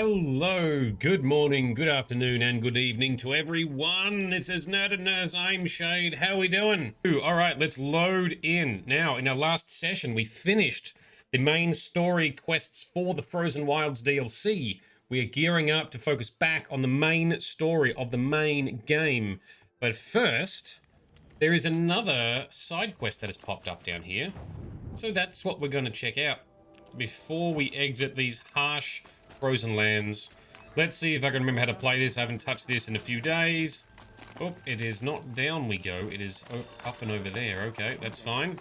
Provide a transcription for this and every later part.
Hello, good morning, good afternoon, and good evening to everyone. It says nerdedness. I'm Shade. How we doing? All right, let's load in. Now, in our last session, we finished the main story quests for the Frozen Wilds DLC. We are gearing up to focus back on the main story of the main game. But first, there is another side quest that has popped up down here. So that's what we're going to check out before we exit these harsh Frozen Lands. Let's see if I can remember how to play this. I haven't touched this in a few days. Oh, it is not down we go. It is up and over there. Okay, that's fine.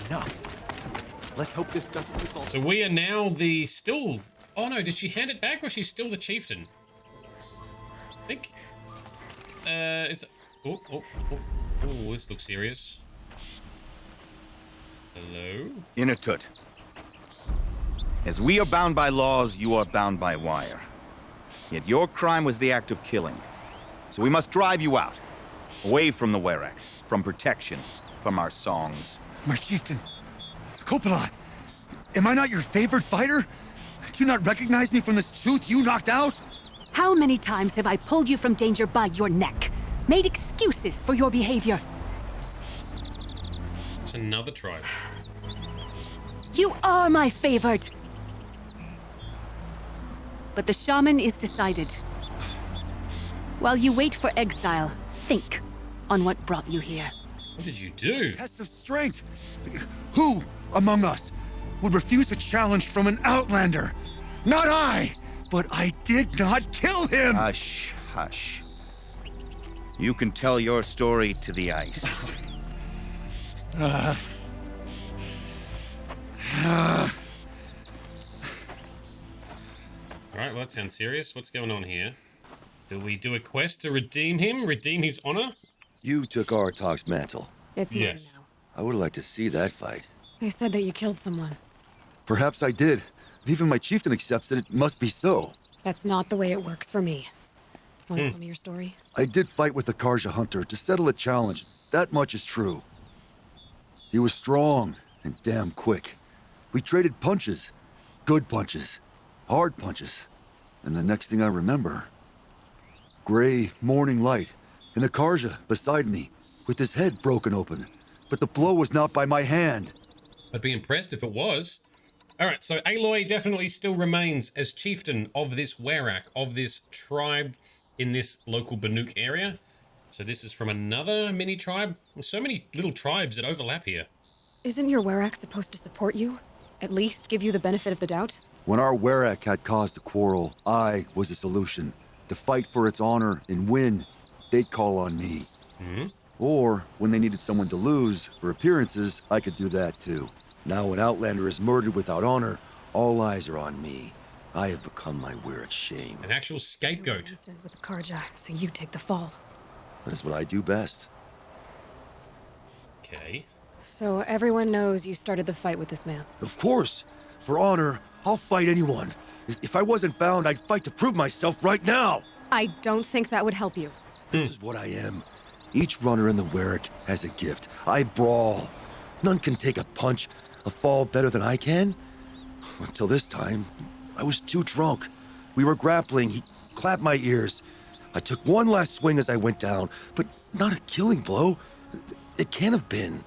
Enough. Let's hope this doesn't result. So we are now the still... Oh no, did she hand it back or is she still the chieftain? I think... it's... Oh, this looks serious. Hello? Inatut. As we are bound by laws, you are bound by wire. Yet your crime was the act of killing. So we must drive you out. Away from the Werak, from protection, from our songs. My chieftain, Copeland, am I not your favorite fighter? Do you not recognize me from this tooth you knocked out? How many times have I pulled you from danger by your neck? Made excuses for your behavior? It's another tribe. You are my favorite! But the shaman is decided. While you wait for exile, think on what brought you here. What did you do? Test of strength. Who among us would refuse a challenge from an outlander? Not I! But I did not kill him! Hush, hush. You can tell your story to the ice. Alright, well that sounds serious. What's going on here? Do we do a quest to redeem him? Redeem his honor? You took Artok's mantle. It's mine Yes. now. I would like to see that fight. They said that you killed someone. Perhaps I did. If even my chieftain accepts it, it must be so. That's not the way it works for me. Want to tell me your story? I did fight with the Karja hunter to settle a challenge. That much is true. He was strong and damn quick. We traded punches. Good punches. Hard punches. And the next thing I remember... gray morning light, and the Karja beside me, with his head broken open. But the blow was not by my hand. I'd be impressed if it was. Alright, so Aloy definitely still remains as chieftain of this Werak, of this tribe in this local Banuk area. So this is from another mini tribe. There's so many little tribes that overlap here. Isn't your Werak supposed to support you? At least give you the benefit of the doubt? When our Werak had caused a quarrel, I was the solution. To fight for its honor and win, they'd call on me. Or, when they needed someone to lose, for appearances, I could do that too. Now an Outlander is murdered without honor, all eyes are on me. I have become my Werak's shame. An actual scapegoat. With the Karja, so you take the fall. That is what I do best. Okay. So everyone knows you started the fight with this man. Of course! For honor, I'll fight anyone. If I wasn't bound, I'd fight to prove myself right now! I don't think that would help you. This is what I am. Each runner in the Werak has a gift. I brawl. None can take a punch, a fall better than I can. Until this time, I was too drunk. We were grappling. He clapped my ears. I took one last swing as I went down, but not a killing blow. It can't have been.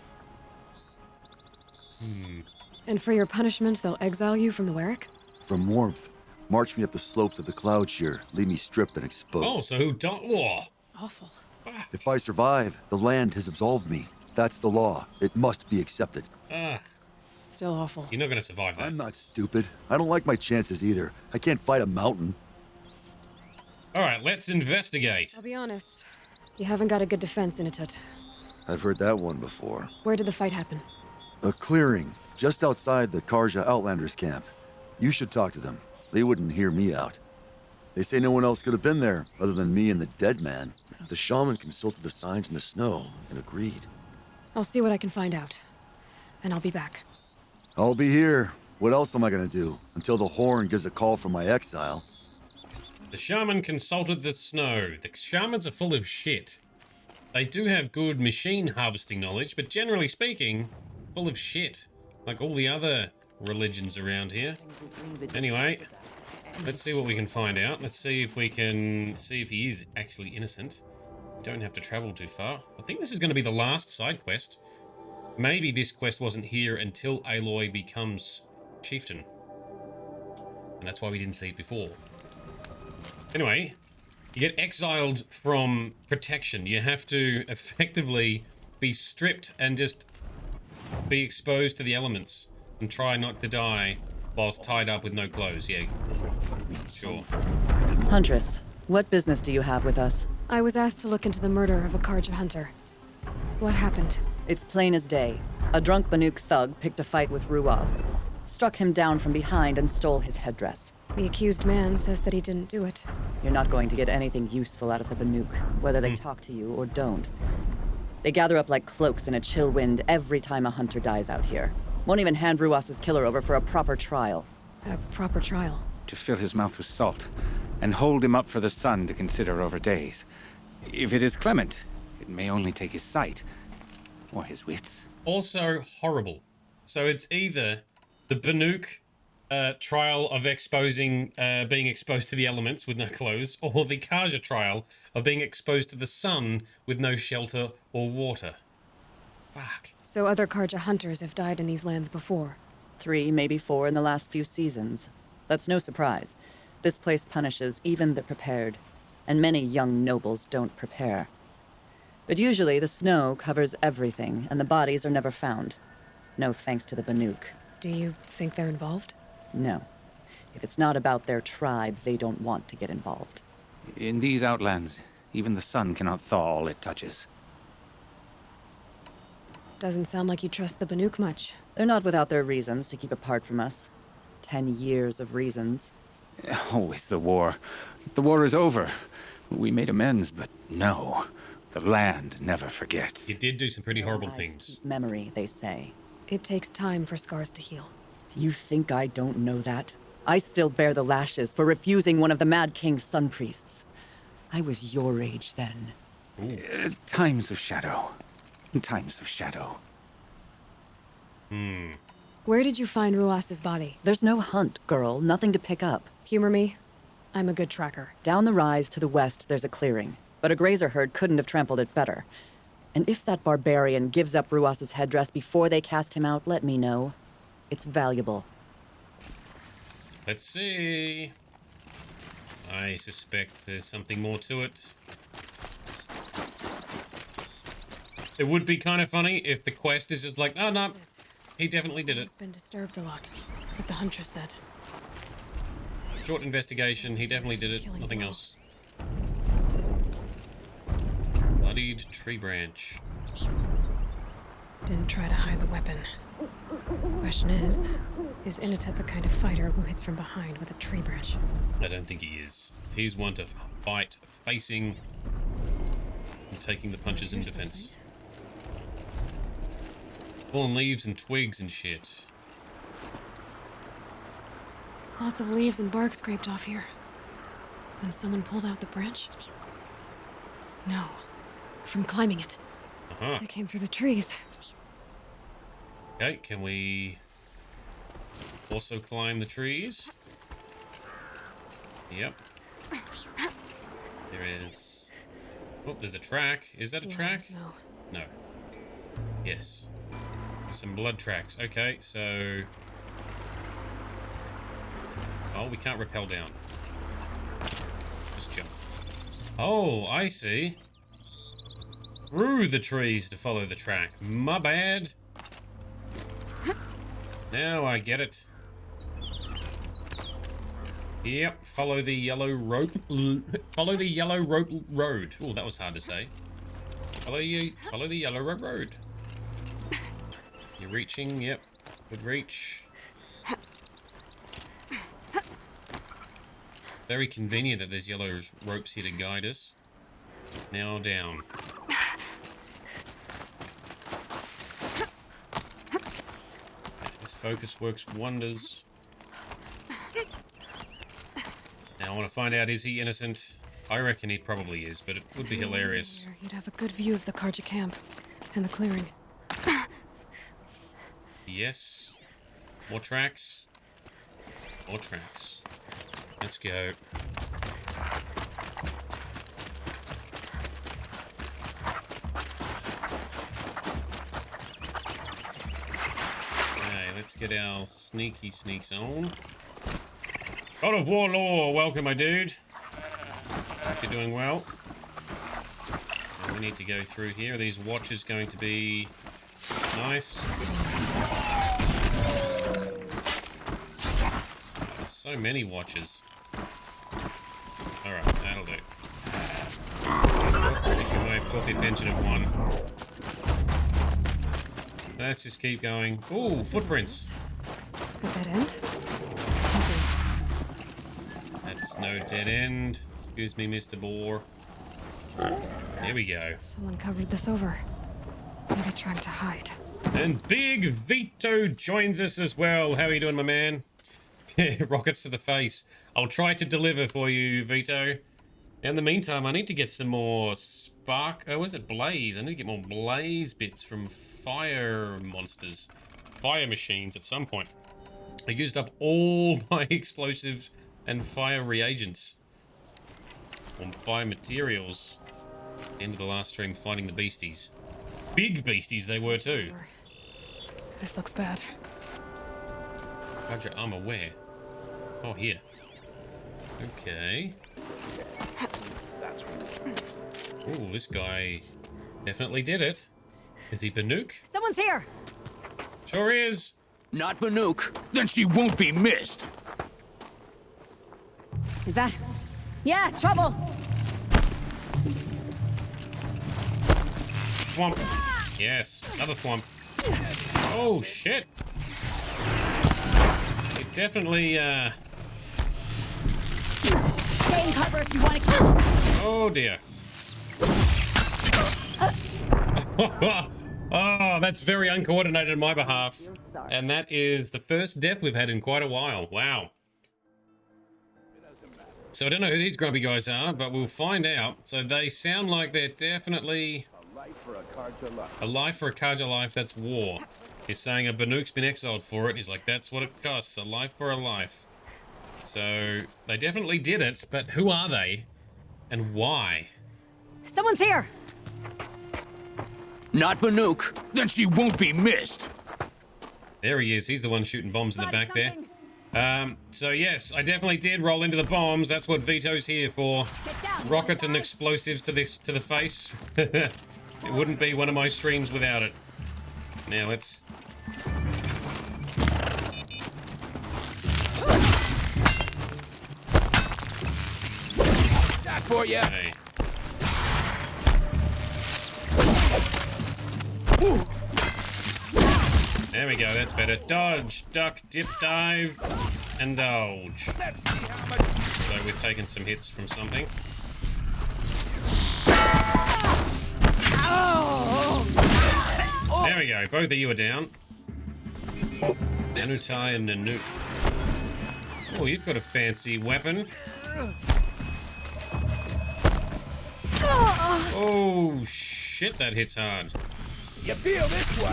And for your punishment, they'll exile you from the Werak? From warmth, march me up the slopes of the cloud shear, leave me stripped and exposed. Oh, so who don't... Oh. Awful. If I survive, the land has absolved me. That's the law. It must be accepted. Ah, It's still awful. you're not going to survive that. I'm not stupid. I don't like my chances either. I can't fight a mountain. Alright, let's investigate. I'll be honest. You haven't got a good defense, Inatut. I've heard that one before. Where did the fight happen? A clearing, just outside the Karja Outlanders camp. You should talk to them. They wouldn't hear me out. They say no one else could have been there, other than me and the dead man. The shaman consulted the signs in the snow and agreed. I'll see what I can find out. And I'll be back. I'll be here. What else am I gonna do? Until the horn gives a call for my exile. The shaman consulted the snow. The shamans are full of shit. They do have good machine harvesting knowledge, but generally speaking, full of shit. Like all the other religions around here. Anyway, Let's see what we can find out. Let's see if we can see if he is actually innocent. Don't have to travel too far. I think this is going to be the last side quest. Maybe this quest wasn't here until Aloy becomes chieftain. And that's why we didn't see it before. Anyway, you get exiled from protection. You have to effectively be stripped and just be exposed to the elements and try not to die whilst tied up with no clothes. Yeah, sure. Huntress, what business do you have with us? I was asked to look into the murder of a Karja hunter. What happened? It's plain as day. A drunk Banuk thug picked a fight with Ruaz, struck him down from behind and stole his headdress. The accused man says that he didn't do it. You're not going to get anything useful out of the Banuk, whether they talk to you or don't. They gather up like cloaks in a chill wind every time a hunter dies out here. Won't even hand Ruaz's killer over for a proper trial. A proper trial? To fill his mouth with salt, and hold him up for the sun to consider over days. If it is clement, it may only take his sight, or his wits. Also horrible. So it's either the Banuk trial of being exposed to the elements with no clothes, or the Karja trial of being exposed to the sun with no shelter or water. Fuck. So other Karja hunters have died in these lands before? 3, maybe 4 in the last few seasons. That's no surprise. This place punishes even the prepared, and many young nobles don't prepare. But usually the snow covers everything, and the bodies are never found. No thanks to the Banuk. Do you think they're involved? No. If it's not about their tribe, they don't want to get involved. In these outlands, even the sun cannot thaw all it touches. Doesn't sound like you trust the Banuk much. They're not without their reasons to keep apart from us. 10 years of reasons. Always the war. The war is over. We made amends, but no. The land never forgets. You did do some pretty horrible Eyes things. keep memory, they say. It takes time for scars to heal. You think I don't know that? I still bear the lashes for refusing one of the Mad King's sun priests. I was your age then. Times of shadow. Times of shadow. Where did you find Ruas's body? There's no hunt, girl. Nothing to pick up. Humor me. I'm a good tracker. Down the rise to the west, there's a clearing. But a grazer herd couldn't have trampled it better. And if that barbarian gives up Ruas's headdress before they cast him out, let me know. It's valuable. Let's see. I suspect there's something more to it. It would be kind of funny if the quest is just like, oh no, he definitely did it. He's been disturbed a lot, like the huntress said. Short investigation, he definitely did it. Nothing else. Bloodied tree branch. Didn't try to hide the weapon. Question is Inatet the kind of fighter who hits from behind with a tree branch? I don't think he is. He's one to fight facing and taking the punches in defense. Fallen leaves and twigs and shit. Lots of leaves and bark scraped off here. And someone pulled out the branch? No. From climbing it. Uh-huh. They came through the trees. Okay, can we also climb the trees? Yep. There is... Oh, there's a track. Is that a track? No. No. Yes. There's some blood tracks. Okay, so... Oh, we can't rappel down. Just jump. Oh, I see. Through the trees to follow the track. My bad. Now I get it. Yep, follow the yellow rope. Follow the yellow rope road. Oh, that was hard to say. Follow the yellow rope road. You're reaching. Yep, good reach. Very convenient that there's yellow ropes here to guide us. Now down. This focus works wonders. Now I want to find out, is he innocent? I reckon he probably is, but it would be hilarious. You'd have a good view of the Karja camp and the clearing. Yes. More tracks. More tracks. Let's go. Okay, let's get our sneaky sneaks on. God of Warlord, welcome, my dude. Hope you're doing well. And we need to go through here. Are these watches going to be nice? There's so many watches. Alright, that'll do. I think we may have caught the attention of one. Let's just keep going. Ooh, footprints. A dead end? That's no dead end. Excuse me, Mr. Boar. There we go. Someone covered this over. What are they trying to hide? And Big Vito joins us as well. How are you doing, my man? Rockets to the face. I'll try to deliver for you, Vito. In the meantime, I need to get some more spark... Oh, was it blaze? I need to get more blaze bits from fire monsters. Fire machines at some point. I used up all my explosives and fire reagents. On fire materials. End of the last stream fighting the beasties. Big beasties they were too. This looks bad. Roger, I'm aware. Oh, here. Okay. Oh, this guy definitely did it. Is he Banuk? Someone's here! Sure is. Not Banuk. Then she won't be missed. Is that... Yeah, trouble! Thwomp. Yes, another thwomp. Oh, shit. It definitely, Stay in cover if you want to... Oh, dear. Oh, that's very uncoordinated on my behalf. And that is the first death we've had in quite a while. Wow. So I don't know who these grumpy guys are, but we'll find out. So they sound like they're definitely... A life for a Karja life, that's war. He's saying a Banuk's been exiled for it. He's like, that's what it costs, a life for a life. So they definitely did it, but who are they? And why? Someone's here! Not Banuk. Then she won't be missed. There he is. He's the one shooting bombs in the back there. So yes, I definitely did roll into the bombs. That's what Vito's here for. Rockets and explosives to the face. It wouldn't be one of my streams without it. Now let's... That for you. Okay. There we go, that's better. Dodge, duck, dip, dive, and dodge. So we've taken some hits from something. There we go, both of you are down. Anutai and Nanook. Oh, you've got a fancy weapon. Oh, shit, that hits hard. You feel this one?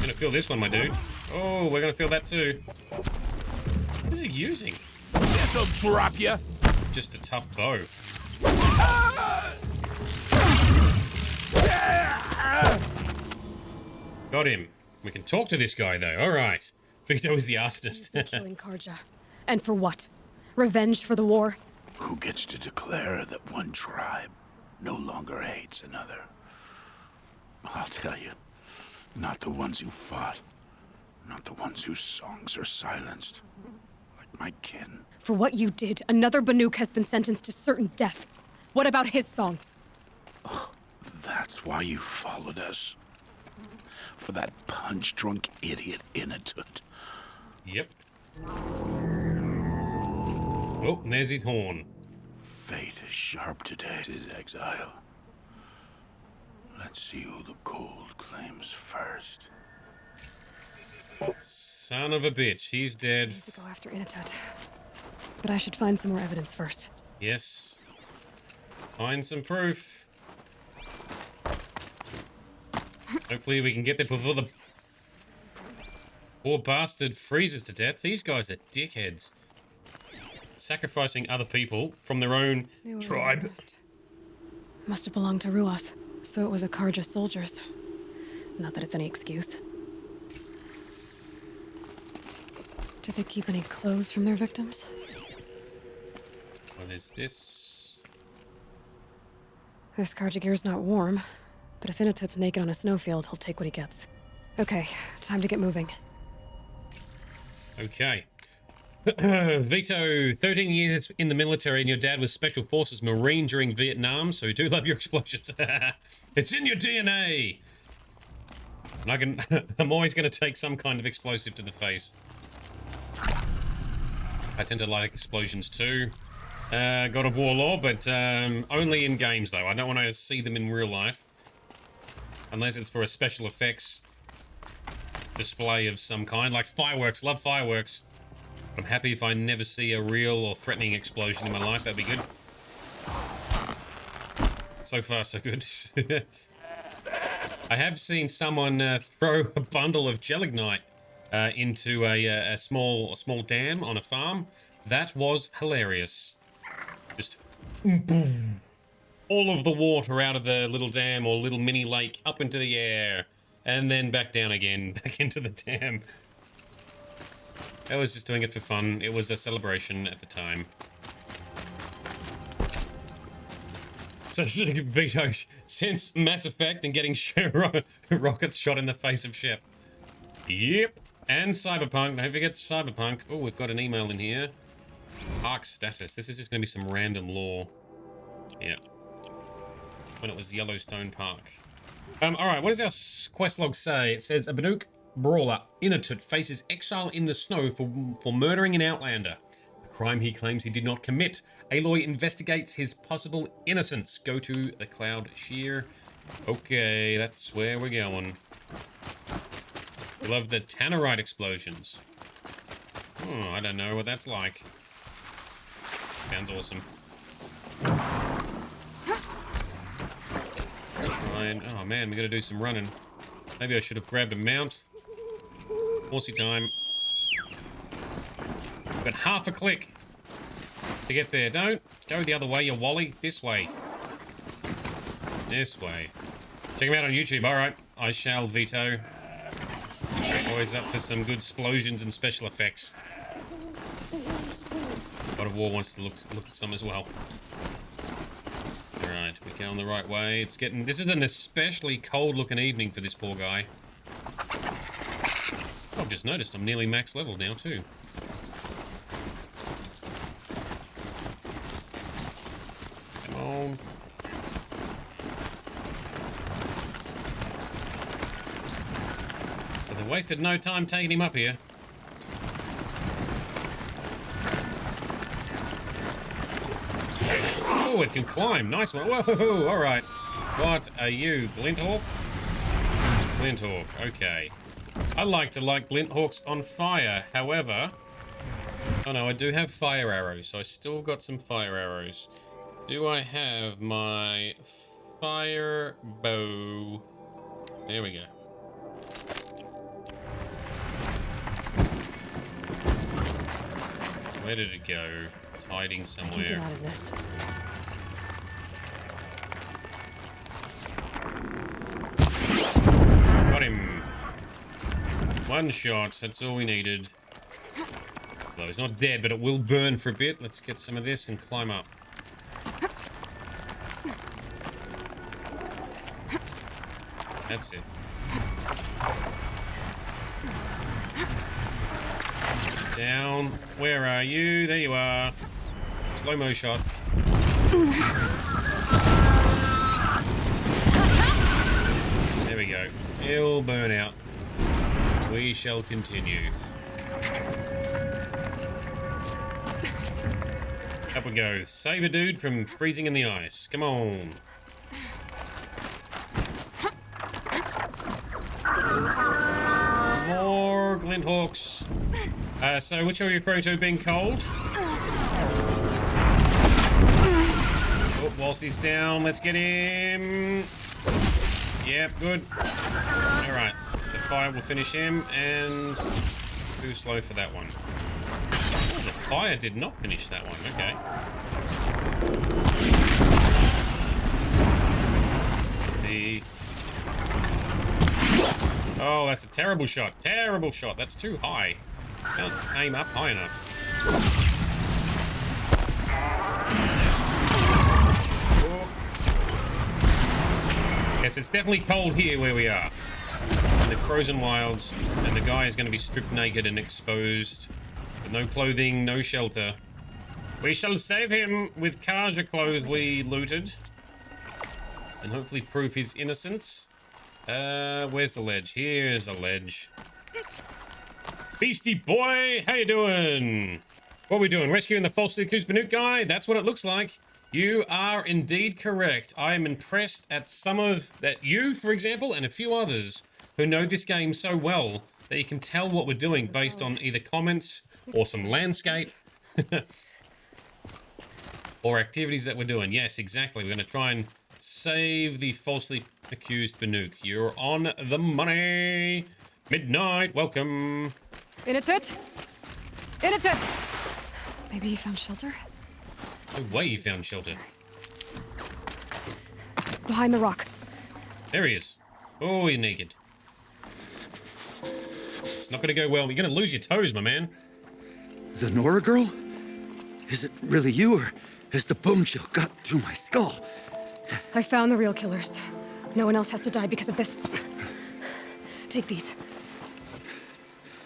Gonna feel this one, my dude. Oh, we're gonna feel that too. What is he using? This'll drop you. Just a tough bow. Got him. We can talk to this guy though. All right. Vito is the arsonist. Killing Karja. And for what? Revenge for the war? Who gets to declare that one tribe no longer hates another? I'll tell you, not the ones who fought, not the ones whose songs are silenced, like my kin. For what you did, another Banuk has been sentenced to certain death. What about his song? Oh, that's why you followed us. For that punch-drunk idiot Inatut. Yep. Oh, and there's his horn. Fate is sharp today, his exile. Let's see who the cold claims first. Son of a bitch, he's dead. I need to go after Inatut. But I should find some more evidence first. Yes. Find some proof. Hopefully we can get there before the poor bastard freezes to death. These guys are dickheads. sacrificing other people from their own tribe. Must have belonged to Ruas, so it was a Karja soldiers. Not that it's any excuse. Did they keep any clothes from their victims? What is this? This Karja gear's not warm, but if Inatut's naked on a snowfield, he'll take what he gets. Okay, time to get moving. Okay. Vito, 13 years in the military and your dad was Special Forces Marine during Vietnam, so you do love your explosions. It's in your DNA! And I'm always going to take some kind of explosive to the face. I tend to like explosions too. God of War lore, but only in games though. I don't want to see them in real life. Unless it's for a special effects display of some kind, like fireworks. Love fireworks. I'm happy if I never see a real or threatening explosion in my life. That'd be good. So far, so good. I have seen someone throw a bundle of gelignite into a small dam on a farm. That was hilarious. Just boom, all of the water out of the little dam or little mini lake up into the air, and then back down again, back into the dam. I was just doing it for fun. It was a celebration at the time. So Vito, since Mass Effect and getting rockets shot in the face of Shep. Yep. And Cyberpunk. Don't forget Cyberpunk. Oh, we've got an email in here. Park status. This is just going to be some random lore. Yeah. When it was Yellowstone Park. Alright, what does our quest log say? It says, a Banuk brawler, Inatut, faces exile in the snow for murdering an outlander. A crime he claims he did not commit. Aloy investigates his possible innocence. Go to the Cloud Shear. Okay, that's where we're going. We love the Tannerite explosions. Oh, I don't know what that's like. Sounds awesome. Let's try and... Oh man, we gotta do some running. Maybe I should have grabbed a mount. Horsey time. But half a click to get there. Don't go the other way, you wally. This way. This way. Check him out on YouTube. Alright, I shall, Vito. Always up for some good explosions and special effects. God of War wants to look at some as well. Alright, we're going the right way. It's getting... This is an especially cold-looking evening for this poor guy. I've just noticed I'm nearly max level now, too. Come on. So they wasted no time taking him up here. Oh, it can climb. Nice one. Whoa, all right. What are you, Glinthawk? Glinthawk, okay. I like to light Glinthawks on fire. However, oh no, I do have fire arrows, so I still got some fire arrows. Do I have my fire bow? There we go. Where did it go? It's hiding somewhere. Get out of this. Got him. One shot, that's all we needed. Though he's not dead, but it will burn for a bit. Let's get some of this and climb up. That's it. Down. Where are you? There you are. Slow-mo shot. There we go. It'll burn out. We shall continue. Up we go. Save a dude from freezing in the ice. Come on. More Glinthawks. So which are you referring to being cold? Oh, whilst he's down, let's get him. Yep, good. Alright. The fire will finish him, and Too slow for that one. Oh, the fire did not finish that one. Okay. Oh, that's a terrible shot. Terrible shot. That's too high. Can't aim up high enough. Yes, it's definitely cold here where we are. In the frozen wilds, and the guy is going to be stripped naked and exposed. With no clothing, no shelter. We shall save him with Kaja clothes we looted. And hopefully prove his innocence. Where's the ledge? Here's a ledge. Beastie boy, how you doing? What are we doing? Rescuing the falsely accused Banuk guy? That's what it looks like. You are indeed correct. I am impressed at some of that. You, for example, and a few others who know this game so well that you can tell what we're doing based on either comments or some landscape or activities that we're doing. Yes, exactly. We're going to try and save the falsely accused Banuk. You're on the money. Midnight, welcome. In it. In it. Maybe he found shelter? No way he found shelter. Behind the rock. There he is. Oh, you're naked. It's not going to go well. You're going to lose your toes, my man. The Nora girl? Is it really you, or has the bone chill got through my skull? I found the real killers. No one else has to die because of this. Take these.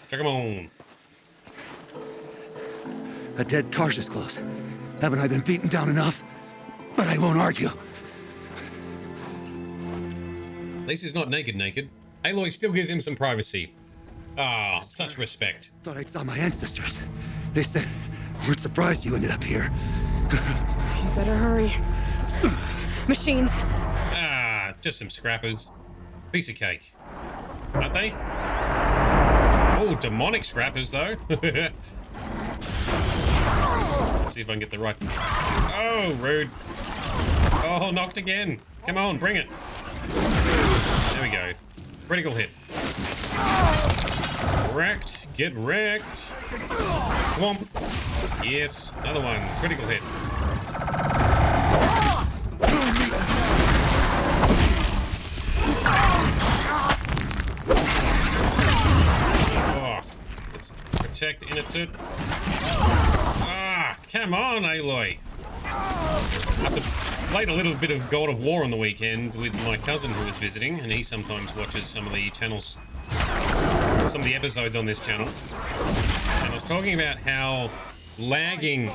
Check 'em on. A dead Karja's close. Haven't I been beaten down enough? But I won't argue. At least he's not naked. Aloy still gives him some privacy. Ah, such respect. Thought I saw my ancestors. They said, we're surprised you ended up here. You better hurry. Machines. Ah, just some scrappers. Piece of cake. Aren't they? Oh, demonic scrappers, though. Let's see if I can get the right... Oh, rude. Oh, knocked again. Come on, bring it. There we go. Critical hit. Wrecked. Get wrecked. Whomp. Yes, another one. Critical hit. Oh, let's protect Innocent. Ah, come on, Aloy. After played a little bit of God of War on the weekend with my cousin who was visiting, and he sometimes watches some of the channels, some of the episodes on this channel. And I was talking about how lagging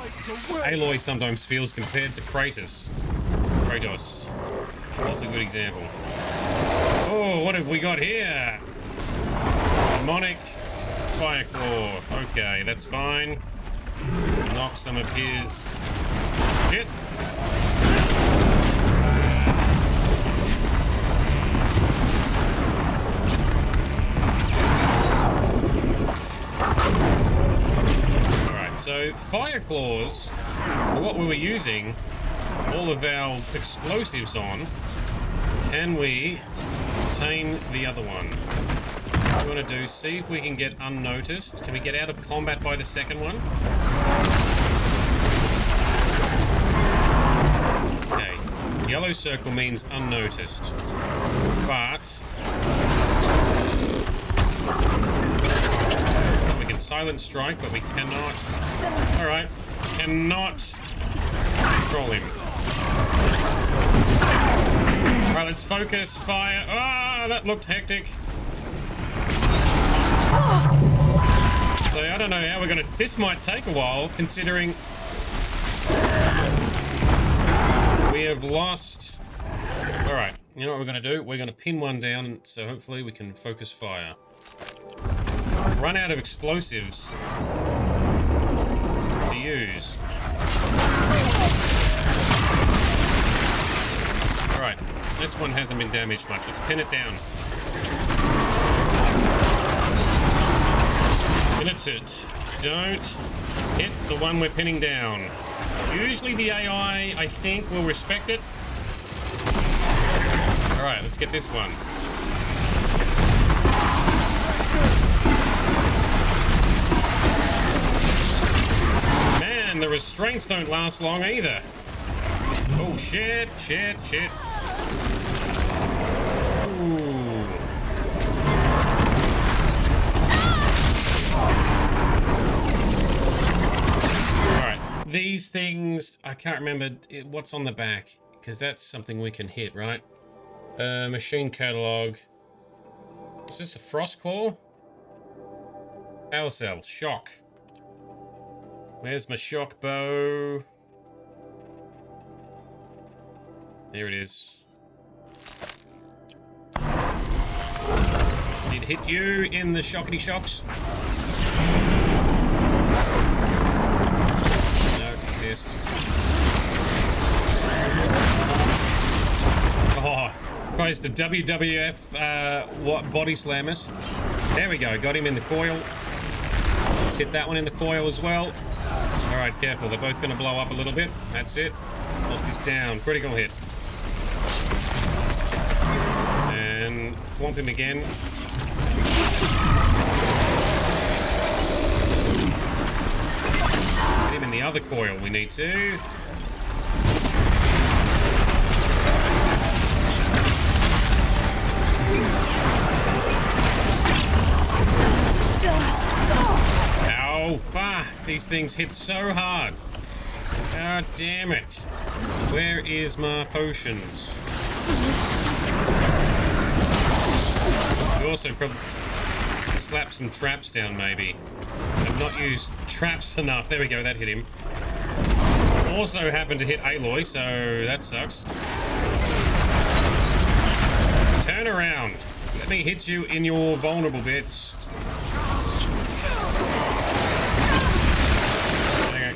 Aloy sometimes feels compared to Kratos. That's a good example. Oh, what have we got here? Demonic Fireclaw. Okay, that's fine. Knock some of his shit. Alright, so fire claws are what we were using all of our explosives on. Can we obtain the other one? What we want to do, see if we can get unnoticed. Can we get out of combat by the second one? Okay, yellow circle means unnoticed, but we can silent strike, but we cannot. All right, cannot control him. All right, let's focus fire. Ah, that looked hectic. So I don't know how we're gonna. This might take a while, considering we have lost. All right, you know what we're gonna do? We're gonna pin one down, so hopefully we can focus fire. Run out of explosives to use. All right, this one hasn't been damaged much. Let's pin it down. It. Don't hit the one we're pinning down. Usually the AI, I think, will respect it. Alright, let's get this one. restraints don't last long either. Oh, shit, shit, shit. Ooh. Alright, these things, I can't remember what's on the back, because that's something we can hit, right? Machine catalog. Is this a frost claw? Power cell, shock. Where's my shock bow? There it is. Did hit you in the shockity shocks? No, missed. Oh, guys, the WWF what body slammers. There we go, got him in the coil. Let's hit that one in the coil as well. All right, careful, they're both gonna blow up a little bit. That's it. Lost this down, critical hit. And thwomp him again. Hit him in the other coil, we need to. Ow, fuck, these things hit so hard. God damn it. Where is my potions? We also probably slap some traps down, maybe. I've not used traps enough. There we go, that hit him. Also happened to hit Aloy, so that sucks. Turn around. Let me hit you in your vulnerable bits.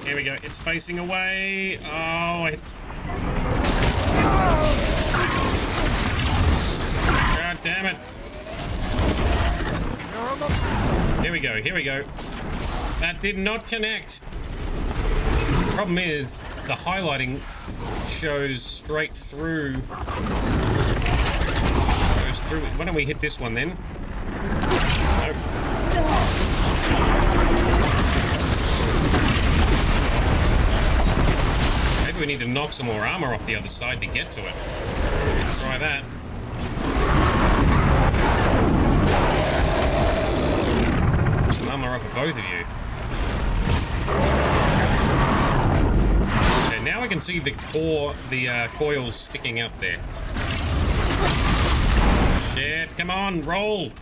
Here we go. It's facing away. Oh, God damn it. Here we go. Here we go. That did not connect. Problem is, the highlighting shows straight through. Goes through. Why don't we hit this one then? Nope. We need to knock some more armor off the other side to get to it. Let's try that. Some armor off of both of you. Okay, now I can see the core, the coils sticking out there. Shit, come on, roll.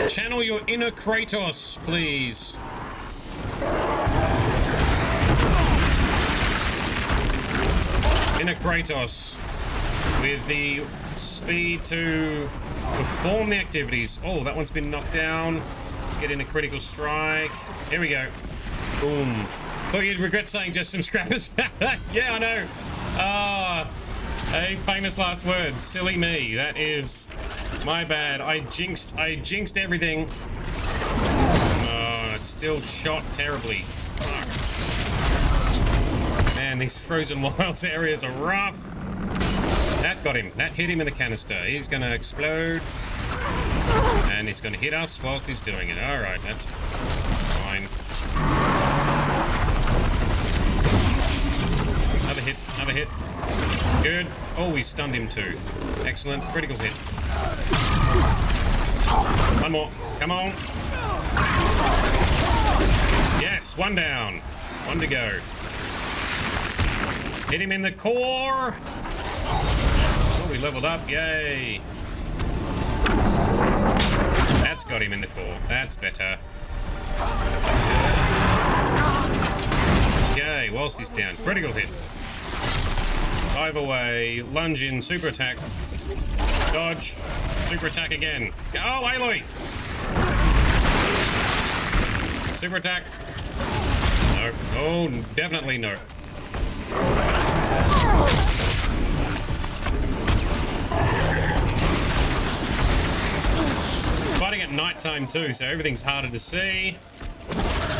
Channel your inner Kratos, please. Inner Kratos with the speed to perform the activities. Oh, that one's been knocked down. Let's get in a critical strike. Here we go. Boom. Thought you'd regret saying just some scrappers. Yeah, I know. Ah, hey, famous last words. Silly me. That is my bad. I jinxed everything. Oh, still shot terribly. Fuck. Man, these frozen wilds areas are rough. That got him. That hit him in the canister. He's gonna explode. And he's gonna hit us whilst he's doing it. Alright, that's fine. Another hit. Another hit. Good. Oh, we stunned him too. Excellent. Critical hit. One more. Come on. Yes, one down. One to go. Hit him in the core. Oh, we leveled up. Yay. That's got him in the core. That's better. Okay, whilst he's down. Critical hit. Dive away. Lunge in. Super attack. Dodge. Super attack again. Oh, Aloy. Super attack. No. Oh, definitely no. Fighting at nighttime too, so everything's harder to see.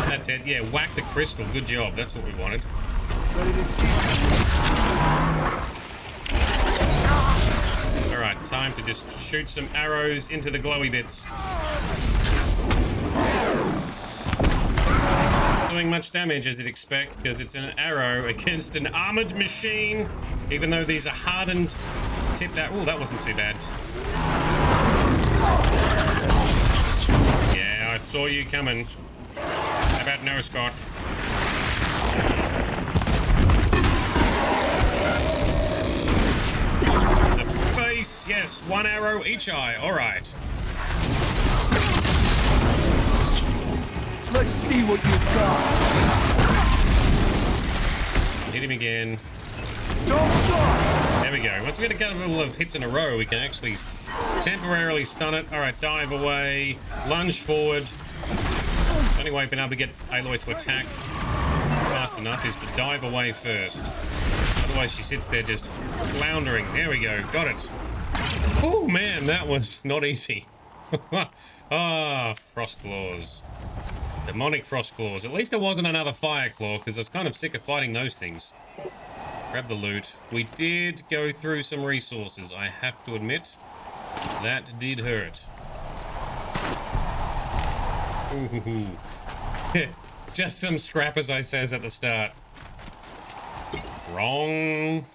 That's it. Yeah, whack the crystal. Good job. That's what we wanted. Alright, time to just shoot some arrows into the glowy bits. doing much damage as you'd expect, because it's an arrow against an armored machine, even though these are hardened, tipped out. Oh, that wasn't too bad. Yeah, I saw you coming. How about no, Scott? The face, yes, one arrow each eye. All right. Let's see what you've got. Hit him again. Don't stop. There we go. Once we get a couple of hits in a row, we can actually temporarily stun it. All right, dive away, lunge forward. The only way I've been able to get Aloy to attack fast enough is to dive away first. Otherwise, she sits there just floundering. There we go. Got it. Oh, man, that was not easy. Ah, frost claws. Demonic frost claws. At least there wasn't another fire claw, because I was kind of sick of fighting those things. Grab the loot. We did go through some resources, I have to admit. That did hurt. Ooh. Just some scrap, as I says at the start. Wrong.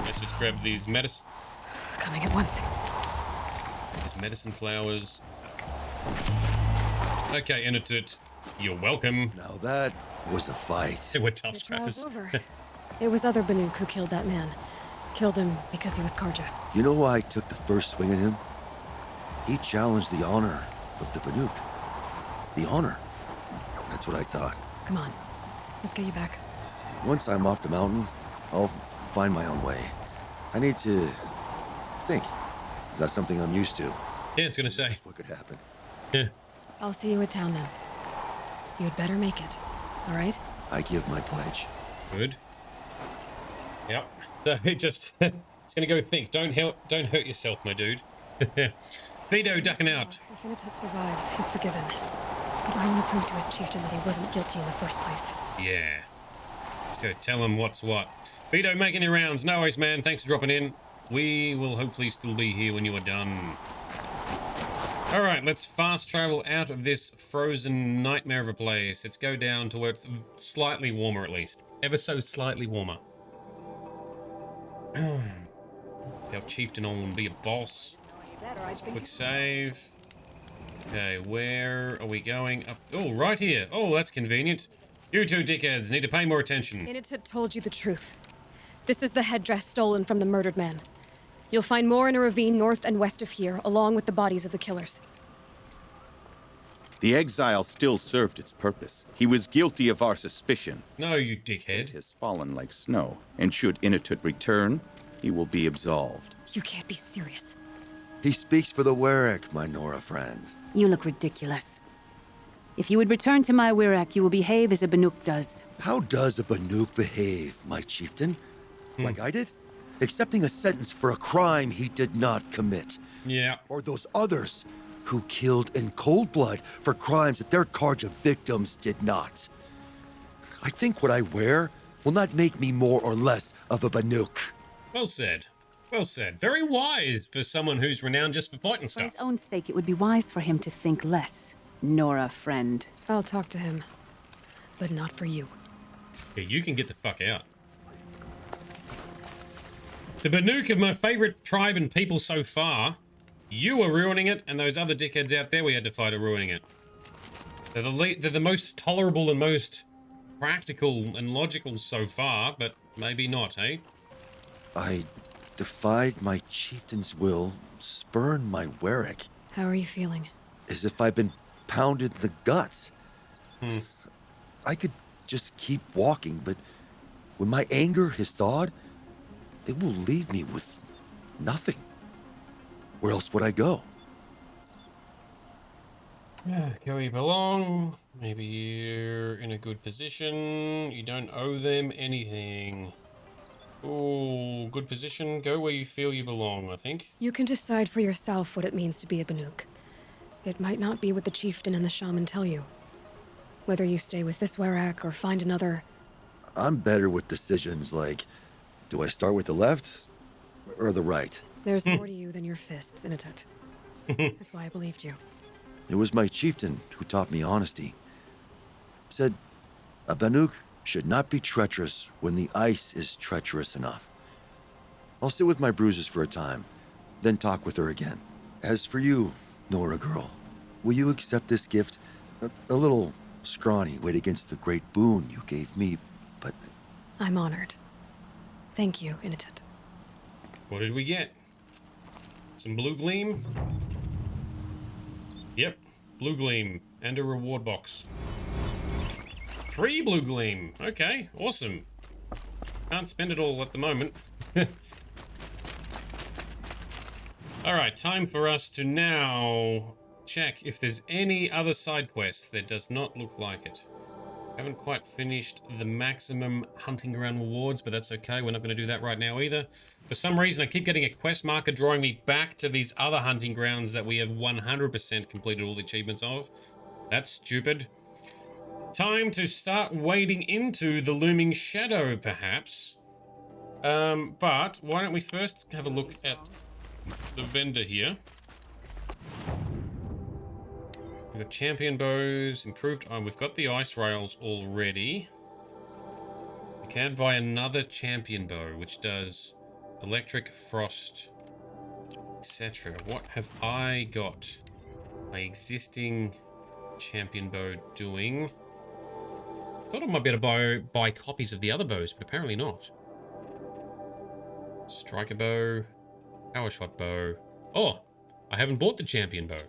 Let's just grab these Coming at once. these medicine flowers. Okay, Inutut, you're welcome. Now that was a fight. They were tough The trial's scrappers. over. It was other Banuk who killed that man. Killed him because he was Karja. You know why I took the first swing at him? He challenged the honor of the Banuk. The honor. That's what I thought. Come on. Let's get you back. Once I'm off the mountain, I'll find my own way. I need to think. Is that something I'm used to? Yeah, it's gonna say. What could happen? Yeah. I'll see you at town then. You'd better make it. All right? I give my pledge. Good. Yep. So just it's gonna go think. Don't hurt yourself, my dude. Speedo ducking out. If Inutut survives, he's forgiven. But I want to prove to his chieftain that he wasn't guilty in the first place. Yeah. Let's go tell him what's what. Speedo making your rounds. No worries, man. Thanks for dropping in. We will hopefully still be here when you are done. All right, let's fast travel out of this frozen nightmare of a place. Let's go down to where it's slightly warmer, at least. Ever so slightly warmer. Our chieftain on be a boss. Let's quick save. Okay, where are we going? Up. Oh, right here. Oh, that's convenient. You two dickheads need to pay more attention. Inutut told you the truth. This is the headdress stolen from the murdered man. You'll find more in a ravine north and west of here, along with the bodies of the killers. The exile still served its purpose. He was guilty of our suspicion. No, you It dickhead. has fallen like snow, and should Inutut return, he will be absolved. You can't be serious. He speaks for the Werek, my Nora friend. You look ridiculous. If you would return to my Wirrak, you will behave as a Banuk does. How does a Banuk behave, my chieftain? Like I did? Accepting a sentence for a crime he did not commit. Yeah. Or those others who killed in cold blood for crimes that their Karja victims did not. I think what I wear will not make me more or less of a Banuk. Well said. Well said. Very wise for someone who's renowned just for fighting For his stuff. own sake, it would be wise for him to think less. Nora, friend. I'll talk to him. But not for you. Yeah, you can get the fuck out. The Banuk of my favorite tribe and people so far. You were ruining it, and those other dickheads out there we had to fight are ruining it. They're the most tolerable and most practical and logical so far, but maybe not, eh? I defied my chieftain's will, spurned my Werek, How are you feeling? as if I'd been pounded in the guts. I could just keep walking, but when my anger has thawed, it will leave me with nothing. Where else would I go? Go where you belong. Maybe you're in a good position. You don't owe them anything. Oh, good position. Go where you feel you belong, I think. You can decide for yourself what it means to be a Banuk. It might not be what the chieftain and the shaman tell you. Whether you stay with this Werrak or find another... I'm better with decisions like, do I start with the left or the right? There's more to you than your fists, Inutut. That's why I believed you. It was my chieftain who taught me honesty. Said, a Banuk should not be treacherous when the ice is treacherous enough. I'll sit with my bruises for a time, then talk with her again. As for you, Nora girl, will you accept this gift? A little scrawny weighed against the great boon you gave me, but... I'm honored. Thank you, Initet. What did we get? Some blue gleam? Yep, blue gleam and a reward box. 3 blue gleam. Okay, awesome. Can't spend it all at the moment. Alright, time for us to now check if there's any other side quests. There does not look like it. Haven't quite finished the maximum hunting ground rewards, but that's okay. We're not going to do that right now either. For some reason, I keep getting a quest marker drawing me back to these other hunting grounds that we have 100% completed all the achievements of. That's stupid. Time to start wading into the Looming Shadow, perhaps. But why don't we first have a look at the vendor here. We've got champion bows, improved... Oh, we've got the ice rails already. We can buy another champion bow, which does electric, frost, etc. What have I got my existing champion bow doing? I thought I might be able to buy copies of the other bows, but apparently not. Striker bow, power shot bow. Oh, I haven't bought the champion bow.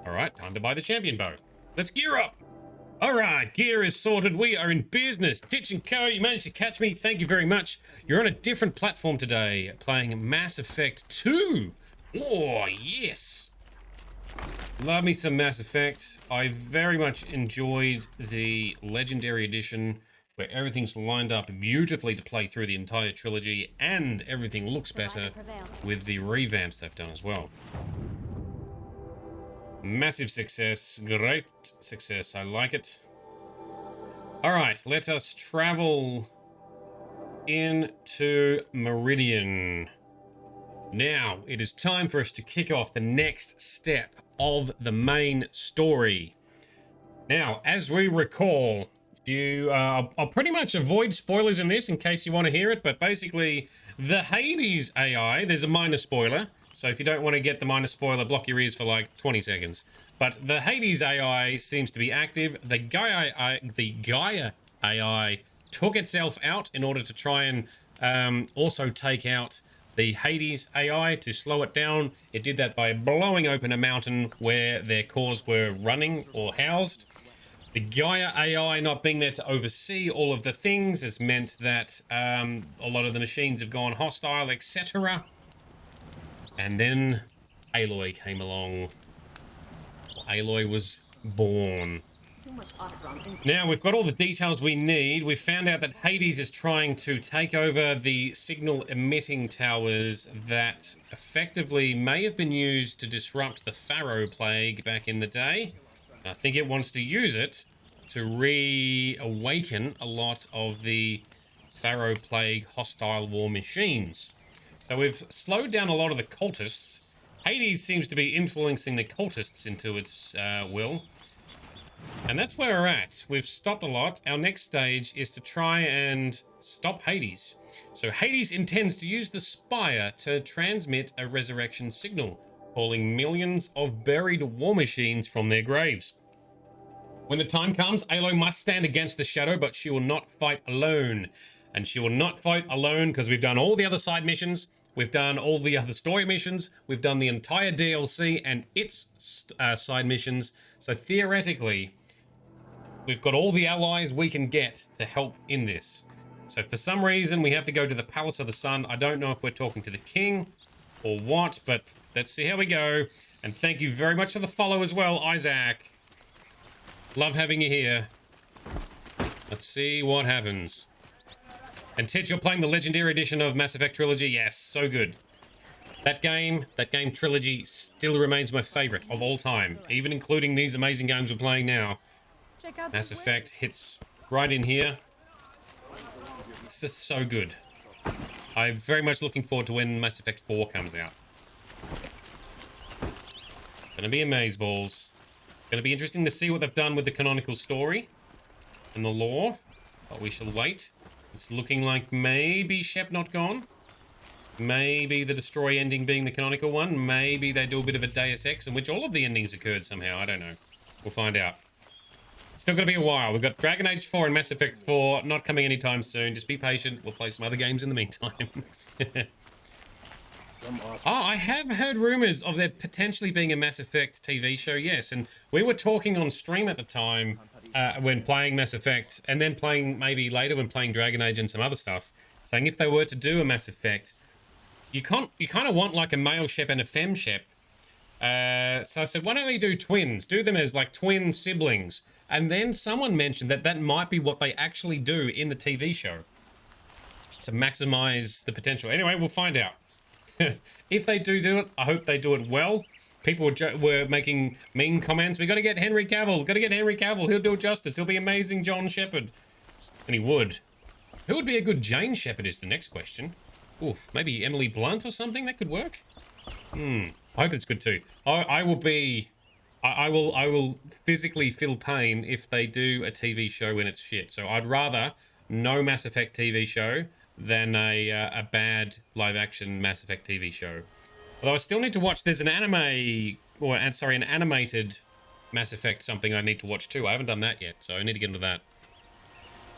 Alright, time to buy the champion bow. Let's gear up! Alright, gear is sorted. We are in business. Titch and Co, you managed to catch me. Thank you very much. You're on a different platform today, playing Mass Effect 2. Oh, yes! Love me some Mass Effect. I very much enjoyed the Legendary Edition, where everything's lined up beautifully to play through the entire trilogy, and everything looks better with the revamps they've done as well. Massive success, great success, I like it. Alright, let us travel into Meridian. Now, it is time for us to kick off the next step of the main story. Now, as we recall, I'll pretty much avoid spoilers in this in case you want to hear it, but basically, the Hades AI, there's a minor spoiler, so if you don't want to get the minor spoiler, block your ears for like 20 seconds. But the Hades AI seems to be active. The Gaia AI took itself out in order to try and also take out the Hades AI to slow it down. It did that by blowing open a mountain where their cores were running or housed. The Gaia AI not being there to oversee all of the things has meant that a lot of the machines have gone hostile, etc. And then Aloy came along. Aloy was born. Now, we've got all the details we need. We've found out that Hades is trying to take over the signal emitting towers that effectively may have been used to disrupt the Pharaoh Plague back in the day. And I think it wants to use it to reawaken a lot of the Pharaoh Plague hostile war machines. So we've slowed down a lot of the cultists. Hades seems to be influencing the cultists into its will. And that's where we're at. We've stopped a lot. Our next stage is to try and stop Hades. So Hades intends to use the Spire to transmit a resurrection signal, calling millions of buried war machines from their graves. When the time comes, Aloy must stand against the Shadow, but she will not fight alone. And she will not fight alone because we've done all the other side missions. We've done all the other story missions. We've done the entire DLC and its side missions. So theoretically, we've got all the allies we can get to help in this. So for some reason, we have to go to the Palace of the Sun. I don't know if we're talking to the king or what, but let's see how we go. And thank you very much for the follow as well, Isaac. Love having you here. Let's see what happens. And Ted, you're playing the Legendary Edition of Mass Effect Trilogy? Yes, so good. That game trilogy still remains my favorite of all time, even including these amazing games we're playing now. Mass Effect hits right in here. It's just so good. I'm very much looking forward to when Mass Effect 4 comes out. Gonna be amazeballs. Going to be interesting to see what they've done with the canonical story and the lore, but we shall wait. It's looking like maybe Shep not gone. Maybe the destroy ending being the canonical one. Maybe they do a bit of a Deus Ex in which all of the endings occurred somehow. I don't know. We'll find out. It's still going to be a while. We've got Dragon Age 4 and Mass Effect 4 not coming anytime soon. Just be patient. We'll play some other games in the meantime. Oh, I have heard rumors of there potentially being a Mass Effect TV show, yes. And we were talking on stream at the time when playing Mass Effect, and then playing maybe later when playing Dragon Age and some other stuff, saying if they were to do a Mass Effect, you kind of want like a male Shep and a femme Shep. So I said, why don't we do twins? Do them as like twin siblings. And then someone mentioned that that might be what they actually do in the TV show to maximize the potential. Anyway, we'll find out. If they do it, I hope they do it well. People were making mean comments. We got to get Henry Cavill. Got to get Henry Cavill. He'll do it justice. He'll be amazing John Shepard. And he would. Who would be a good Jane Shepard is the next question. Oof, maybe Emily Blunt or something? That could work. I hope it's good too. I will physically feel pain if they do a TV show when it's shit. So I'd rather no Mass Effect TV show than a bad live-action Mass Effect TV show. Although I still need to watch, there's an anime, or sorry, an animated Mass Effect something I need to watch too. I haven't done that yet, so I need to get into that.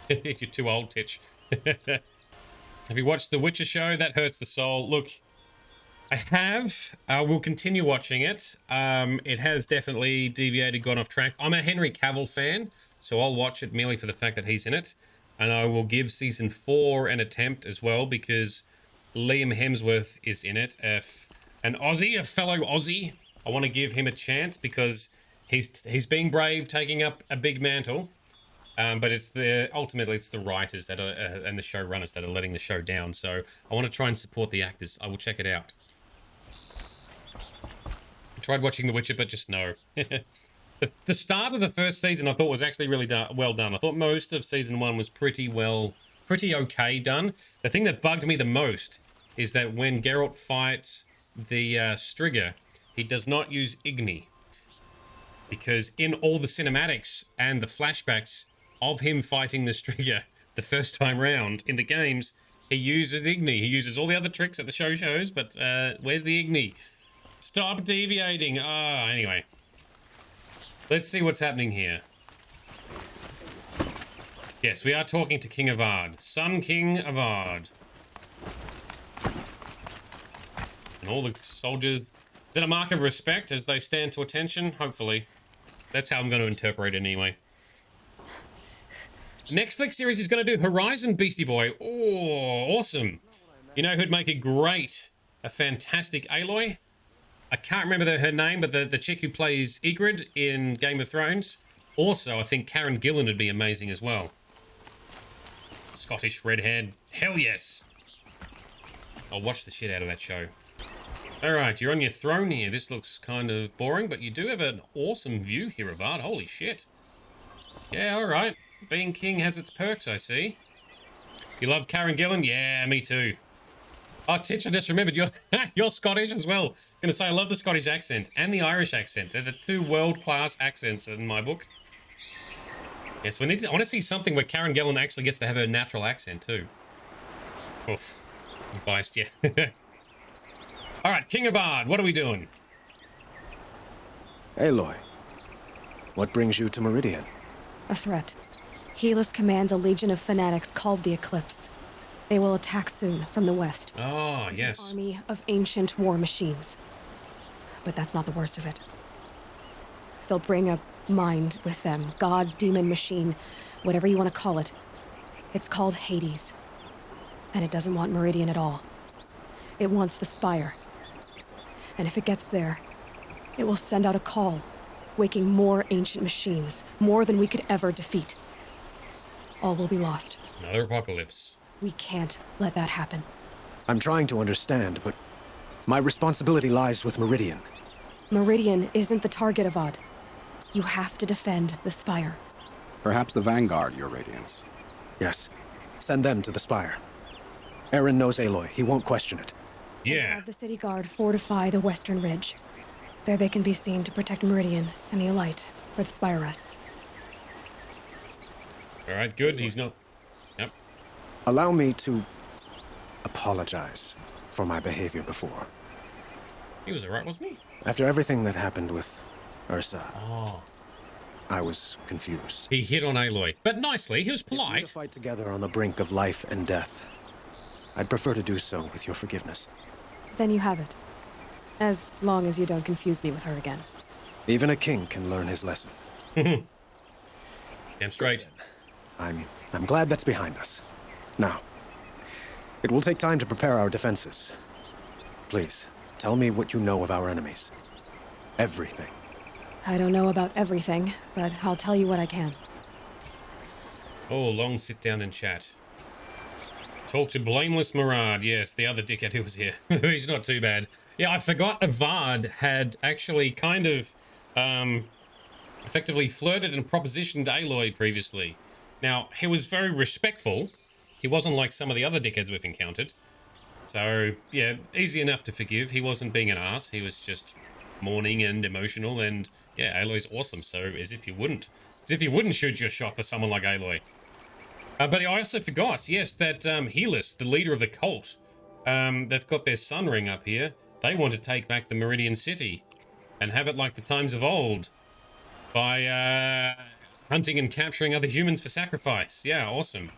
You're too old, Titch. Have you watched The Witcher show? That hurts the soul. Look, I have. I will continue watching it. It has definitely deviated, gone off track. I'm a Henry Cavill fan, so I'll watch it merely for the fact that he's in it. And I will give season 4 an attempt as well because Liam Hemsworth is in it. An Aussie, a fellow Aussie, I want to give him a chance because he's being brave, taking up a big mantle. But ultimately it's the writers that are and the showrunners that are letting the show down. So I want to try and support the actors. I will check it out. I tried watching The Witcher, but just no. The start of the first season I thought was actually really well done. I thought most of season 1 was pretty okay done. The thing that bugged me the most is that when Geralt fights the Striga, he does not use Igni. Because in all the cinematics and the flashbacks of him fighting the Striga the first time round in the games, he uses Igni. He uses all the other tricks that the show shows, but where's the Igni? Stop deviating. Anyway. Let's see what's happening here. Yes, we are talking to King Avad. Sun King Avad. And all the soldiers... Is it a mark of respect as they stand to attention? Hopefully. That's how I'm going to interpret it anyway. Netflix series is going to do Horizon Beastie Boy. Oh, awesome. You know who'd make a fantastic Aloy? I can't remember her name, but the chick who plays Ygritte in Game of Thrones. Also, I think Karen Gillan would be amazing as well. Scottish redhead. Hell yes. I'll watch the shit out of that show. Alright, you're on your throne here. This looks kind of boring, but you do have an awesome view here, Avad. Holy shit. Yeah, alright. Being king has its perks, I see. You love Karen Gillan? Yeah, me too. Oh, Titch, I just remembered, you're Scottish as well. I'm going to say I love the Scottish accent and the Irish accent. They're the two world-class accents in my book. Yes, I want to see something where Karen Gillan actually gets to have her natural accent too. Oof. I'm biased, yeah. Alright, King Avad, what are we doing? Aloy, what brings you to Meridian? A threat. Helis commands a legion of fanatics called the Eclipse. They will attack soon from the west. Oh, yes. An army of ancient war machines. But that's not the worst of it. They'll bring a mind with them. God, demon, machine, whatever you want to call it. It's called Hades. And it doesn't want Meridian at all. It wants the Spire. And if it gets there, it will send out a call, waking more ancient machines, more than we could ever defeat. All will be lost. Another apocalypse. We can't let that happen. I'm trying to understand, but my responsibility lies with Meridian. Meridian isn't the target, Avad. You have to defend the Spire. Perhaps the Vanguard, Your Radiance. Yes. Send them to the Spire. Aaron knows Aloy. He won't question it. Yeah. Have the city guard fortify the western ridge. There they can be seen to protect Meridian and the Elite where the spire rests. All right, good. He's not... Yep. Allow me to apologize for my behavior before. He was all right, wasn't he? After everything that happened with Ursa, Oh. I was confused. He hit on Aloy, but nicely. He was If we were to polite. fight together on the brink of life and death, I'd prefer to do so with your forgiveness. Then you have it. As long as you don't confuse me with her again. Even a king can learn his lesson. Damn straight. I'm glad that's behind us. Now, it will take time to prepare our defenses. Please, tell me what you know of our enemies. Everything. I don't know about everything, but I'll tell you what I can. Oh, long sit down and chat. Talk to Blameless Murad. Yes, the other dickhead who was here. He's not too bad. Yeah, I forgot Avad had actually kind of effectively flirted and propositioned Aloy previously. Now, he was very respectful. He wasn't like some of the other dickheads we've encountered. So, yeah, easy enough to forgive. He wasn't being an ass. He was just mourning and emotional. And, yeah, Aloy's awesome. So, as if you wouldn't shoot your shot for someone like Aloy. But I also forgot, yes, that Helis, the leader of the cult, they've got their sun ring up here. They want to take back the Meridian City and have it like the times of old by hunting and capturing other humans for sacrifice. Yeah, awesome.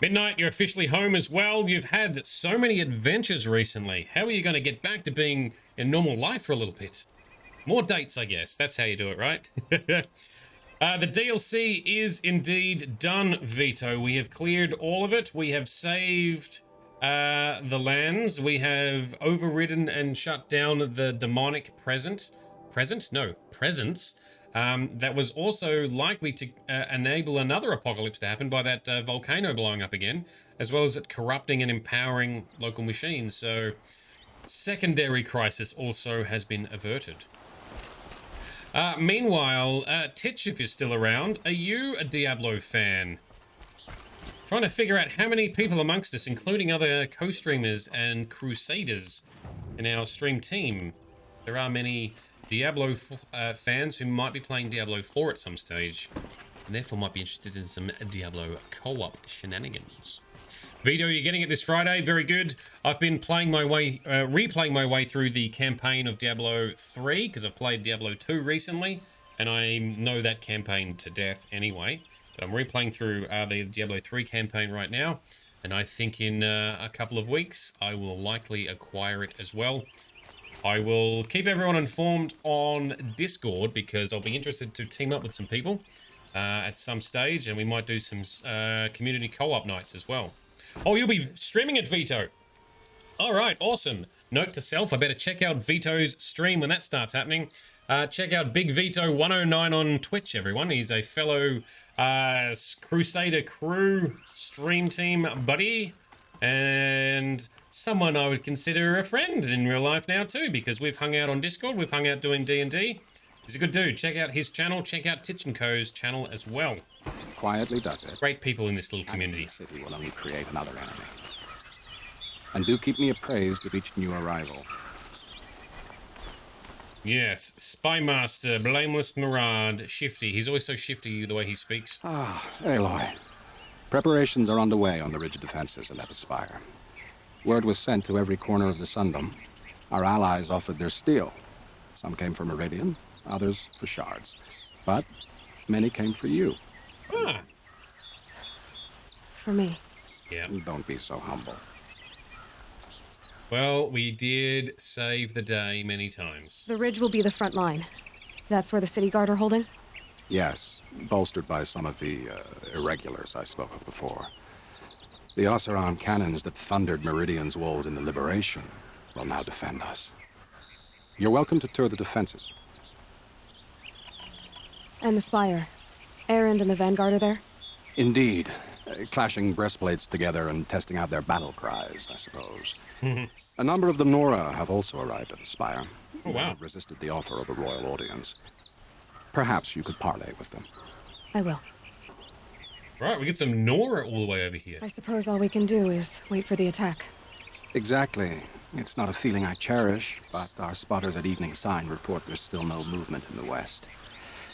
Midnight, you're officially home as well. You've had so many adventures recently. How are you going to get back to being in normal life for a little bit? More dates, I guess. That's how you do it, right? The DLC is indeed done, Vito. We have cleared all of it. We have saved the lands. We have overridden and shut down the demonic presence that was also likely to enable another apocalypse to happen by that volcano blowing up again, as well as it corrupting and empowering local machines. So secondary crisis also has been averted. Meanwhile, Titch, if you're still around, are you a Diablo fan? Trying to figure out how many people amongst us, including other co-streamers and crusaders in our stream team. There are many Diablo fans who might be playing Diablo 4 at some stage, and therefore might be interested in some Diablo co-op shenanigans. Vito, you're getting it this Friday. Very good. I've been playing my way, replaying my way through the campaign of Diablo 3 because I've played Diablo 2 recently, and I know that campaign to death anyway. But I'm replaying through the Diablo 3 campaign right now, and I think in a couple of weeks I will likely acquire it as well. I will keep everyone informed on Discord because I'll be interested to team up with some people at some stage, and we might do some community co-op nights as well. Oh, you'll be streaming it, Vito. All right, awesome. Note to self, I better check out Vito's stream when that starts happening. Check out Big Vito 109 on Twitch, everyone. He's a fellow Crusader crew stream team buddy, and someone I would consider a friend in real life now too, because we've hung out on Discord, we've hung out doing D&D. He's a good dude. Check out his channel. Check out Titch & Co.'s channel as well. Quietly does it. Great people in this little community. The city will only create another enemy. And do keep me appraised of each new arrival. Yes, Spymaster, Blameless Murad, Shifty. He's always so shifty the way he speaks. Ah, Aloy. Preparations are underway on the ridge defenses at the spire. Word was sent to every corner of the Sundom. Our allies offered their steel. Some came for Meridian, others for shards. But many came for you. Ah. For me. Yeah. Don't be so humble. Well, we did save the day many times. The ridge will be the front line. That's where the city guard are holding? Yes, bolstered by some of the irregulars I spoke of before. The Oseram cannons that thundered Meridian's walls in the Liberation will now defend us. You're welcome to tour the defenses. And the spire. Erend and the Vanguard are there? Indeed. Clashing breastplates together and testing out their battle cries, I suppose. A number of the Nora have also arrived at the spire. Oh, wow. They have resisted the offer of a royal audience. Perhaps you could parley with them. I will. Right, we get some Nora all the way over here. I suppose all we can do is wait for the attack. Exactly. It's not a feeling I cherish, but our spotters at Evening Sign report there's still no movement in the west.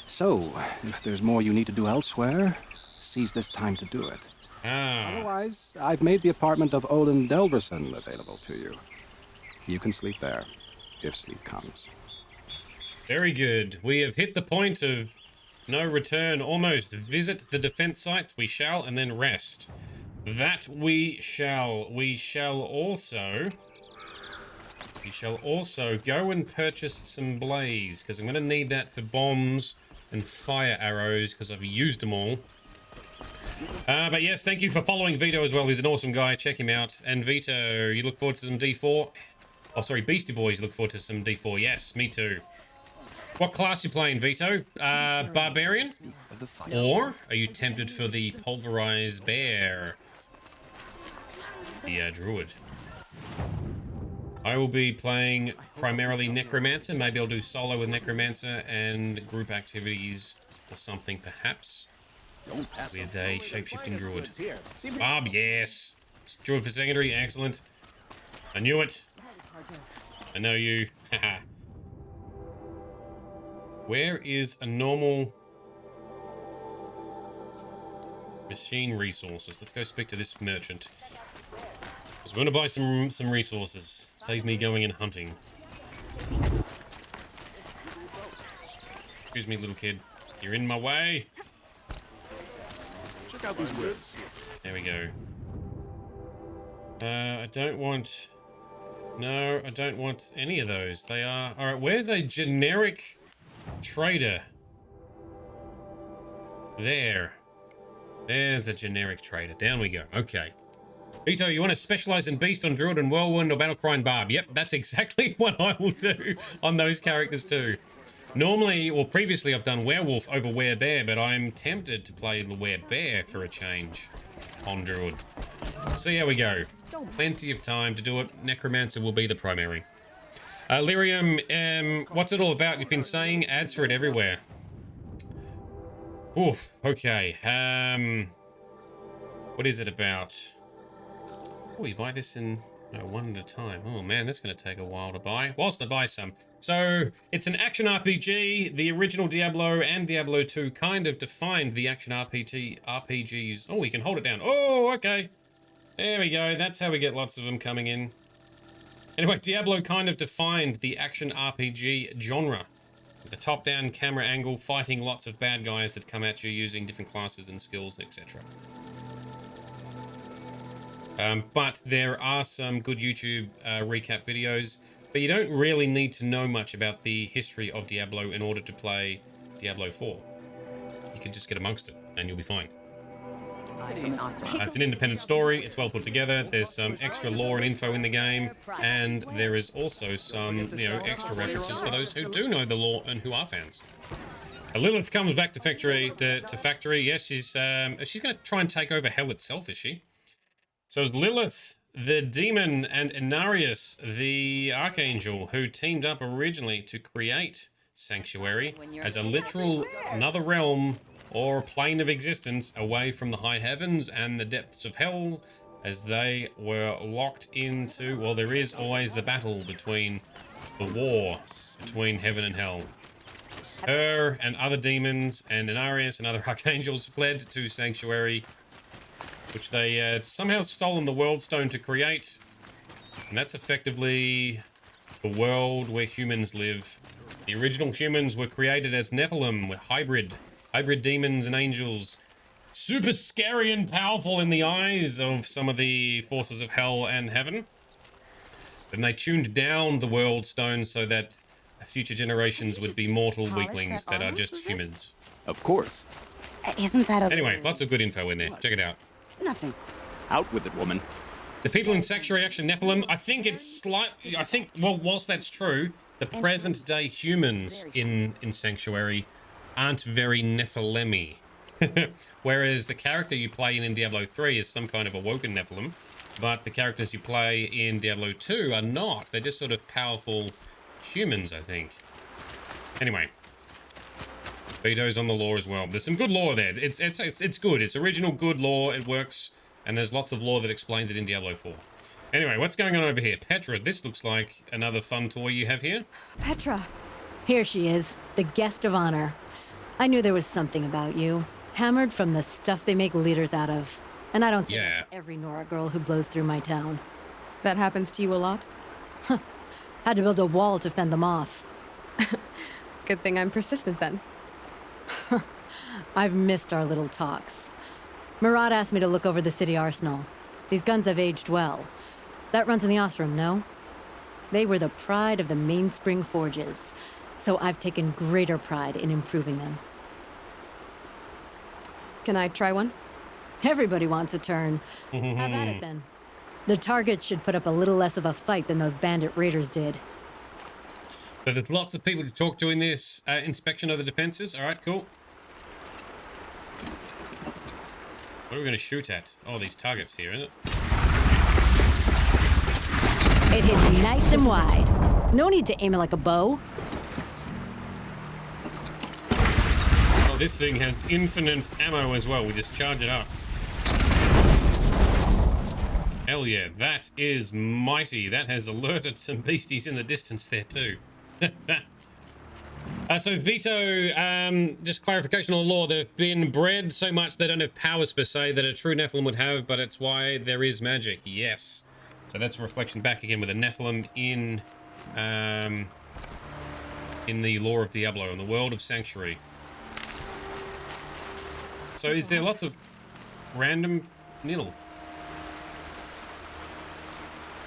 So, if there's more you need to do elsewhere, seize this time to do it. Otherwise, I've made the apartment of Olin Delverson available to you. You can sleep there, if sleep comes. Very good. We have hit the point of no return almost. Visit the defense sites. We shall, and then rest. That we shall. We shall also go and purchase some blaze, because I'm going to need that for bombs and fire arrows, because I've used them all. But yes, thank you for following Vito as well. He's an awesome guy. Check him out. And Vito, you look forward to some D4? Oh, sorry, Beastie Boys look forward to some D4. Yes, me too. What class you playing, Vito? Barbarian? Or are you tempted for the pulverized bear? The druid. I will be playing primarily Necromancer. Maybe I'll do solo with Necromancer and group activities or something, perhaps. With a shape-shifting druid. Bob, yes. Druid for secondary, excellent. I knew it. I know you. Haha. Where is a normal machine resources? Let's go speak to this merchant. Because we want to buy some resources. Save me going and hunting. Excuse me, little kid. You're in my way. Check out these whips. There we go. I don't want... No, I don't want any of those. They are... Alright, where's a generic trader? There. There's a generic trader. Down we go. Okay. Vito, you want to specialize in Beast on Druid and Whirlwind or Battlecry and Barb? Yep, that's exactly what I will do on those characters too. Normally, or previously, I've done Werewolf over Werebear, but I'm tempted to play the Werebear for a change on Druid. So here we go. Plenty of time to do it. Necromancer will be the primary. Lyrium, what's it all about? You've been saying ads for it everywhere. Oof, okay. What is it about? Oh, you buy this in one at a time. Oh man, that's going to take a while to buy. Whilst I buy some. So, it's an action RPG. The original Diablo and Diablo 2 kind of defined the action RPGs. Oh, we can hold it down. Oh, okay. There we go. That's how we get lots of them coming in. Anyway, Diablo kind of defined the action RPG genre. With the top-down camera angle, fighting lots of bad guys that come at you using different classes and skills, etc. But there are some good YouTube recap videos, but you don't really need to know much about the history of Diablo in order to play Diablo 4. You can just get amongst it, and you'll be fine. It's an independent story, it's well put together, there's some extra lore and info in the game, and there is also some, extra references for those who do know the lore and who are fans. Lilith comes back to Factory. Yes, she's going to try and take over Hell itself, is she? So it's Lilith, the demon, and Inarius, the archangel, who teamed up originally to create Sanctuary as a literal another realm or plane of existence away from the high heavens and the depths of hell, as they were locked into, well, there is always the battle between the war between heaven and hell. Her and other demons and Inarius and other archangels fled to Sanctuary, which they had somehow stolen the World Stone to create. And that's effectively the world where humans live. The original humans were created as Nephilim, with hybrid demons and angels. Super scary and powerful in the eyes of some of the forces of hell and heaven. Then they tuned down the World Stone so that future generations would be mortal weaklings that are just humans. Of course. Isn't that a... Anyway, lots of good info in there. Check it out. Nothing. Out with it, woman. The people in Sanctuary actually Nephilim. I think it's well, whilst that's true, the present day humans in Sanctuary aren't very Nephilim-y. Whereas the character you play in Diablo 3 is some kind of awoken Nephilim, but the characters you play in Diablo 2 are not. They're just sort of powerful humans, I think. Anyway. Vito's on the lore as well. There's some good lore there. It's good. It's original good lore. It works. And there's lots of lore that explains it in Diablo 4. Anyway, what's going on over here? Petra, this looks like another fun toy you have here. Petra. Here she is, the guest of honor. I knew there was something about you. Hammered from the stuff they make leaders out of. And I don't say that to every Nora girl who blows through my town. That happens to you a lot? Had to build a wall to fend them off. Good thing I'm persistent then. I've missed our little talks. Murad asked me to look over the city arsenal. These guns have aged well. That runs in the Ostrom, no? They were the pride of the Mainspring Forges, so I've taken greater pride in improving them. Can I try one? Everybody wants a turn. Have at it then. The targets should put up a little less of a fight than those bandit raiders did. So there's lots of people to talk to in this inspection of the defenses. All right, cool. What are we going to shoot at? Oh, these targets here, isn't it? It hits nice and wide. No need to aim it like a bow. Oh, this thing has infinite ammo as well. We just charge it up. Hell yeah, that is mighty. That has alerted some beasties in the distance there too. So Vito, just clarification on the law. They've been bred so much they don't have powers per se that a true Nephilim would have, but it's why there is magic. Yes. So that's a reflection back again with a Nephilim in the lore of Diablo, in the world of Sanctuary. So is there lots of random nil?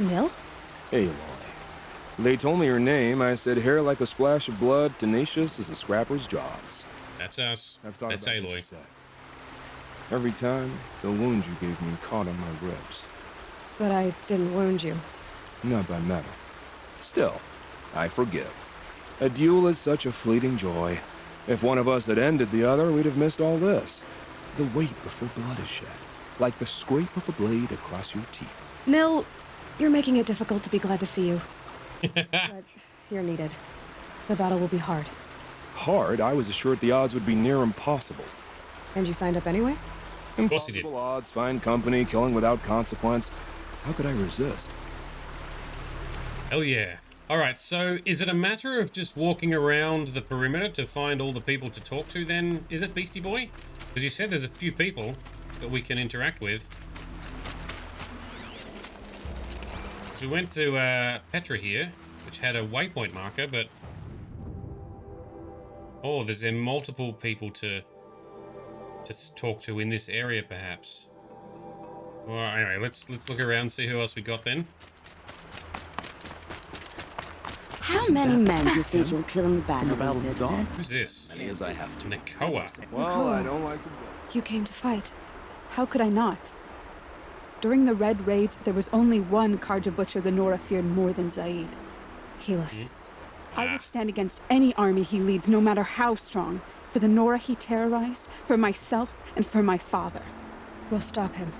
Nil? Hey, Aloy. They told me your name. I said hair like a splash of blood, tenacious as a scrapper's jaws. That's us. That's Aloy. Every time, the wound you gave me caught on my ribs. But I didn't wound you. Not by metal. Still, I forgive. A duel is such a fleeting joy. If one of us had ended the other, we'd have missed all this. The weight before blood is shed, like the scrape of a blade across your teeth. Nil, you're making it difficult to be glad to see you. But you're needed. The battle will be hard. Hard? I was assured the odds would be near impossible. And you signed up anyway? Of course he did. Impossible odds, fine company, killing without consequence. How could I resist? Hell yeah. Alright, so is it a matter of just walking around the perimeter to find all the people to talk to then? Is it Beastie Boy? Because you said there's a few people that we can interact with. So we went to Petra here, which had a waypoint marker, but... Oh, there's multiple people to talk to in this area, perhaps. Well, anyway, let's look around, see who else we got then. How many men do you think you'll kill in the battle of the dawn? Who's this? Many as I have to. Nakoa. Well, I don't like to... You came to fight. How could I not? During the Red Raid, there was only one Karja Butcher the Nora feared more than Zaid. Helis. I would stand against any army he leads, no matter how strong. For the Nora he terrorized, for myself, and for my father. We'll stop him.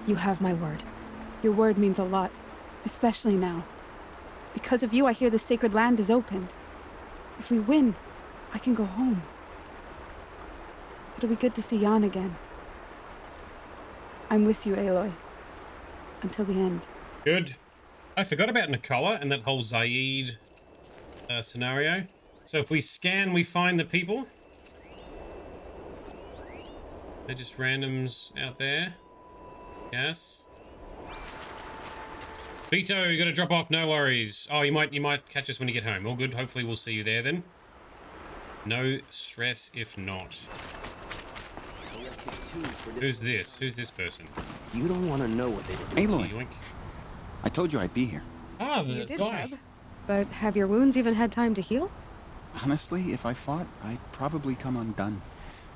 You have my word. Your word means a lot, especially now. Because of you, I hear the sacred land is opened. If we win, I can go home. It'll be good to see Jan again. I'm with you, Aloy. Until the end. Good. I forgot about Nakoa and that whole Zaid scenario. So if we scan, we find the people. They're just randoms out there. Yes. Vito, you gotta drop off, no worries. Oh, you might catch us when you get home. All good. Hopefully we'll see you there then. No stress if not. Who's this? Who's this person? You don't want to know what they were doing. Aloy. I told you I'd be here. Ah, You the did, guy. Chub. But have your wounds even had time to heal? Honestly, if I fought, I'd probably come undone.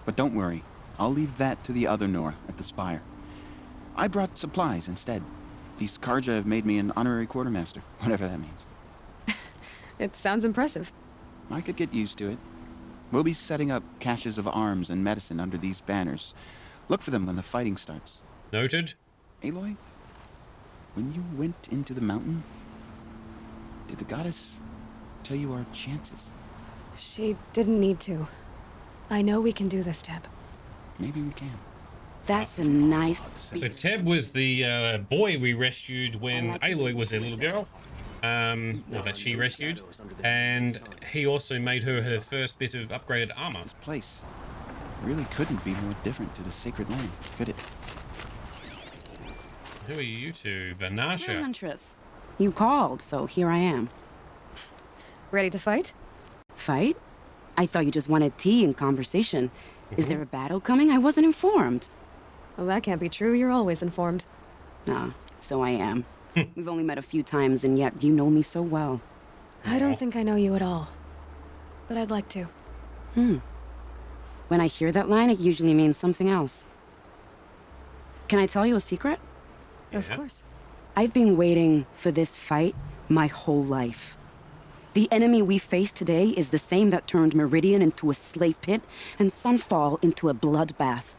But don't worry. I'll leave that to the other Nora at the Spire. I brought supplies instead. These Karja have made me an honorary quartermaster, whatever that means. It sounds impressive. I could get used to it. We'll be setting up caches of arms and medicine under these banners. Look for them when the fighting starts. Noted. Aloy, when you went into the mountain, did the goddess tell you our chances? She didn't need to. I know we can do this, Deb. Maybe we can. That's a nice... So Teb was the boy we rescued when Aloy was a little girl. Or that she rescued. And he also made her first bit of upgraded armor. This place really couldn't be more different to the sacred land, could it? Who are you two? Vanasha. Huntress. You called, so here I am. Ready to fight? Fight? I thought you just wanted tea and conversation. Is there a battle coming? I wasn't informed. Well, that can't be true. You're always informed. Ah, so I am. We've only met a few times, and yet you know me so well. I don't think I know you at all. But I'd like to. When I hear that line, it usually means something else. Can I tell you a secret? Of course. I've been waiting for this fight my whole life. The enemy we face today is the same that turned Meridian into a slave pit and Sunfall into a bloodbath.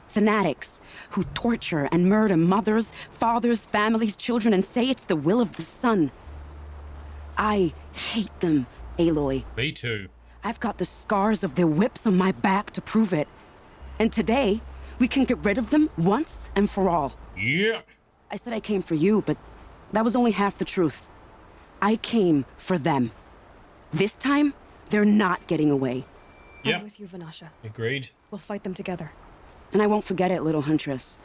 Fanatics who torture and murder mothers, fathers, families, children, and say it's the will of the sun. I hate them, Aloy. Me too. I've got the scars of their whips on my back to prove it. And today, we can get rid of them once and for all. Yeah. I said I came for you, but that was only half the truth. I came for them. This time, they're not getting away. Yep. I'm with you, Vanasha. Agreed. We'll fight them together. And I won't forget it, little Huntress.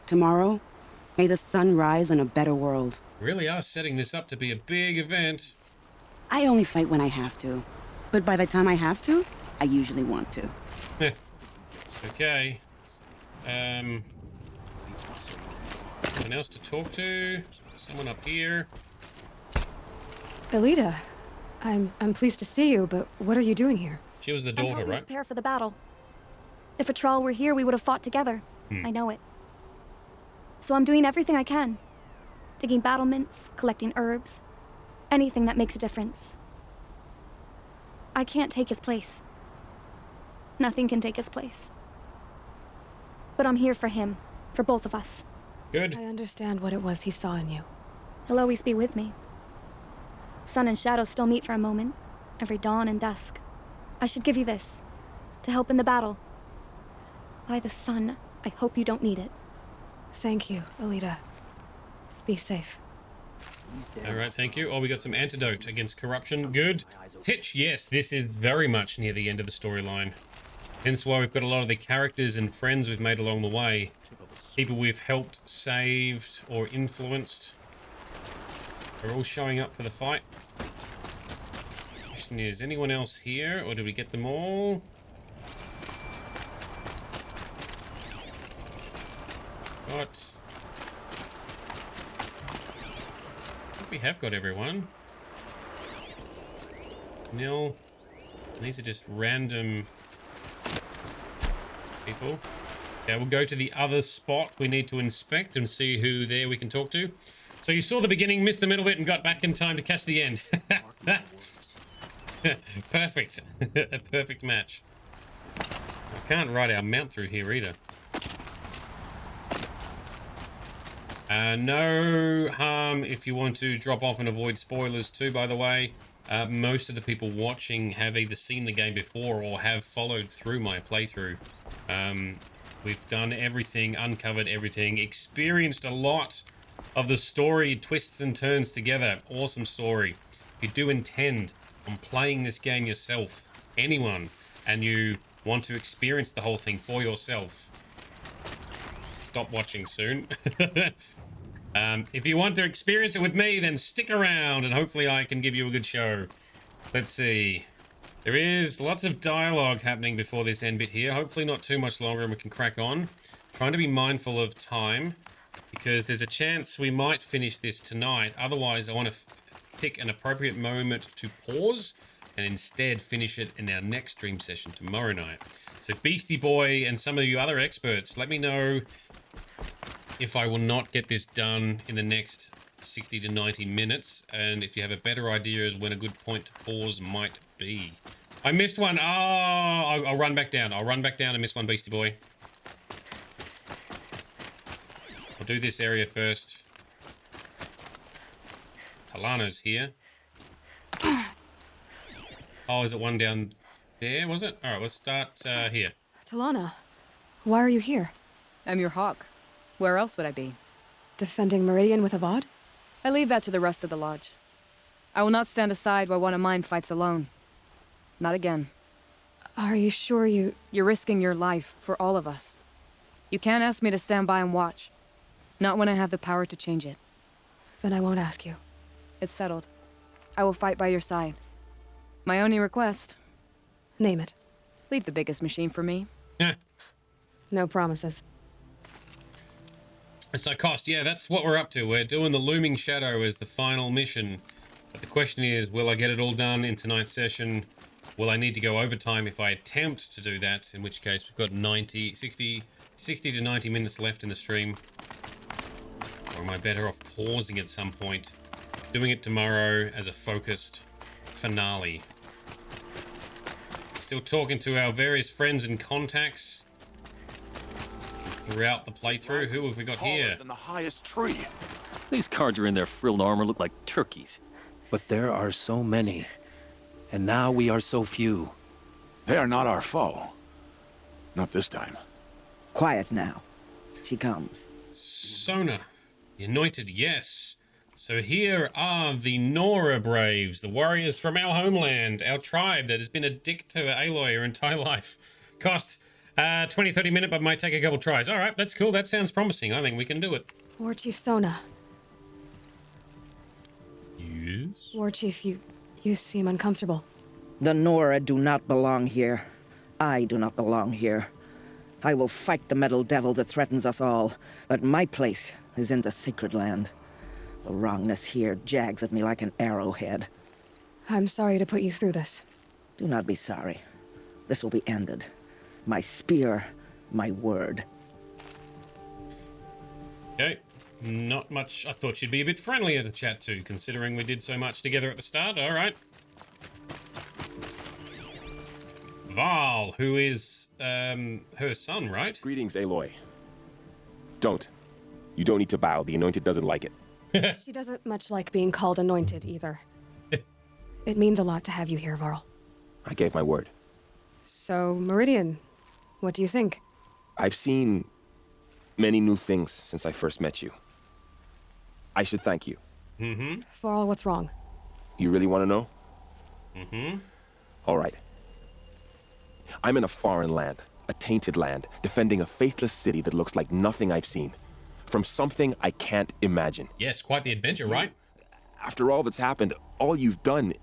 Tomorrow, may the sun rise in a better world. Really are setting this up to be a big event. I only fight when I have to. But by the time I have to, I usually want to. Okay. Someone else to talk to? Someone up here? Elita, I'm pleased to see you, but what are you doing here? She was the I'm daughter, helping right? prepare for the battle. If a Trawl were here, we would have fought together. I know it. So I'm doing everything I can. Digging battlements, collecting herbs. Anything that makes a difference. I can't take his place. Nothing can take his place. But I'm here for him. For both of us. Good. I understand what it was he saw in you. He'll always be with me. Sun and shadow still meet for a moment. Every dawn and dusk. I should give you this. To help in the battle. By the sun, I hope you don't need it. Thank you, Elita. Be safe. Alright, thank you. Oh, we got some antidote against corruption. Good. Titch, yes, this is very much near the end of the storyline. Hence why we've got a lot of the characters and friends we've made along the way. People we've helped, saved, or influenced. They're all showing up for the fight. Question is, anyone else here, or did we get them all? What? I think we have got everyone. Nil. These are just random people. Yeah, we'll go to the other spot we need to inspect and see who there we can talk to. So you saw the beginning, missed the middle bit, and got back in time to catch the end. Perfect. A perfect match. I can't ride our mount through here either. No harm if you want to drop off and avoid spoilers too, by the way. Most of the people watching have either seen the game before or have followed through my playthrough. We've done everything, uncovered everything, experienced a lot of the story, twists and turns together. Awesome story. If you do intend on playing this game yourself, anyone, and you want to experience the whole thing for yourself, stop watching soon. If you want to experience it with me, then stick around and hopefully I can give you a good show. Let's see. There is lots of dialogue happening before this end bit here. Hopefully not too much longer and we can crack on. Trying to be mindful of time because there's a chance we might finish this tonight. Otherwise, I want to pick an appropriate moment to pause and instead finish it in our next stream session tomorrow night. So Beastie Boy and some of you other experts, let me know if I will not get this done in the next 60 to 90 minutes, and if you have a better idea as when a good point to pause might be. I missed one. Oh, I'll run back down. I'll run back down and miss one, Beastie Boy. I'll do this area first. Talana's here. Oh, is it one down there, was it? Alright, let's start here. Talana, why are you here? I'm your hawk. Where else would I be? Defending Meridian with Avad? I leave that to the rest of the Lodge. I will not stand aside while one of mine fights alone. Not again. Are you sure you... You're risking your life for all of us. You can't ask me to stand by and watch. Not when I have the power to change it. Then I won't ask you. It's settled. I will fight by your side. My only request... Name it. Leave the biggest machine for me. No promises. So cost, yeah, that's what we're up to. We're doing the Looming Shadow as the final mission. But the question is, will I get it all done in tonight's session? Will I need to go overtime if I attempt to do that? In which case, we've got 60 to 90 minutes left in the stream. Or am I better off pausing at some point? Doing it tomorrow as a focused finale. Still talking to our various friends and contacts throughout the playthrough. Who have we got here? Than the highest tree. These Carja in their frilled armor look like turkeys. But there are so many, and now we are so few. They are not our foe. Not this time. Quiet now. She comes. Sona. The Anointed, yes. So here are the Nora Braves, the warriors from our homeland, our tribe that has been a dick to Aloy her entire life. Cost 20-30 minutes, but might take a couple tries. All right, that's cool. That sounds promising. I think we can do it. War Chief Sona. Yes? War Chief, you seem uncomfortable. The Nora do not belong here. I do not belong here. I will fight the metal devil that threatens us all, but my place is in the sacred land. The wrongness here jags at me like an arrowhead. I'm sorry to put you through this. Do not be sorry. This will be ended. My spear, my word. Okay. Not much. I thought she'd be a bit friendlier to chat to, considering we did so much together at the start. All right. Val, who is her son, right? Greetings, Aloy. Don't. You don't need to bow. The Anointed doesn't like it. She doesn't much like being called Anointed, either. It means a lot to have you here, Varl. I gave my word. So, Meridian, what do you think? I've seen many new things since I first met you. I should thank you. Mm-hmm. Varl, what's wrong? You really want to know? Mm-hmm. All right. I'm in a foreign land, a tainted land, defending a faithless city that looks like nothing I've seen. From something I can't imagine. Yes, quite the adventure, right? After all that's happened, all you've done,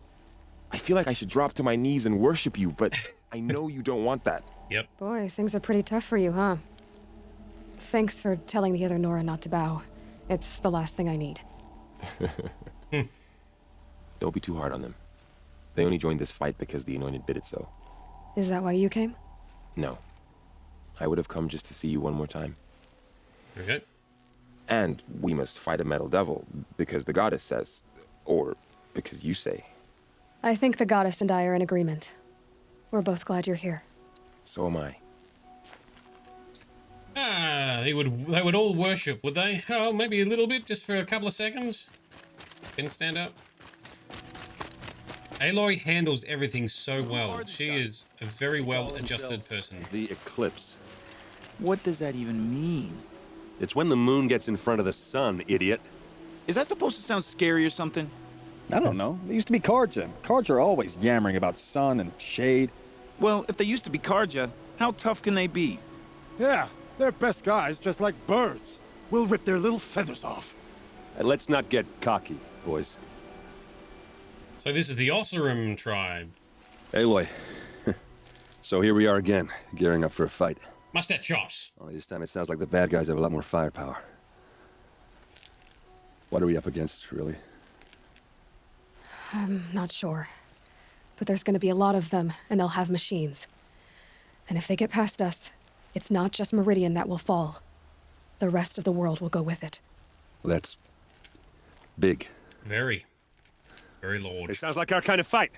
I feel like I should drop to my knees and worship you, but I know you don't want that. Yep. Boy, things are pretty tough for you, huh? Thanks for telling the other Nora not to bow. It's the last thing I need. Don't be too hard on them. They only joined this fight because the Anointed bid it so. Is that why you came? No. I would have come just to see you one more time. Okay. And we must fight a metal devil, because the goddess says, or because you say. I think the goddess and I are in agreement. We're both glad you're here. So am I. They would all worship, would they? Oh, maybe a little bit, just for a couple of seconds. Can stand up. Aloy handles everything so well. She is a very well-adjusted person. The eclipse. What does that even mean? It's when the moon gets in front of the sun, idiot. Is that supposed to sound scary or something? I don't know. They used to be Carja. Carja are always yammering about sun and shade. Well, if they used to be Carja, how tough can they be? Yeah, they're best guys, just like birds. We'll rip their little feathers off. And let's not get cocky, boys. So this is the Osserum tribe. Aloy. So here we are again, gearing up for a fight. Mustache chops. Only this time it sounds like the bad guys have a lot more firepower. What are we up against, really? I'm not sure. But there's gonna be a lot of them, and they'll have machines. And if they get past us, it's not just Meridian that will fall. The rest of the world will go with it. Well, that's big. Very. Very large. It sounds like our kind of fight.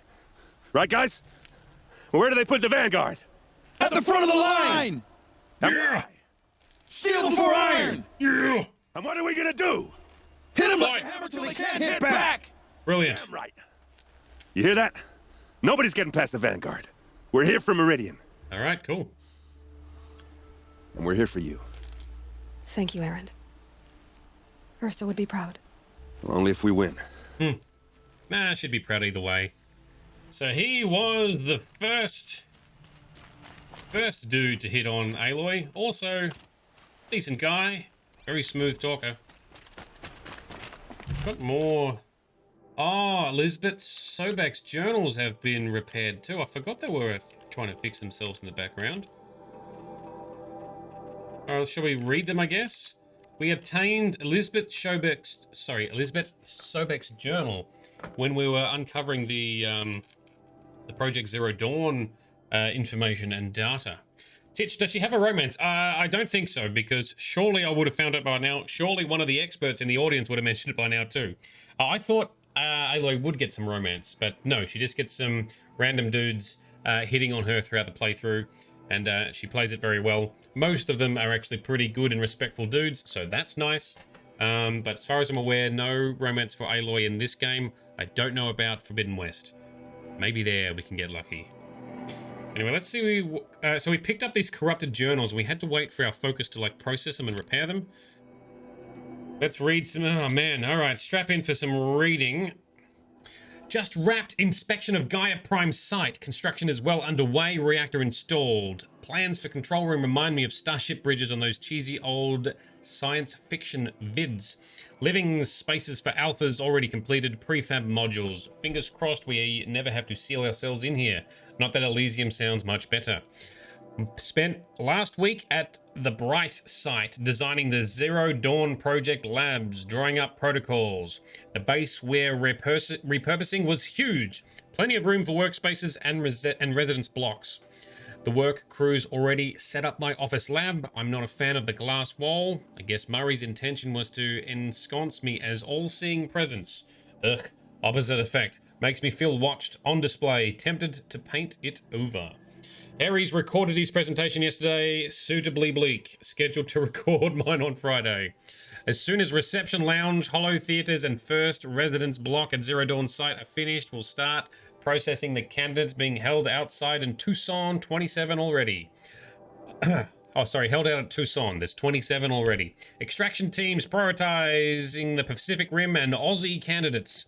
Right, guys? Well, where do they put the vanguard? At the front of the line! Yeah! Steel before iron! Yeah! And what are we gonna do? Hit them like a hammer till they can't hit back! Brilliant. Damn right. You hear that? Nobody's getting past the vanguard. We're here for Meridian. All right, cool. And we're here for you. Thank you, Aaron. Ursa would be proud. Only if we win. Nah, she'd be proud either way. So he was the first dude to hit on Aloy. Also, decent guy. Very smooth talker. Got more. Oh, Elizabeth Sobek's journals have been repaired too. I forgot they were trying to fix themselves in the background. Alright, shall we read them, I guess? We obtained Elizabeth Sobek's journal when we were uncovering the Project Zero Dawn information and data. Titch, does she have a romance? I don't think so, because surely I would have found it by now. Surely one of the experts in the audience would have mentioned it by now too. I thought Aloy would get some romance, but no, she just gets some random dudes hitting on her throughout the playthrough, and she plays it very well. Most of them are actually pretty good and respectful dudes, so that's nice. But as far as I'm aware, no romance for Aloy in this game. I don't know about Forbidden West. Maybe there we can get lucky. Anyway, let's see. So we picked up these corrupted journals. We had to wait for our focus to like process them and repair them. Let's read some. Oh man! All right, strap in for some reading. Just wrapped inspection of Gaia Prime site. Construction is well underway. Reactor installed. Plans for control room remind me of Starship Bridges on those cheesy old science fiction vids. Living spaces for alphas already completed. Prefab modules. Fingers crossed we never have to seal ourselves in here. Not that Elysium sounds much better. Spent last week at the Bryce site designing the Zero Dawn Project labs, drawing up protocols. The base we're repurposing was huge. Plenty of room for workspaces and residence blocks. The work crew's already set up my office lab. I'm not a fan of the glass wall. I guess Murray's intention was to ensconce me as all-seeing presence. Ugh, opposite effect. Makes me feel watched, on display, tempted to paint it over. Harry's recorded his presentation yesterday, suitably bleak. Scheduled to record mine on Friday. As soon as reception lounge, hollow theaters, and first residence block at Zero Dawn site are finished, we'll start processing the candidates being held outside in Tucson, 27 already. Oh, sorry, held out at Tucson. There's 27 already. Extraction teams prioritizing the Pacific Rim and Aussie candidates.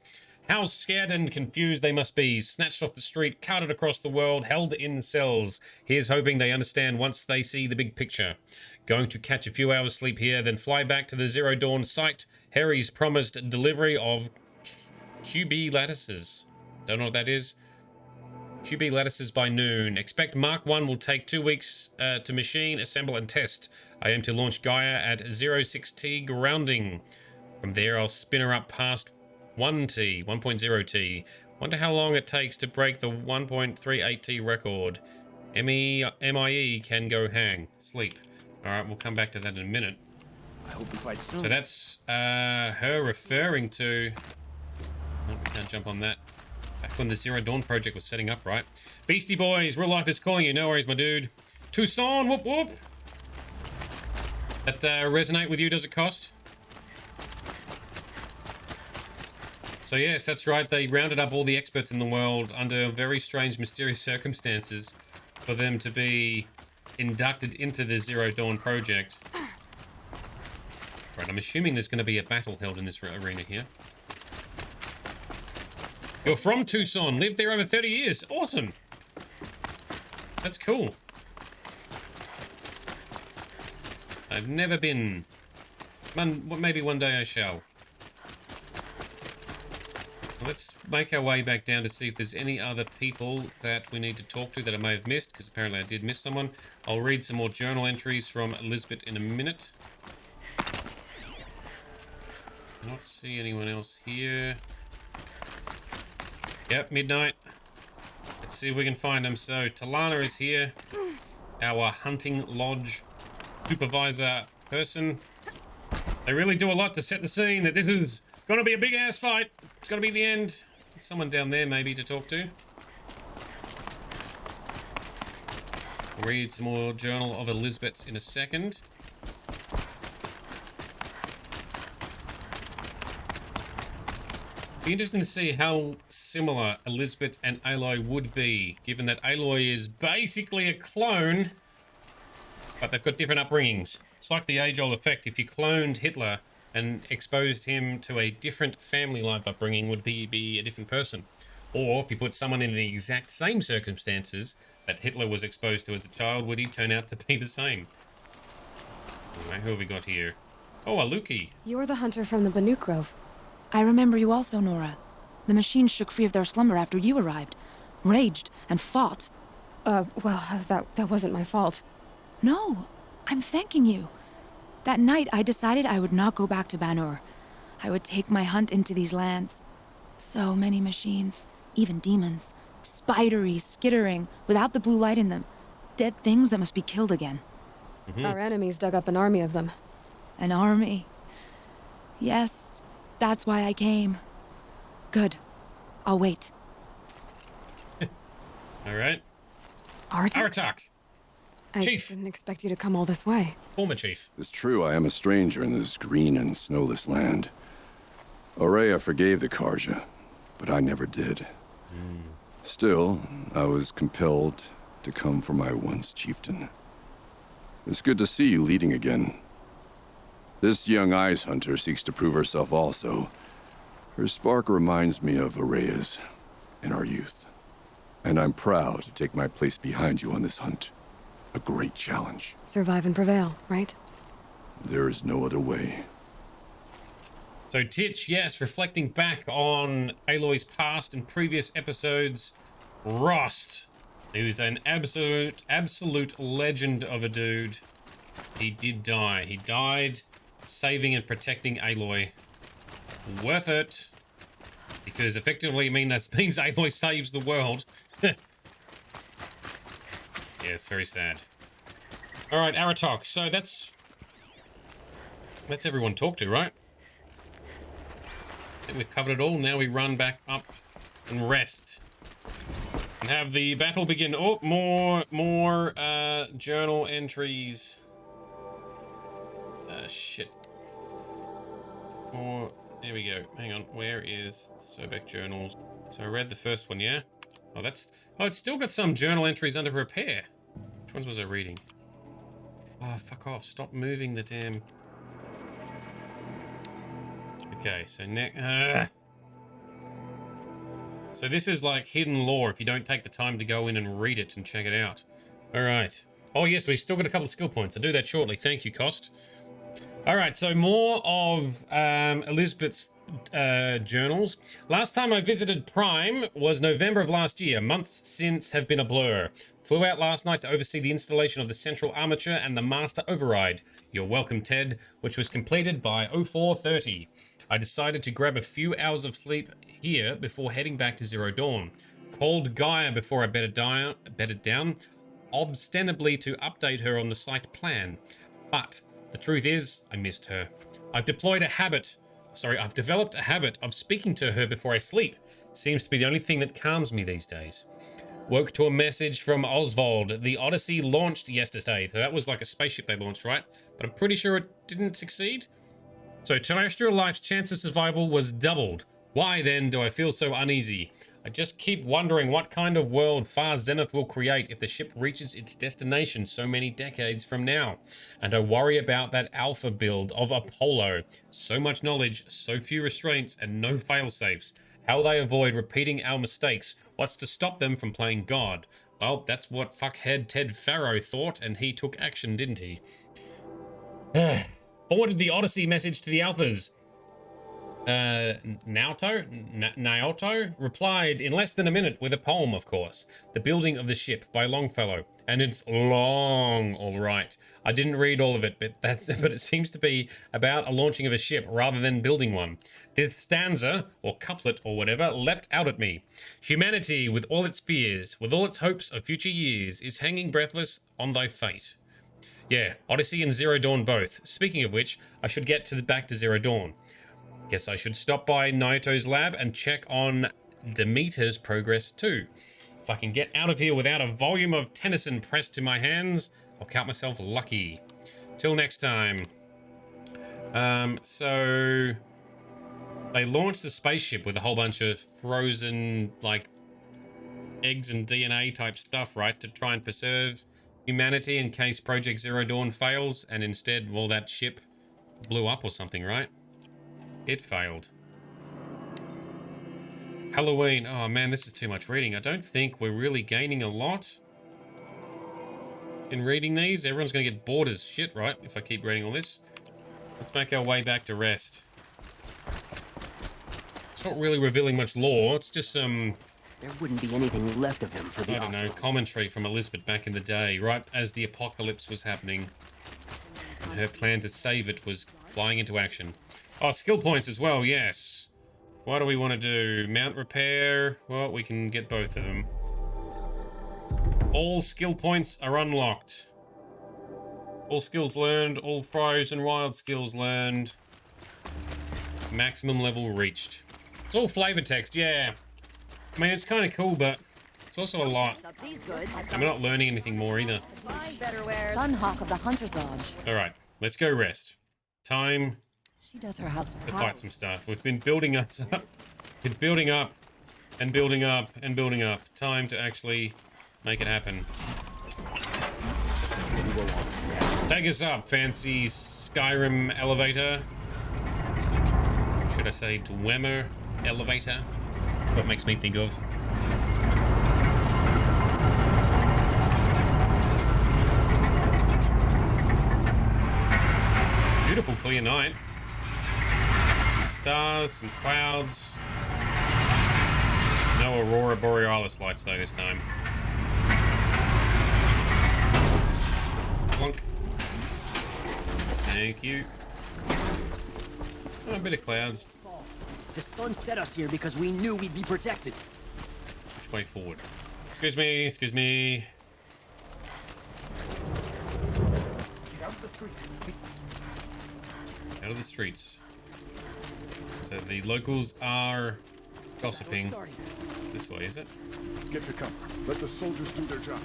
How scared and confused they must be. Snatched off the street, carted across the world, held in cells. Here's hoping they understand once they see the big picture. Going to catch a few hours sleep here, then fly back to the Zero Dawn site. Harry's promised delivery of QB lattices. Don't know what that is. QB lattices by noon. Expect Mark 1 will take 2 weeks to machine, assemble, and test. I aim to launch Gaia at 06T grounding. From there, I'll spin her up past 1.0T. Wonder how long it takes to break the 1.38T record. MIE can go hang. Sleep. Alright, we'll come back to that in a minute. I hope we fight soon. So that's her referring to... Oh, we can't jump on that. Back when the Zero Dawn project was setting up, right? Beastie Boys, real life is calling you. No worries, my dude. Tucson, whoop whoop. That resonate with you, does it cost? So yes, that's right. They rounded up all the experts in the world under very strange, mysterious circumstances for them to be inducted into the Zero Dawn project. Right, I'm assuming there's going to be a battle held in this arena here. You're from Tucson, lived there over 30 years. Awesome. That's cool. I've never been. Maybe one day I shall. Let's make our way back down to see if there's any other people that we need to talk to that I may have missed, because apparently I did miss someone. I'll read some more journal entries from Elizabeth in a minute. I don't see anyone else here. Yep, midnight. Let's see if we can find them. So, Talana is here. Our hunting lodge supervisor person. They really do a lot to set the scene that this is gonna be a big ass fight. It's gonna be the end. There's someone down there maybe to talk to. I'll read some more journal of Elizabeth's in a second. Be interesting to see how similar Elizabeth and Aloy would be, given that Aloy is basically a clone, but they've got different upbringings. It's like the age-old effect. If you cloned Hitler and exposed him to a different family life upbringing, would be a different person. Or if you put someone in the exact same circumstances that Hitler was exposed to as a child, would he turn out to be the same? Alright, who have we got here? Oh, Aluki. You're the hunter from the Banuk Grove. I remember you also, Nora. The machines shook free of their slumber after you arrived. Raged and fought. Well, that wasn't my fault. No, I'm thanking you. That night, I decided I would not go back to Banur. I would take my hunt into these lands. So many machines, even demons. Spidery, skittering, without the blue light in them. Dead things that must be killed again. Our enemies dug up an army of them. An army? Yes, that's why I came. Good. I'll wait. Alright. Artak. Chief. I didn't expect you to come all this way. Former Chief. It's true, I am a stranger in this green and snowless land. Aurea forgave the Karja, but I never did. Still, I was compelled to come for my once chieftain. It's good to see you leading again. This young ice hunter seeks to prove herself also. Her spark reminds me of Aurea's in our youth. And I'm proud to take my place behind you on this hunt. A great challenge. Survive and prevail, right? There is no other way. So Titch, yes, reflecting back on Aloy's past and previous episodes, Rost, who's an absolute legend of a dude. He did die. He died saving and protecting Aloy. Worth it. Because effectively, that means Aloy saves the world. Yes, very sad. Alright, Aratok. So that's everyone talk to, right? I think we've covered it all. Now we run back up and rest. And have the battle begin. Oh, more journal entries. Shit. More. There we go. Hang on. Where is Sobek journals? So I read the first one, yeah? Oh, it's still got some journal entries under repair. Which ones was I reading? Oh, fuck off. Stop moving the damn... Okay, so so this is like hidden lore if you don't take the time to go in and read it and check it out. Alright. Oh yes, we still got a couple of skill points. I'll do that shortly. Thank you, Cost. Alright, so more of Elizabeth's journals. Last time I visited Prime was November of last year. Months since have been a blur. Flew out last night to oversee the installation of the central armature and the master override. You're welcome, Ted, which was completed by 0430. I decided to grab a few hours of sleep here before heading back to Zero Dawn. Called Gaia before I bedded down, ostensibly to update her on the site plan. But the truth is, I missed her. I've developed a habit of speaking to her before I sleep. Seems to be the only thing that calms me these days. Woke to a message from Oswald. The Odyssey launched yesterday. So that was like a spaceship they launched, right? But I'm pretty sure it didn't succeed. So terrestrial life's chance of survival was doubled. Why then do I feel so uneasy? I just keep wondering what kind of world Far Zenith will create if the ship reaches its destination so many decades from now. And I worry about that alpha build of Apollo. So much knowledge, so few restraints, and no failsafes. How they avoid repeating our mistakes. What's to stop them from playing God? Well, that's what fuckhead Ted Farrow thought, and he took action, didn't he? Forwarded the Odyssey message to the Alphas. Naoto replied in less than a minute with a poem, of course. The Building of the Ship by Longfellow. And it's long, all right. I didn't read all of it, but it seems to be about a launching of a ship rather than building one. This stanza, or couplet or whatever, leapt out at me. Humanity, with all its fears, with all its hopes of future years, is hanging breathless on thy fate. Yeah, Odyssey and Zero Dawn both. Speaking of which, I should get back to Zero Dawn. Guess I should stop by Naoto's lab and check on Demeter's progress too. If I can get out of here without a volume of Tennyson pressed to my hands, I'll count myself lucky. Till next time. So they launched a spaceship with a whole bunch of frozen, like, eggs and DNA type stuff, right? To try and preserve humanity in case Project Zero Dawn fails, and instead, well, that ship blew up or something, right? It failed. Halloween. Oh man, this is too much reading. I don't think we're really gaining a lot in reading these. Everyone's gonna get bored as shit, right? If I keep reading all this. Let's make our way back to rest. It's not really revealing much lore. It's just some... There wouldn't be anything left of him for the I don't know, commentary from Elizabeth back in the day, right as the apocalypse was happening. And her plan to save it was flying into action. Oh, skill points as well, yes. What do we want to do? Mount repair? Well, we can get both of them. All skill points are unlocked. All skills learned, all frozen wild skills learned. Maximum level reached. It's all flavor text, yeah. I mean, it's kind of cool, but it's also a lot. And we're not learning anything more either. Sunhawk of the Hunter's Lodge. Alright, let's go rest. Time She does her house to proud. fight some stuff. We've been building us up. Been building up and building up and building up. Time to actually make it happen. Take us up, fancy Skyrim elevator. Should I say Dwemer elevator? What makes me think of? Beautiful clear night. Some stars, some clouds. No Aurora Borealis lights though this time. Plunk. Thank you. Oh, a bit of clouds. The sun set us here because we knew we'd be protected. Which way forward? Excuse me, excuse me. Get out of the streets. Out of the streets. So the locals are gossiping. This way, is it? Get to cover. Let the soldiers do their job.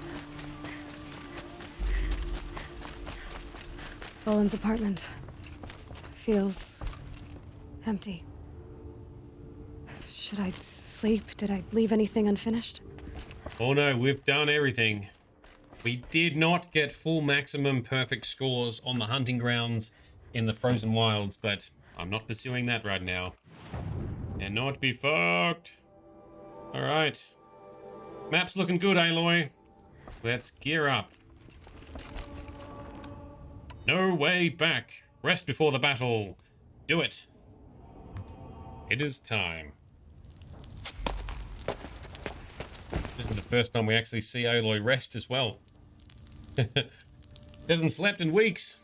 Boland's apartment feels empty. Should I sleep? Did I leave anything unfinished? Oh no, we've done everything. We did not get full maximum perfect scores on the hunting grounds in the frozen wilds, but I'm not pursuing that right now. Cannot be fucked. Alright. Map's looking good, Aloy. Let's gear up. No way back. Rest before the battle. Do it. It is time. This is the first time we actually see Aloy rest as well. Hasn't slept in weeks.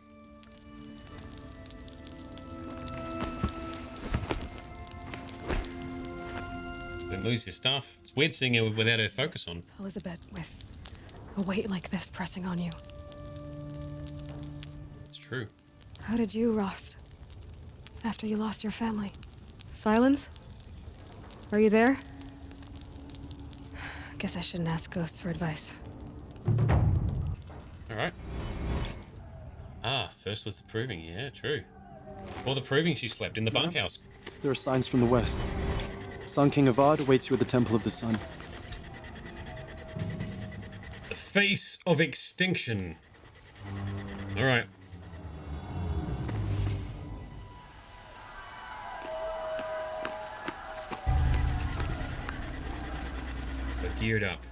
Don't lose your stuff. It's weird seeing her without her focus on. Elizabeth, with a weight like this pressing on you. It's true. How did you, Rost? After you lost your family? Silence? Are you there? Guess I shouldn't ask ghosts for advice. Alright. Ah, first was the proving. Yeah, true. Before the proving, she slept in the bunkhouse. There are signs from the west. Sun King Avad awaits you at the Temple of the Sun. The face of extinction. Alright. We're geared up.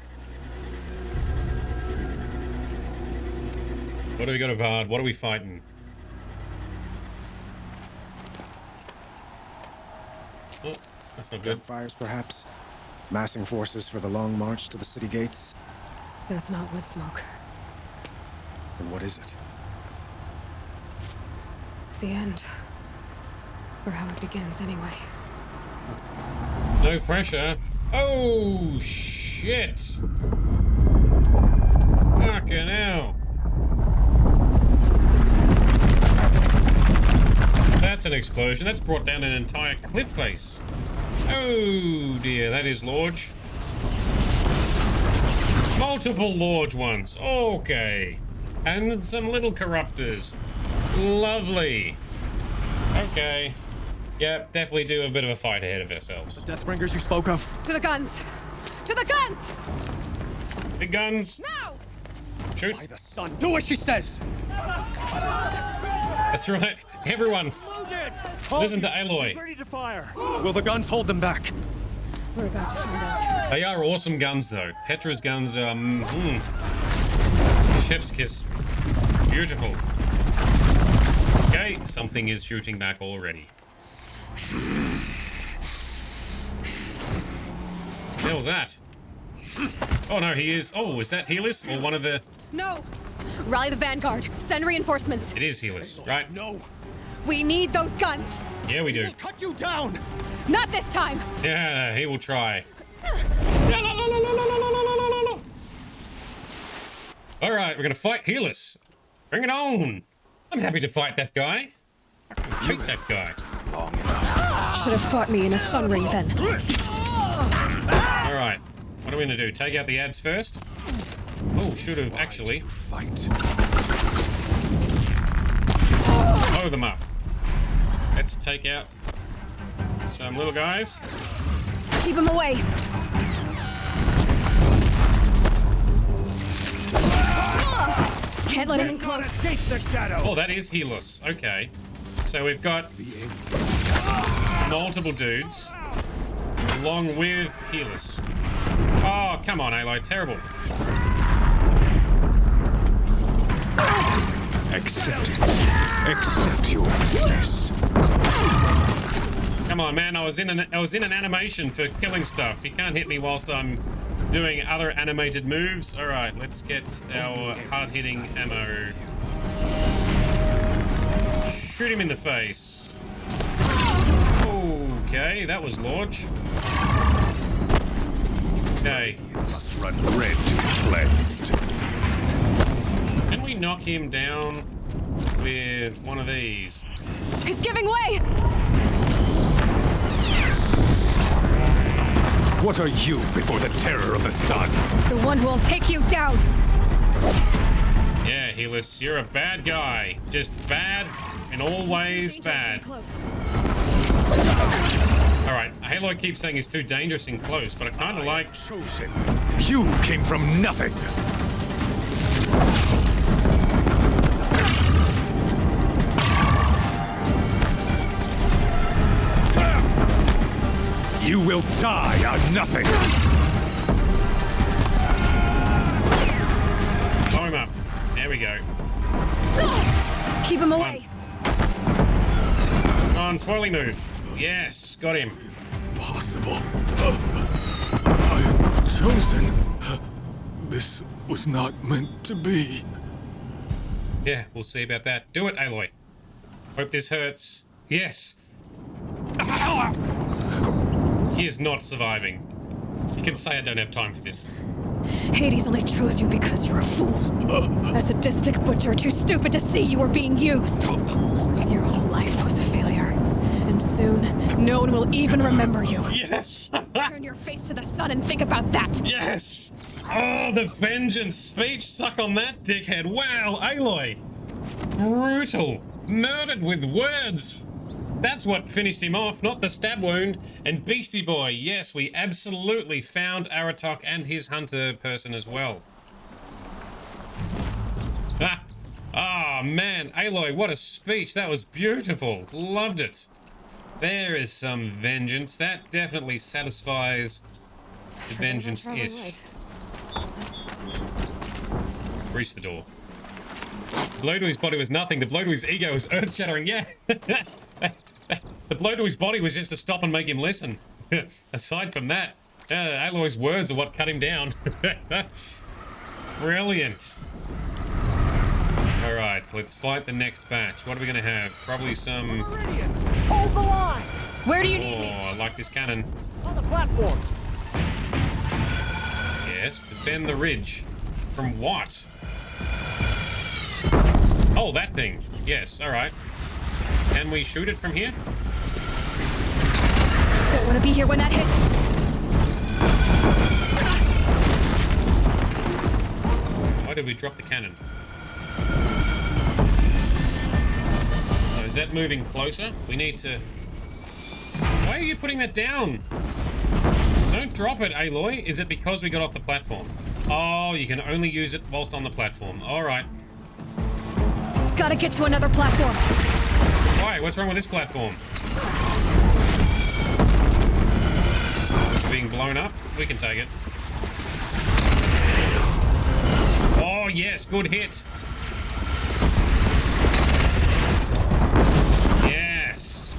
What do we got, Avad? What are we fighting? Oh, that's not good. Fires, perhaps. Massing forces for the long march to the city gates. That's not wood smoke. Then what is it? The end. Or how it begins, anyway. No pressure. Oh, shit. Fucking hell. That's an explosion. That's brought down an entire cliff face. Oh dear, that is large. Multiple large ones. Okay. And some little corruptors. Lovely. Okay. Yep, definitely do a bit of a fight ahead of ourselves. Deathbringers you spoke of. To the guns! To the guns! Big guns. Now! Shoot. By the sun, do what she says! That's right. Everyone, listen to Aloy. Ready to fire. Will the guns hold them back? We're about to find out. They are awesome guns, though. Petra's guns are chef's kiss. Beautiful. Okay, something is shooting back already. What the hell was that? Oh no, he is. Oh, is that Helis or one of the? No! Rally the Vanguard. Send reinforcements. It is Helis, right? No. We need those guns. Yeah, we do. Cut you down. Not this time. Yeah, he will try. All right, we're gonna fight Helis. Bring it on. I'm happy to fight that guy. I can beat that guy. Should have fought me in a sun ring then. All right, what are we gonna do? Take out the ads first? Oh, should have actually. Blow them up. Let's take out some little guys. Keep them away. Can't let him in close. Oh, that is Helis. Okay. So we've got multiple dudes along with Helis. Oh, come on, Aloy. Terrible. Accept it. Accept your weakness. Come on, man. I was in an animation for killing stuff. You can't hit me whilst I'm doing other animated moves. All right, let's get our hard-hitting ammo. Shoot him in the face. Okay, that was large. Okay. Run red to be cleansed. Can we knock him down with one of these? It's giving way. What are you before the terror of the sun? The one who will take you down. Yeah, Helis, you're a bad guy. Just bad and always bad. Alright, Aloy keeps saying he's too dangerous and close, but I kind of like... Chosen. You came from nothing. You will die on nothing. Blow him up. There we go. Keep him away. On, twirly move. Yes, got him. Possible. I am chosen. This was not meant to be. Yeah, we'll see about that. Do it, Aloy. Hope this hurts. Yes. He is not surviving. You can say I don't have time for this. Hades only chose you because you're a fool. A sadistic butcher too stupid to see you were being used. Your whole life was a failure. And soon, no one will even remember you. Yes! Turn your face to the sun and think about that. Yes! Oh, the vengeance speech. Suck on that, dickhead. Wow, Aloy. Brutal. Murdered with words. That's what finished him off, not the stab wound. And Beastie Boy, yes, we absolutely found Aratok and his hunter person as well. Ah, oh, man, Aloy, what a speech. That was beautiful. Loved it. There is some vengeance. That definitely satisfies the vengeance-ish. Reach the door. The blow to his body was nothing. The blow to his ego was earth-shattering. Yeah. The blow to his body was just to stop and make him listen. Aside from that, Aloy's words are what cut him down. Brilliant. All right, let's fight the next batch. What are we going to have? Probably some... Hold the line! Where do you need me? Oh, I like this cannon. On the platform. Yes, defend the ridge. From what? Oh, that thing. Yes, all right. Can we shoot it from here? Don't want to be here when that hits. Why did we drop the cannon? So is that moving closer? We need to... Why are you putting that down? Don't Don't drop it, Aloy. Is it because we got off the platform? Oh, you can only use it whilst on the platform. All right. Gotta get to another platform. Why? What's wrong with this platform? It's being blown up. We can take it. Oh, yes. Good hit. Yes.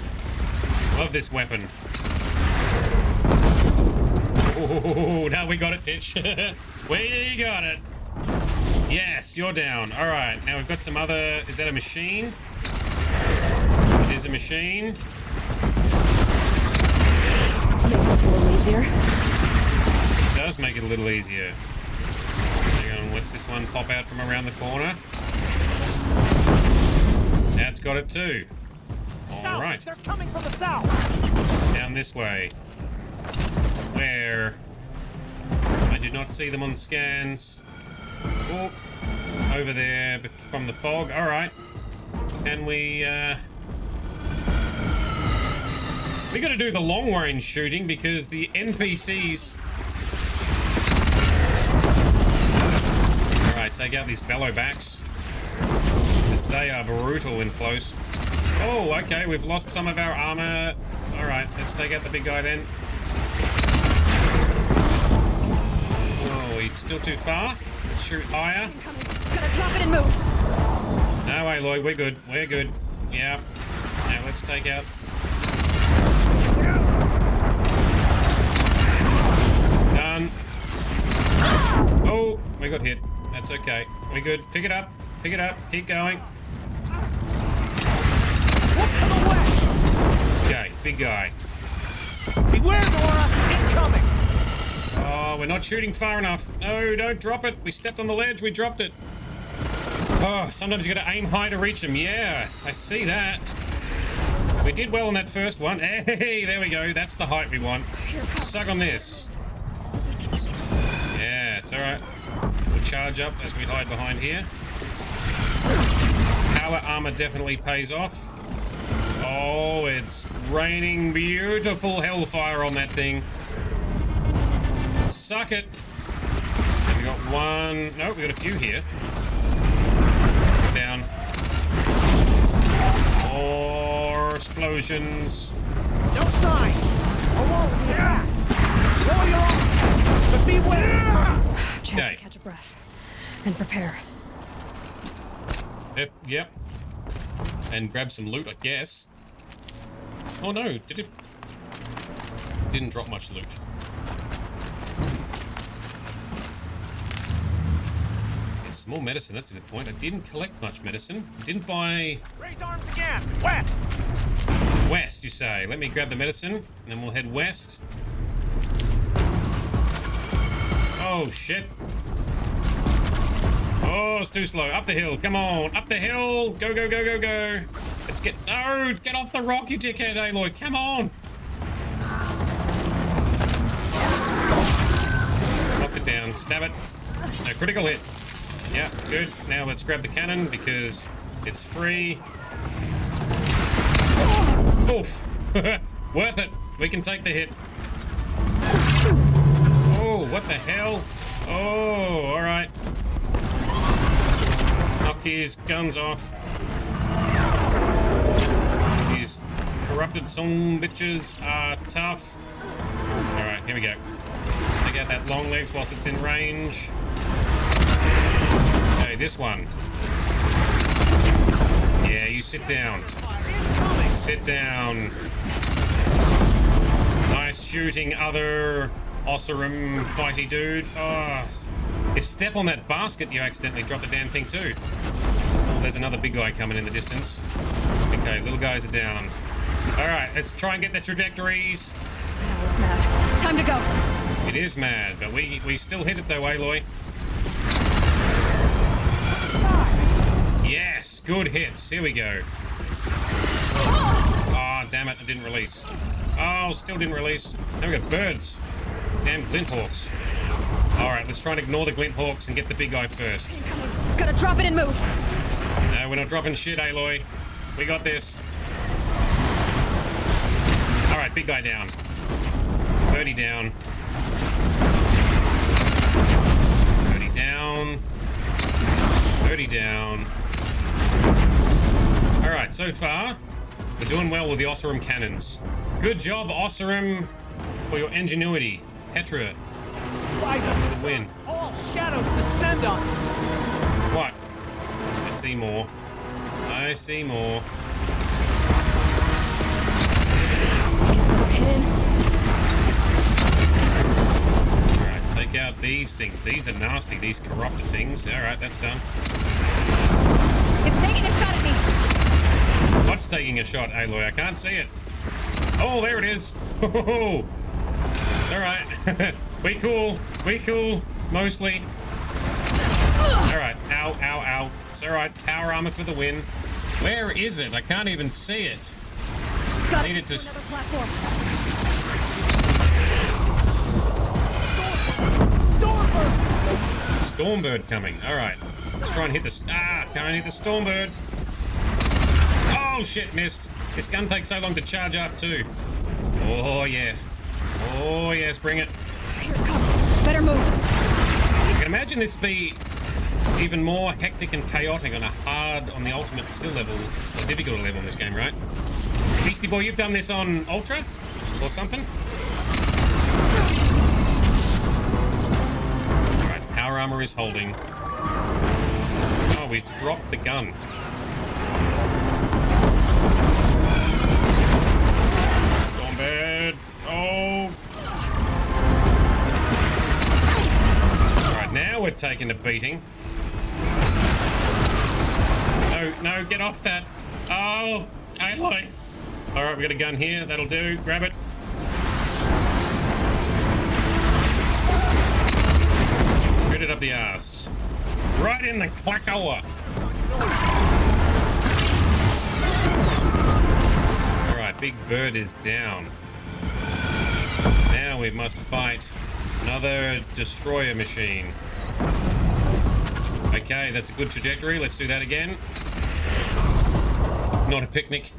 Love this weapon. Oh, now we got it, Titch. We got it. Yes, you're down. All right, now we've got some other... Is that a machine? It is a machine. Makes it a little easier. It does make it a little easier. Hang on, what's this one pop out from around the corner? That's got it too. All right. They're coming from the south. Down this way. Where? I did not see them on scans. Oh, over there, but from the fog. All right. Can we got to do the long-range shooting because the NPCs... All right, take out these bellowbacks because they are brutal in close. Oh, okay, we've lost some of our armor. All right, let's take out the big guy then. Oh, he's still too far. Let's shoot higher. Gotta drop it and move. No, Aloy, we're good. We're good. Yeah. Now let's take out. Done. Oh, we got hit. That's okay. We're good. Pick it up. Pick it up. Keep going. Okay, big guy. Beware, Nora! Incoming! Oh, we're not shooting far enough. No, don't drop it. We stepped on the ledge. We dropped it. Oh, sometimes you gotta aim high to reach them. Yeah, I see that. We did well on that first one. Hey, there we go. That's the height we want. Suck on this. Yeah, it's all right. We'll charge up as we hide behind here. Power armor definitely pays off. Oh, it's raining beautiful hellfire on that thing. Suck it. We got one. No, we got a few here. Down. More explosions. No sign! Alone! Yeah! Roll your arm! But beware! Chance to catch a breath and prepare. Yep. And grab some loot, I guess. Oh no, did it? Didn't drop much loot. Yes, some more medicine, that's a good point. I didn't collect much medicine. Didn't buy... Raise arms again! West! West, you say. Let me grab the medicine, and then we'll head west. Oh, shit. Oh, it's too slow. Up the hill. Come on. Up the hill. Go, go, go, go, go. Let's get... No! Get off the rock, you dickhead, Aloy. Come on. Knock it down. Stab it. No, critical hit. Yeah, good. Now let's grab the cannon because it's free. Oof. Worth it. We can take the hit. Oh, what the hell? Oh, all right. Knock his guns off. These corrupted son bitches are tough. All right, here we go. Take out that long legs whilst it's in range. Okay, this one. Yeah, you sit down. Sit down. Nice shooting, other Osserum fighty dude. Oh, you step on that basket, you accidentally drop the damn thing too. Oh, there's another big guy coming in the distance. Okay, little guys are down. All right, let's try and get the trajectories. Oh, it's mad. Time to go. It is mad, but we still hit it though, Aloy. Yes, good hits. Here we go. Oh, damn it, I didn't release. Oh, still didn't release. Now we got birds. Damn glint hawks. All right, let's try and ignore the glint hawks and get the big guy first. Gotta drop it and move. No, we're not dropping shit, Aloy. We got this. All right, big guy down. Birdie down. far, we're doing well with the Osserum cannons. Good job, Osserum, for your ingenuity. Petra, By the win. all shadows descend on us. What? I see more. I see more. Alright, take out these things. These are nasty, these corrupt things. Alright, that's done. It's taking a shot at me. What's taking a shot, Aloy? I can't see it. Oh, there it is. Oh, alright. We cool. We cool. Mostly. Alright. Ow, ow, ow. It's alright. Power armor for the win. Where is it? I can't even see it. I need it to... Stormbird coming. Alright. Let's try and hit the... can't hit the Stormbird. Oh, shit, missed. This gun takes so long to charge up, too. Oh, yes. Oh, yes, bring it. Here it comes. Better move. You can imagine this be even more hectic and chaotic on the ultimate skill level, or difficulty level in this game, right? Beastie Boy, you've done this on Ultra? Or something? Alright, power armor is holding. Oh, we dropped the gun. Stormbird. Oh. Alright, now we're taking a beating. No, no, get off that. Oh, Aloy. Alright, we got a gun here. That'll do. Grab it. Shoot it up the ass. Right in the clacoa. Alright, Big Bird is down. Now we must fight another destroyer machine. Okay, that's a good trajectory. Let's do that again. Not a picnic.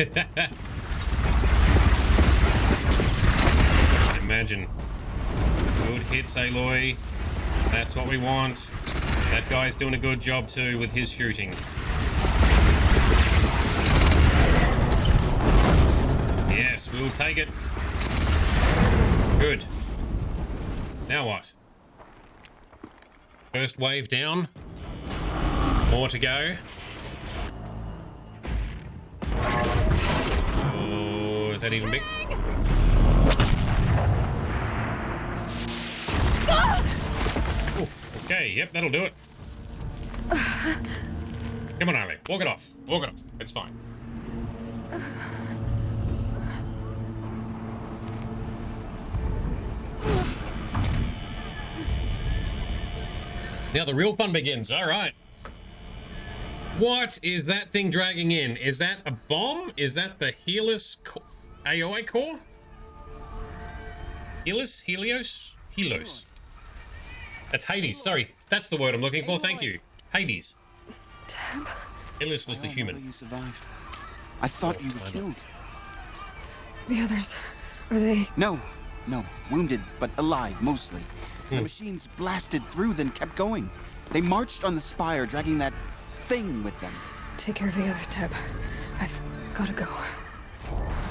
Imagine. Good hits, Aloy. That's what we want. That guy's doing a good job too with his shooting. Yes, we'll take it. Good. Now what? First wave down. More to go. Oh, is that even big? Oof, okay, yep, that'll do it. Come on, Aloy. Walk it off. Walk it off. It's fine. Now the real fun begins. All right. What is that thing dragging in? Is that a bomb? Is that the Helios AI core? Helios? That's Hades. Sorry, that's the word I'm looking for. Thank you. Hades. Tab. Helios was the human. You survived. I thought you were killed. The others, are they? No. Wounded, but alive, mostly. The machines blasted through, then kept going. They marched on the spire, dragging that thing with them. Take care of the others, Tab. I've gotta go.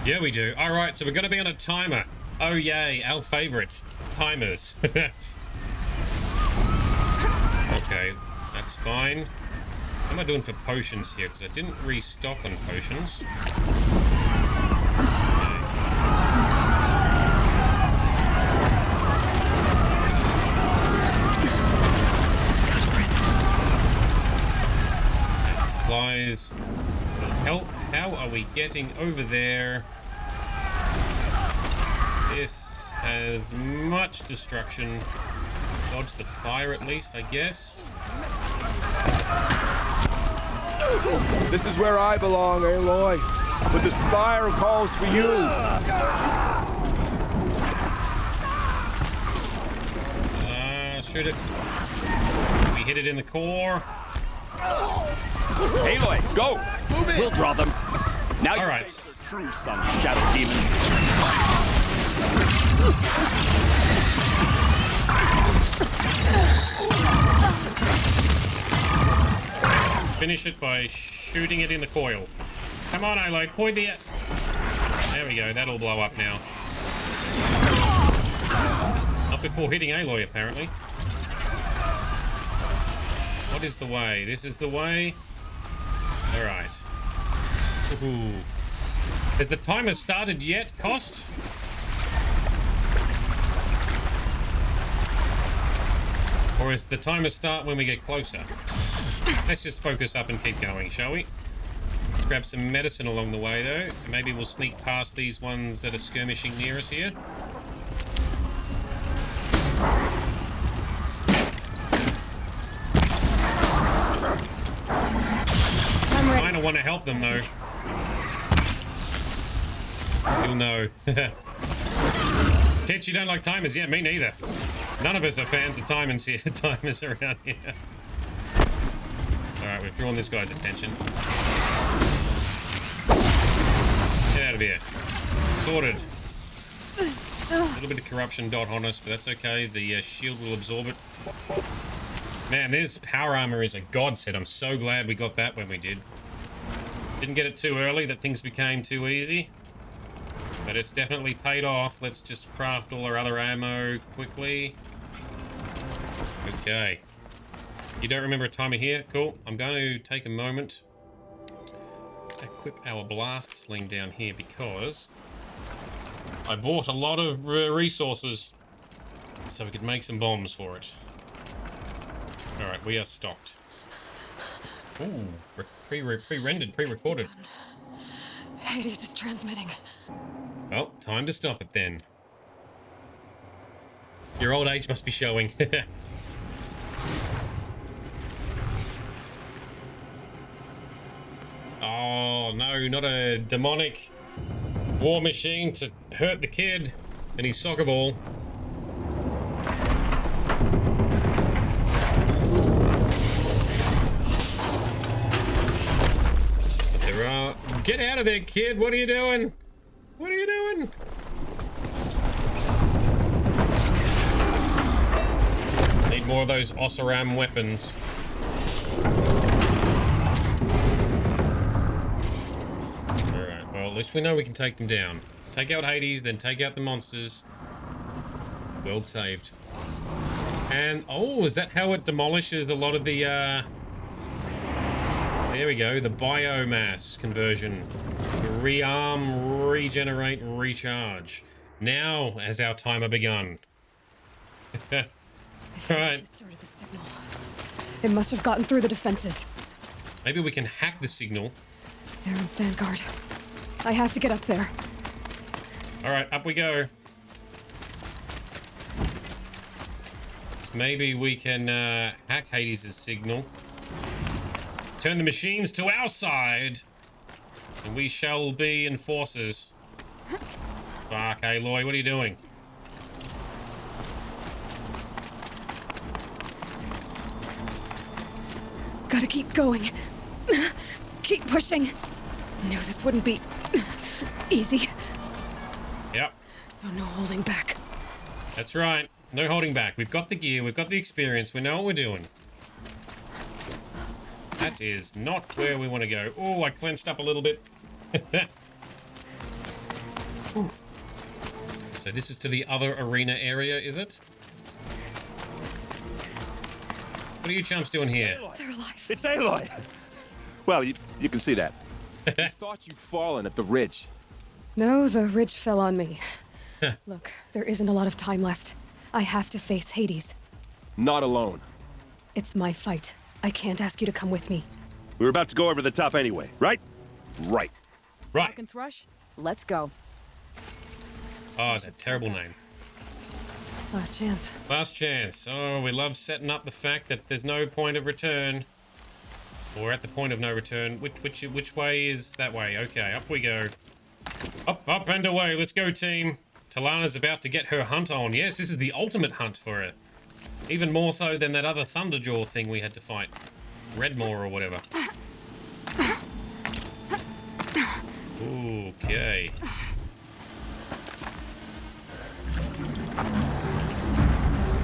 Yeah, we do. All right, so we're gonna be on a timer. Oh yay, our favorite timers. Okay, that's fine. What am I doing for potions here? Because I didn't restock on potions. Supplies will help. How are we getting over there? This has much destruction. Dodge the fire at least, I guess. This is where I belong, Aloy. But the spire calls for you. Shoot it. We hit it in the core. Aloy, go! Move in. We'll draw them. Now all right. True son, shadow demons. Finish it by shooting it in the coil. Come on, Aloy, point the... There we go, that'll blow up now. Not before hitting Aloy, apparently. What is the way? This is the way? Alright. Ooh. Has the timer started yet, Cost? Or is the timer start when we get closer? Let's just focus up and keep going, shall we? Let's grab some medicine along the way, though. Maybe we'll sneak past these ones that are skirmishing near us here. I kind of want to help them, though. You'll know. Titch, you don't like timers? Yeah, me neither. None of us are fans of timers here. Timers around here. Alright, we've drawn this guy's attention. Get out of here. Sorted. A little bit of corruption dot on us, but that's okay. The shield will absorb it. Man, this power armor is a godsend. I'm so glad we got that when we did. Didn't get it too early that things became too easy. But it's definitely paid off. Let's just craft all our other ammo quickly. Okay. You don't remember a timer here? Cool. I'm going to take a moment. Equip our blast sling down here because I bought a lot of resources so we could make some bombs for it. Alright, we are stocked. Ooh, pre-rendered, pre-recorded. Hades is transmitting. Well, time to stop it then. Your old age must be showing. Oh no, not a demonic war machine to hurt the kid and his soccer ball. But there are... Get out of there, kid! What are you doing? What are you doing? Need more of those Ossaram weapons. Alright, well, at least we know we can take them down. Take out Hades, then take out the monsters. World saved. And, oh, is that how it demolishes a lot of the, there we go, the biomass conversion. Rearm, regenerate, recharge. Now has our timer begun. Alright. It must have gotten through the defenses. Maybe we can hack the signal. Aaron's vanguard. I have to get up there. Alright, up we go. So maybe we can hack Hades' signal. Turn the machines to our side. And we shall be enforcers. Fuck, Aloy, what are you doing? Gotta keep going. Keep pushing. Knew this wouldn't be easy. Yep. So no holding back. That's right. No holding back. We've got the gear, we've got the experience, we know what we're doing. That is not where we want to go. Oh, I clenched up a little bit. So this is to the other arena area, is it? What are you chumps doing here? They're alive. It's Aloy! Well, you can see that. I thought you'd fallen at the ridge. No, the ridge fell on me. Look, there isn't a lot of time left. I have to face Hades. Not alone. It's my fight. I can't ask you to come with me. We were about to go over the top anyway, right? Right. Right. Rock and Thrush, let's go. Oh, that terrible name. Last chance. Last chance. Oh, we love setting up the fact that there's no point of return. Or at the point of no return. Which way is that way? Okay, up we go. Up and away. Let's go, team. Talana's about to get her hunt on. Yes, this is the ultimate hunt for her. Even more so than that other Thunderjaw thing we had to fight. Redmore or whatever. Okay.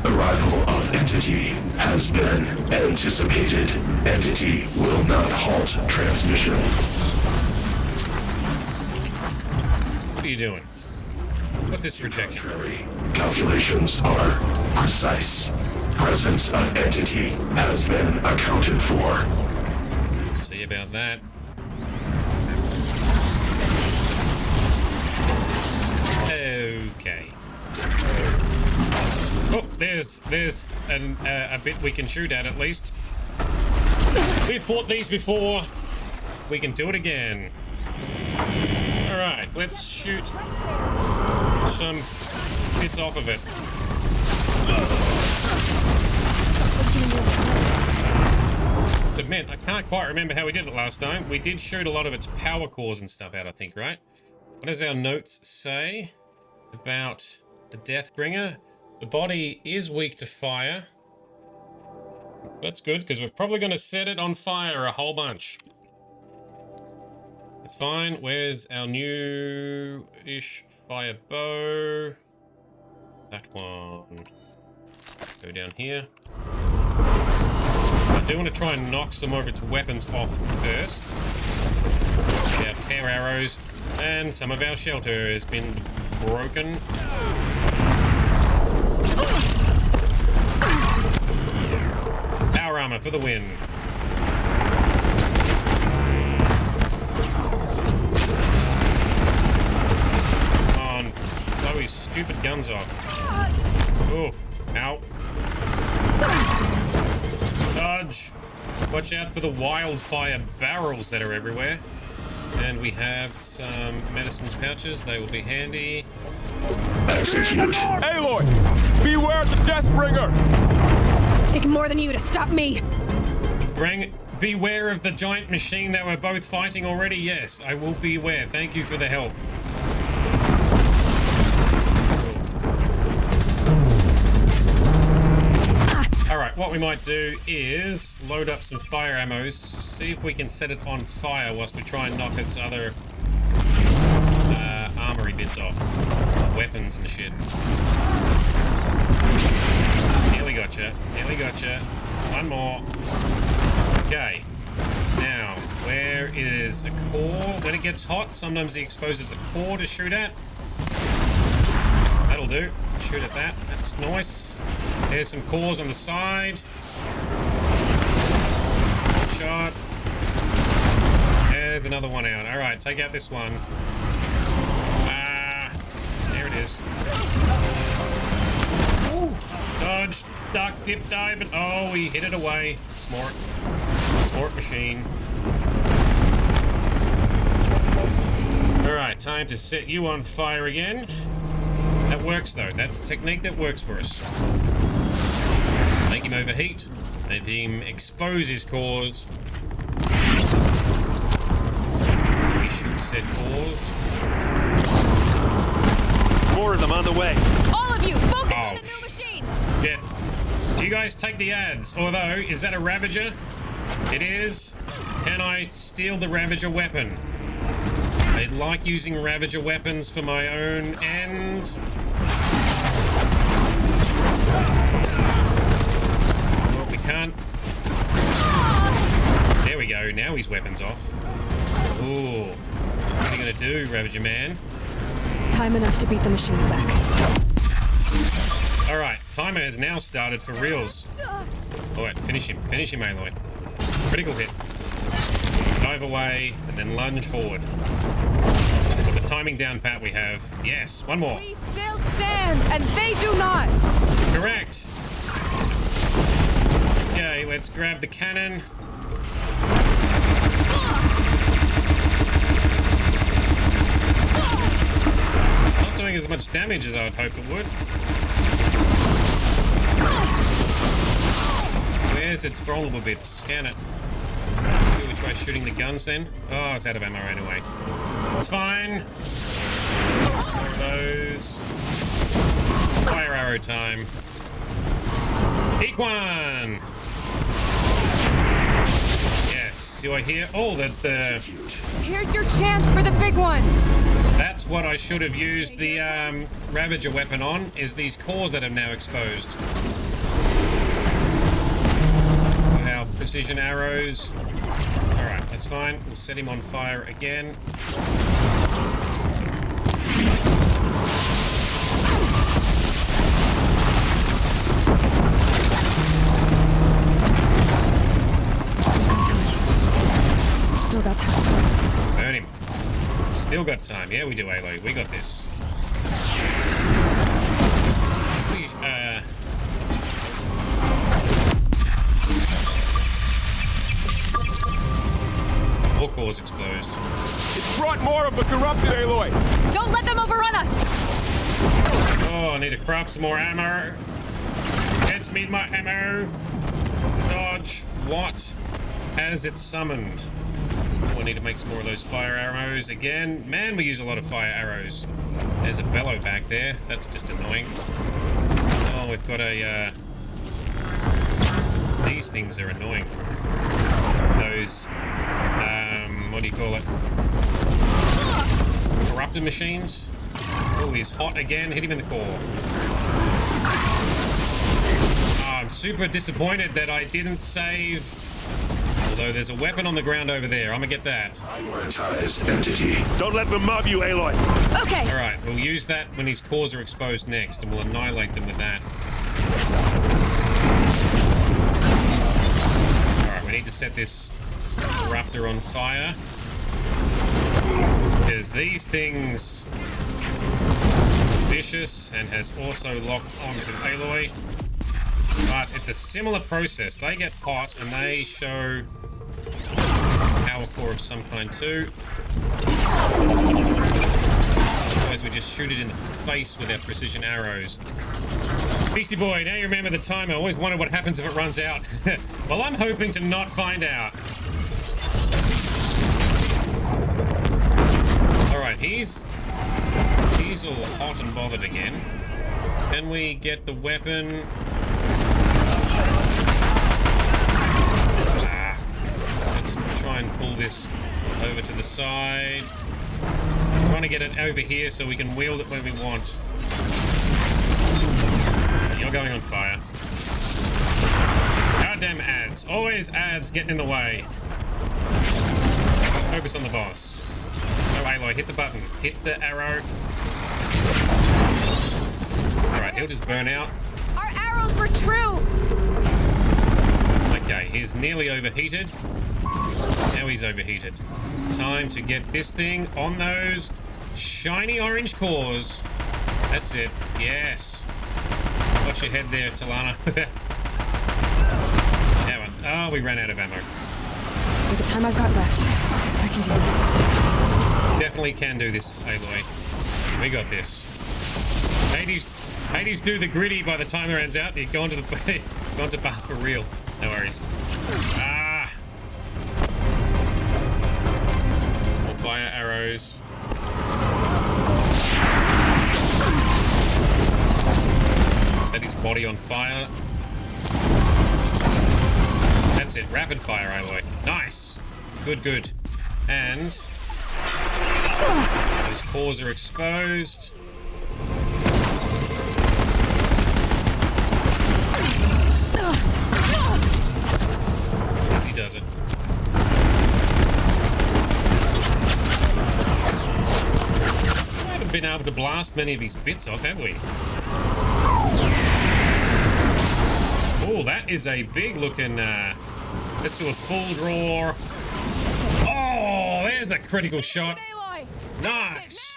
Arrival of Entity has been anticipated. Entity will not halt transmission. What are you doing? What's this projection? Calculations are precise. Presence of entity has been accounted for. See about that. Okay. Oh, there's a bit we can shoot at least. We've fought these before. We can do it again. All right, let's shoot some bits off of it. Admit, I can't quite remember how we did it last time. We did shoot a lot of its power cores and stuff out, I think, right? What does our notes say about the Deathbringer? The body is weak to fire. That's good, because we're probably going to set it on fire a whole bunch. That's fine. Where's our new-ish fire bow? That one. Go down here. I do want to try and knock some of its weapons off first. Our tear arrows. And some of our shelter has been broken. Power armor for the win. Come on. Blow his stupid guns off. Oh, ow. Dodge. Watch out for the wildfire barrels that are everywhere. And we have some medicine pouches. They will be handy. Execute. Aloy! Beware the Deathbringer! Taking more than you to stop me. Beware of the giant machine that we're both fighting already. Yes, I will beware. Thank you for the help. Alright, what we might do is load up some fire ammos, see if we can set it on fire whilst we try and knock its other armory bits off. Weapons and shit. Nearly gotcha. Nearly gotcha. One more. Okay. Now, where is a core? When it gets hot, sometimes he exposes a core to shoot at. That'll do. Shoot at that. That's nice. There's some cores on the side. Shot. There's another one out. Alright, take out this one. There it is. Dodge, duck, dip, dive, and oh, we hit it away. Smart. Smart machine. Alright, time to set you on fire again. That works though. That's a technique that works for us. Make him overheat. Make him expose his cores. We should set cores. More of them on the way. All of you, focus on the new machines. Yeah. You guys take the ads. Although, is that a Ravager? It is. Can I steal the Ravager weapon? I like using Ravager weapons for my own end. Well, we can't. There we go. Now his weapon's off. Ooh. What are you gonna do, Ravager man? Time enough to beat the machines back. Alright, timer has now started for reals. Alright, finish him. Finish him, Aloy. Critical hit. Dive away, and then lunge forward. With the timing down pat we have. Yes, one more. We still stand, and they do not. Correct. Okay, let's grab the cannon. Not doing as much damage as I would hope it would. Where's its vulnerable bits? Scan it. See which way shooting the guns then. Oh, it's out of ammo anyway. It's fine. Some more of those. Fire arrow time. Equine! Yes, do I hear? Oh, the... Here's your chance for the big one. That's what I should have used the Ravager weapon on, is these cores that are now exposed. With our precision arrows. Alright, that's fine. We'll set him on fire again. still got time. Yeah, we do, Aloy. We got this. All cores exposed. It's brought more of the corrupted, Aloy! Don't let them overrun us! Oh, I need to craft some more ammo. Let's meet my ammo. Dodge. What has it summoned? Oh, I need to make some more of those fire arrows again. Man, we use a lot of fire arrows. There's a bellow back there. That's just annoying. Oh, we've got a, these things are annoying. Those, what do you call it? Corrupted machines. Oh, he's hot again. Hit him in the core. Oh, I'm super disappointed that I didn't save. Although there's a weapon on the ground over there. I'm gonna get that. Prioritize entity. Don't let them mob you, Aloy! Okay! Alright, we'll use that when his cores are exposed next, and we'll annihilate them with that. Alright, we need to set this Raptor on fire. Because these things are vicious and has also locked onto Aloy. But it's a similar process. They get hot and they show power core of some kind too. Otherwise we just shoot it in the face with our precision arrows. Beastie Boy, now you remember the time. I always wondered what happens if it runs out. Well, I'm hoping to not find out. Alright, he's all hot and bothered again. Can we get the weapon? Let's try and pull this over to the side. I'm trying to get it over here so we can wield it when we want. You're going on fire. Goddamn ads. Always ads getting in the way. Focus on the boss. No, Aloy, hit the button. Hit the arrow. Alright, he'll just burn out. Our arrows were true! Okay, he's nearly overheated. Now he's overheated. Time to get this thing on those shiny orange cores. That's it. Yes. Watch your head there, Talana. Oh, we ran out of ammo. With the time I've got left, I can do this. Definitely can do this, Aloy. We got this. Hades do the gritty by the time it runs out. You're going to the gone to bar for real. No worries. Ah. More fire arrows. Set his body on fire. That's it. Rapid fire, Aloy. Nice. Good, good. And those cores are exposed. He does it. We haven't been able to blast many of these bits off, have we? Oh, that is a big looking, let's do a full draw. Oh, there's a critical shot. Nice.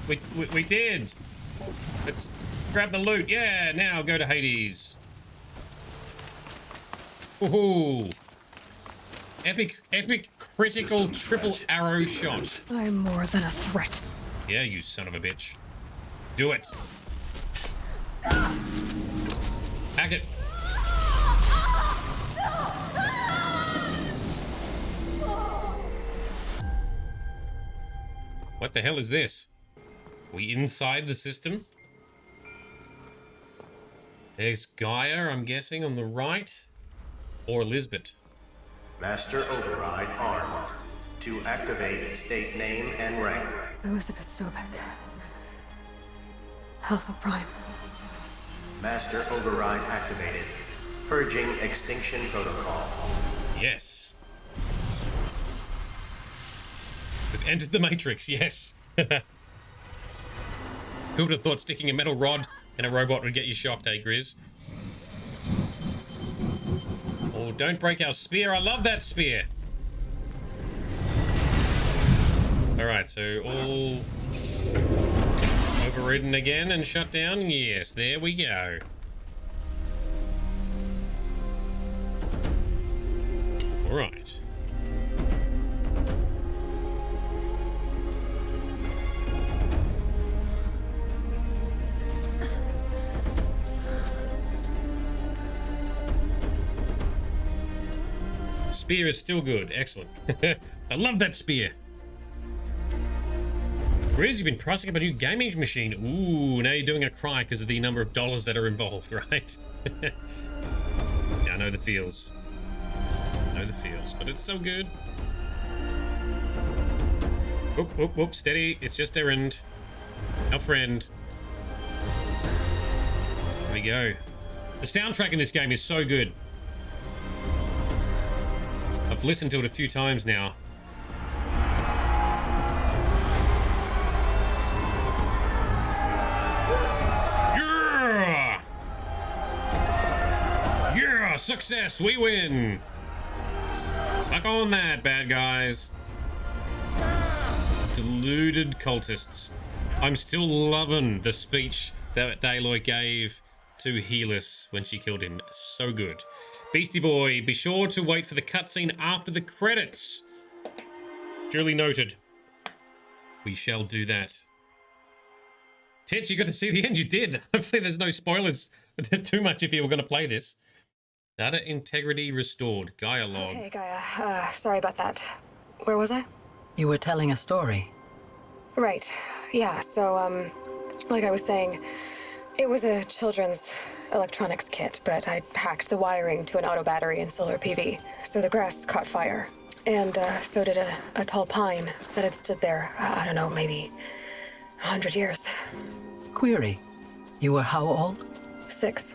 We did. Let's grab the loot. Yeah, now go to Hades. Woohoo. Epic critical triple arrow shot. I'm more than a threat. Yeah, you son of a bitch. Do it. Hack it. What the hell is this? We inside the system? There's Gaia, I'm guessing, on the right. Or Lisbeth. Master Override armed. To activate state name and rank. Elizabeth Sobek. Alpha Prime. Master Override activated. Purging extinction protocol. Yes. We've entered the Matrix, yes. Who would have thought sticking a metal rod in a robot would get you shocked, eh, Grizz? Oh, don't break our spear. I love that spear. Alright, so all overridden again and shut down. Yes, there we go. Alright. Spear is still good. Excellent. I love that spear. Grizz, you've been pricing up a new gaming machine. Ooh, now you're doing a cry because of the number of dollars that are involved, right? Yeah, I know the feels. I know the feels, but it's so good. Whoop, whoop, whoop, steady. It's just errand. Our friend. There we go. The soundtrack in this game is so good. I've listened to it a few times now. Yeah! Yeah! Success! We win! Suck on that, bad guys. Deluded cultists. I'm still loving the speech that Aloy gave to Helis when she killed him. So good. Beastie Boy, be sure to wait for the cutscene after the credits. Duly noted. We shall do that. Titch, you got to see the end. You did. Hopefully there's no spoilers too much if you were going to play this. Data integrity restored. Gaia log. Hey, Gaia. Sorry about that. Where was I? You were telling a story. Right. Yeah, so, like I was saying, it was a children's electronics kit, but I'd hacked the wiring to an auto battery and solar PV. So the grass caught fire. And so did a tall pine that had stood there, I don't know, maybe 100 years. Query. You were how old? 6.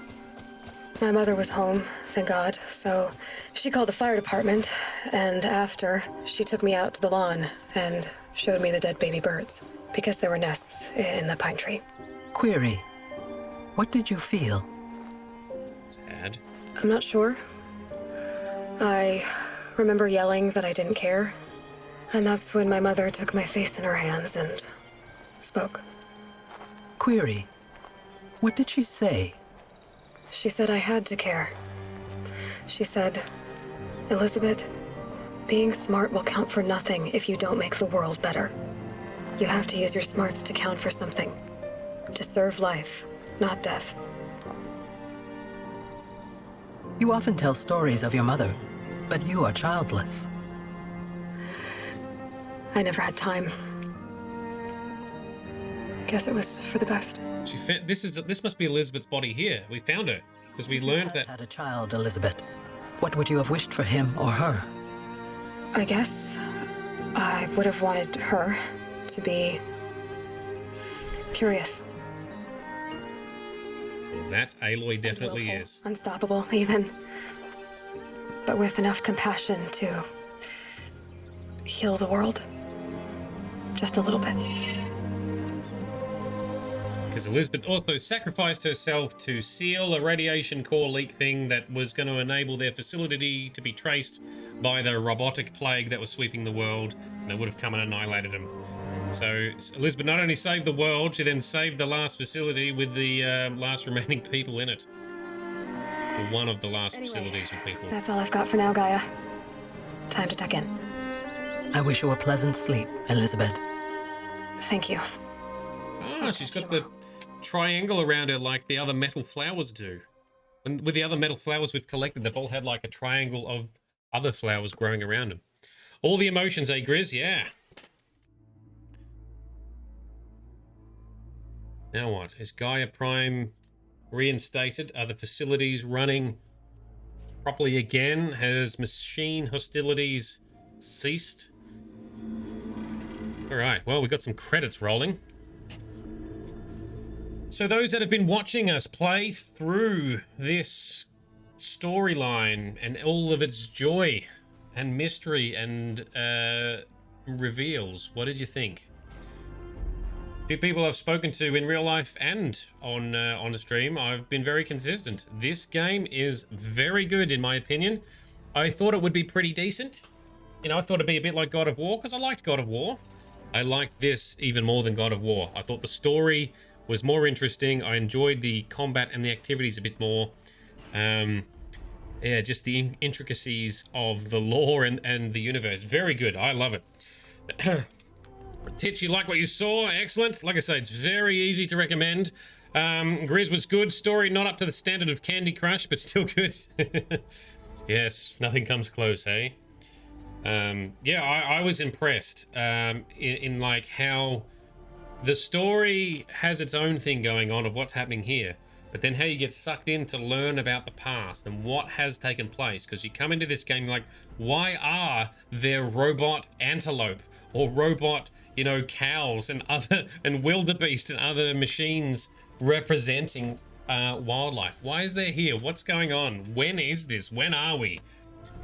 My mother was home, thank God, so she called the fire department, and after, she took me out to the lawn and showed me the dead baby birds, because there were nests in the pine tree. Query. What did you feel? Sad. I'm not sure. I remember yelling that I didn't care, and that's when my mother took my face in her hands and spoke. Query. What did she say? She said I had to care. She said, Elizabeth, being smart will count for nothing if you don't make the world better. You have to use your smarts to count for something. To serve life, not death. You often tell stories of your mother, but you are childless. I never had time. Guess it was for the best. This must be Elizabeth's body here. We found her because we learned that. Had a child, Elizabeth. What would you have wished for him or her? I guess I would have wanted her to be curious. Well, that Aloy definitely is. Unstoppable, even. But with enough compassion to heal the world. Just a little bit. Because Elizabeth also sacrificed herself to seal a radiation core leak thing that was going to enable their facility to be traced by the robotic plague that was sweeping the world, and they would have come and annihilated them. So Elizabeth not only saved the world, she then saved the last facility with the last remaining people in it. Or one of the last facilities with people. That's all I've got for now, Gaia. Time to tuck in. I wish you a pleasant sleep, Elizabeth. Thank you. Ah, she's got the triangle around her like the other metal flowers do. And with the other metal flowers we've collected, they've all had like a triangle of other flowers growing around them. All the emotions, eh, Grizz? Yeah. Now what? Is Gaia Prime reinstated? Are the facilities running properly again? Has machine hostilities ceased? Alright, well, we got some credits rolling. So those that have been watching us play through this storyline and all of its joy and mystery and reveals, what did you think? Few people I've spoken to in real life and on the stream, I've been very consistent. This game is very good in my opinion. I thought it would be pretty decent. You know, I thought it'd be a bit like God of War because I liked God of War. I liked this even more than God of War. I thought the story was more interesting. I enjoyed the combat and the activities a bit more. Yeah, just the intricacies of the lore and the universe. Very good. I love it. Titch, you like what you saw? Excellent. Like I say, it's very easy to recommend. Grizz was good. Story not up to the standard of Candy Crush, but still good. Yes, nothing comes close, eh? Yeah, I was impressed in like how the story has its own thing going on of what's happening here, but then how you get sucked in to learn about the past and what has taken place. Because you come into this game like, why are there robot antelope or robot, you know, cows and other and wildebeest and other machines representing wildlife? Why is there here? What's going on? When is this? When are we?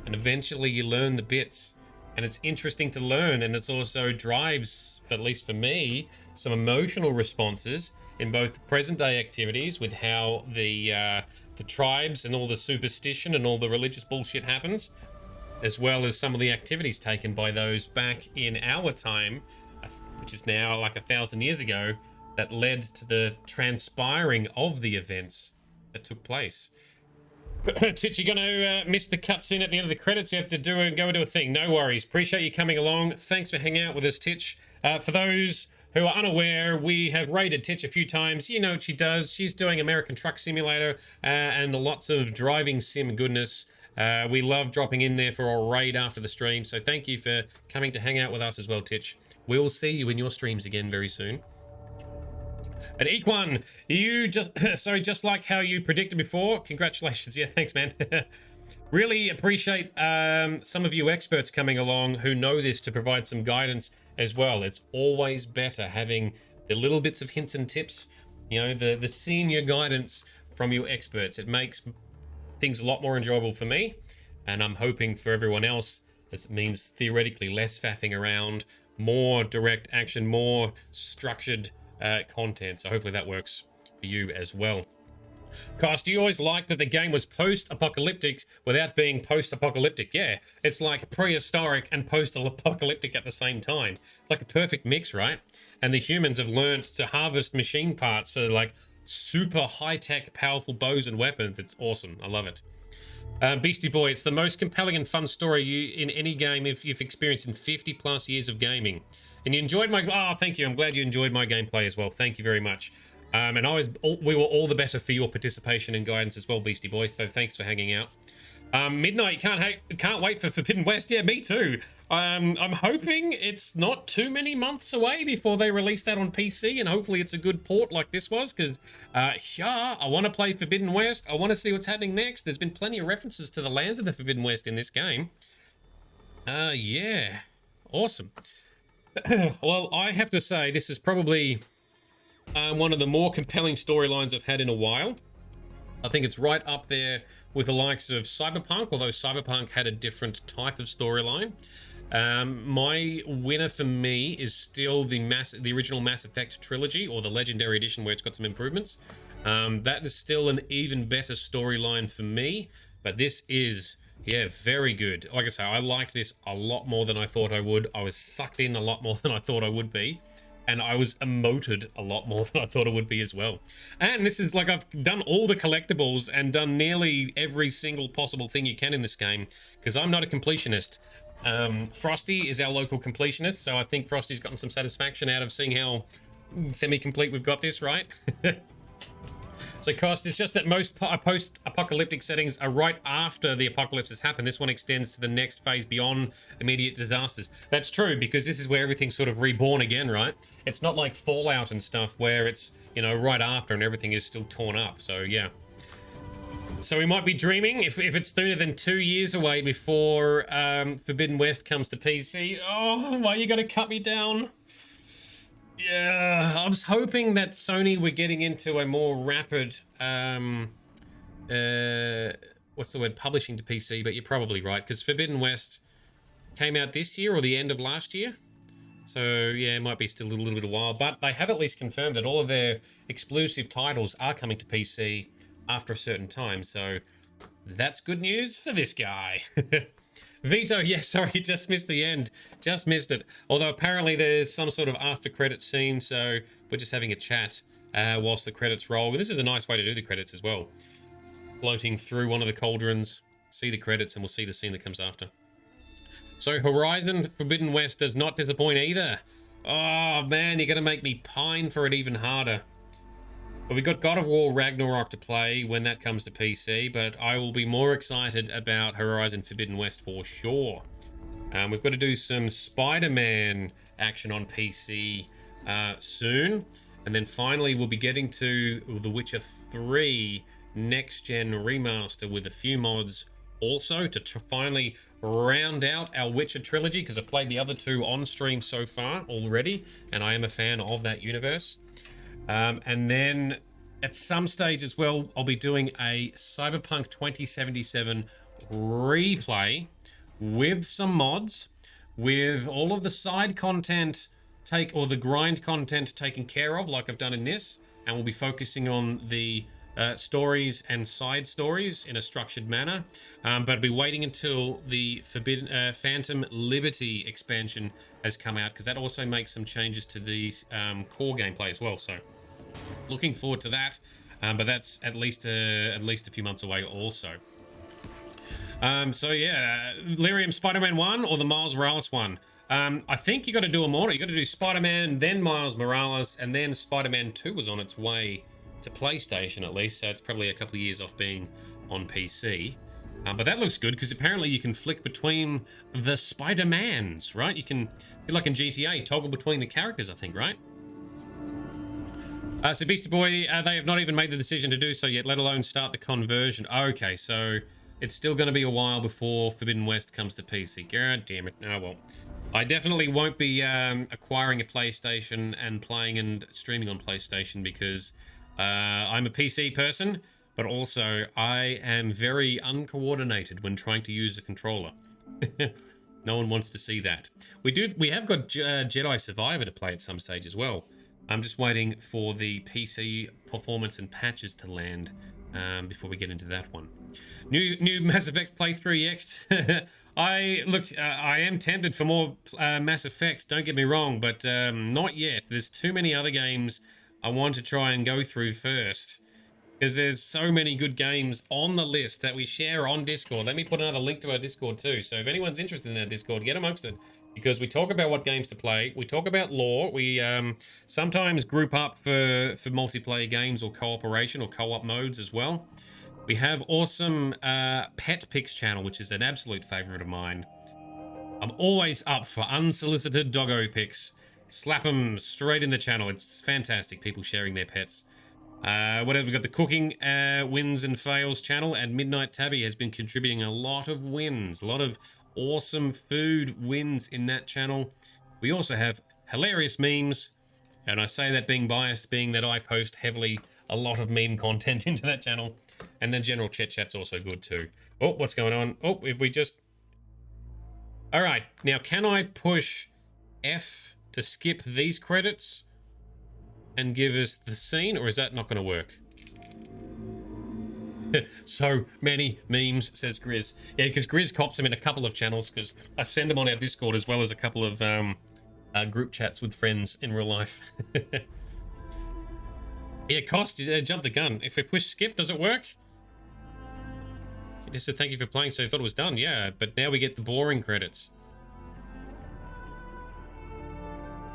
And eventually you learn the bits, and it's interesting to learn, and it's also drives, at least for me, some emotional responses in both present day activities with how the tribes and all the superstition and all the religious bullshit happens, as well as some of the activities taken by those back in our time, which is now like 1,000 years ago, that led to the transpiring of the events that took place. Titch, you're going to miss the cutscene at the end of the credits. You have to go do a thing. No worries. Appreciate you coming along. Thanks for hanging out with us, Titch. For those who are unaware, we have raided Titch a few times. You know what she does. She's doing American Truck Simulator and lots of driving sim goodness. We love dropping in there for a raid after the stream. So thank you for coming to hang out with us as well, Titch. We'll see you in your streams again very soon. And Equan, you just like how you predicted before. Congratulations. Yeah, thanks, man. Really appreciate some of you experts coming along who know this to provide some guidance as well. It's always better having the little bits of hints and tips, you know, the senior guidance from you experts. It makes things a lot more enjoyable for me, and I'm hoping for everyone else. It means theoretically less faffing around, more direct action, more structured content. So hopefully that works for you as well. Cost, do you always like that the game was post-apocalyptic without being post-apocalyptic? Yeah, it's like prehistoric and post-apocalyptic at the same time. It's like a perfect mix, right? And the humans have learned to harvest machine parts for like super high-tech, powerful bows and weapons. It's awesome. I love it. Beastie Boy, it's the most compelling and fun story in any game if you've experienced in 50 plus years of gaming. And you enjoyed my... Oh, thank you. I'm glad you enjoyed my gameplay as well. Thank you very much. And we were all the better for your participation and guidance as well, Beastie Boys. So thanks for hanging out. Midnight, can't wait for Forbidden West. Yeah, me too. I'm hoping it's not too many months away before they release that on PC, and hopefully it's a good port like this was, because yeah, I want to play Forbidden West. I want to see what's happening next. There's been plenty of references to the lands of the Forbidden West in this game. Yeah, awesome. Well, I have to say this is probably one of the more compelling storylines I've had in a while. I think it's right up there with the likes of Cyberpunk, although Cyberpunk had a different type of storyline. My winner for me is still the original Mass Effect trilogy, or the Legendary Edition, where it's got some improvements. That is still an even better storyline for me, but this is, yeah, very good. Like I say, I liked this a lot more than I thought I would. I was sucked in a lot more than I thought I would be. And I was emoted a lot more than I thought it would be as well. And this is like, I've done all the collectibles and done nearly every single possible thing you can in this game, because I'm not a completionist. Frosty is our local completionist, so I think Frosty's gotten some satisfaction out of seeing how semi-complete we've got this, right? So Cost, it's just that most post-apocalyptic settings are right after the apocalypse has happened. This one extends to the next phase beyond immediate disasters. That's true, because this is where everything's sort of reborn again, right? It's not like Fallout and stuff where it's, you know, right after and everything is still torn up. So yeah. So we might be dreaming if it's sooner than 2 years away before Forbidden West comes to PC. Oh, why are you going to cut me down? Yeah, I was hoping that Sony were getting into a more rapid, what's the word, publishing to PC, but you're probably right, because Forbidden West came out this year or the end of last year. So, yeah, it might be still a little bit of a while, but they have at least confirmed that all of their exclusive titles are coming to PC after a certain time, so that's good news for this guy. Vito, yes, sorry, just missed the end. Just missed it. Although apparently there's some sort of after credit scene, so we're just having a chat whilst the credits roll. This is a nice way to do the credits as well. Floating through one of the cauldrons, see the credits, and we'll see the scene that comes after. So Horizon Forbidden West does not disappoint either. Oh man, you're going to make me pine for it even harder. But we've got God of War Ragnarok to play when that comes to PC, but I will be more excited about Horizon Forbidden West for sure. We've got to do some Spider-Man action on PC soon. And then finally, we'll be getting to The Witcher 3 next-gen remaster with a few mods also to finally round out our Witcher trilogy, because I've played the other two on stream so far already, and I am a fan of that universe. And then at some stage as well, I'll be doing a Cyberpunk 2077 replay with some mods, with all of the side content the grind content taken care of, like I've done in this, and we'll be focusing on the stories and side stories in a structured manner. But I'll be waiting until the Phantom Liberty expansion has come out, because that also makes some changes to the core gameplay as well. So looking forward to that, but that's at least a few months away also. So yeah, Lyrium Spider-Man 1 or the Miles Morales one? I think you got to do them all. You got to do Spider-Man, then Miles Morales, and then Spider-Man 2 was on its way to PlayStation at least, so it's probably a couple of years off being on PC. But that looks good, because apparently you can flick between the Spider-Mans, right? You can, like in GTA, toggle between the characters, I think, right? So Beastie Boy, they have not even made the decision to do so yet, let alone start the conversion. Okay, so it's still going to be a while before Forbidden West comes to PC. God damn it. Oh, well. I definitely won't be acquiring a PlayStation and playing and streaming on PlayStation, because I'm a PC person, but also I am very uncoordinated when trying to use a controller. No one wants to see that. We have got Jedi Survivor to play at some stage as well. I'm just waiting for the PC performance and patches to land before we get into that one. New Mass Effect playthrough EX. I am tempted for more Mass Effect, don't get me wrong, but not yet. There's too many other games I want to try and go through first, because there's so many good games on the list that we share on Discord. Let me put another link to our Discord too, so if anyone's interested in our Discord, get amongst it, because we talk about what games to play, we talk about lore, we sometimes group up for multiplayer games or cooperation or co-op modes as well. We have awesome Pet Pics channel, which is an absolute favorite of mine. I'm always up for unsolicited doggo pics. Slap them straight in the channel. It's fantastic, people sharing their pets. Whatever, we've got the Cooking Wins and Fails channel, and Midnight Tabby has been contributing a lot of wins, a lot of awesome food wins in that channel. We also have hilarious memes, and I say that being biased, being that I post heavily a lot of meme content into that channel. And then general chat's also good too. Oh, what's going on? Oh, if we just... All right, now can I push F to skip these credits and give us the scene, or is that not going to work? So many memes, says Grizz. Yeah, because Grizz cops them in a couple of channels, because I send them on our Discord as well as a couple of group chats with friends in real life. Yeah, Cost, jump the gun. If we push skip, does it work? It just said thank you for playing, so I thought it was done. Yeah, but now we get the boring credits.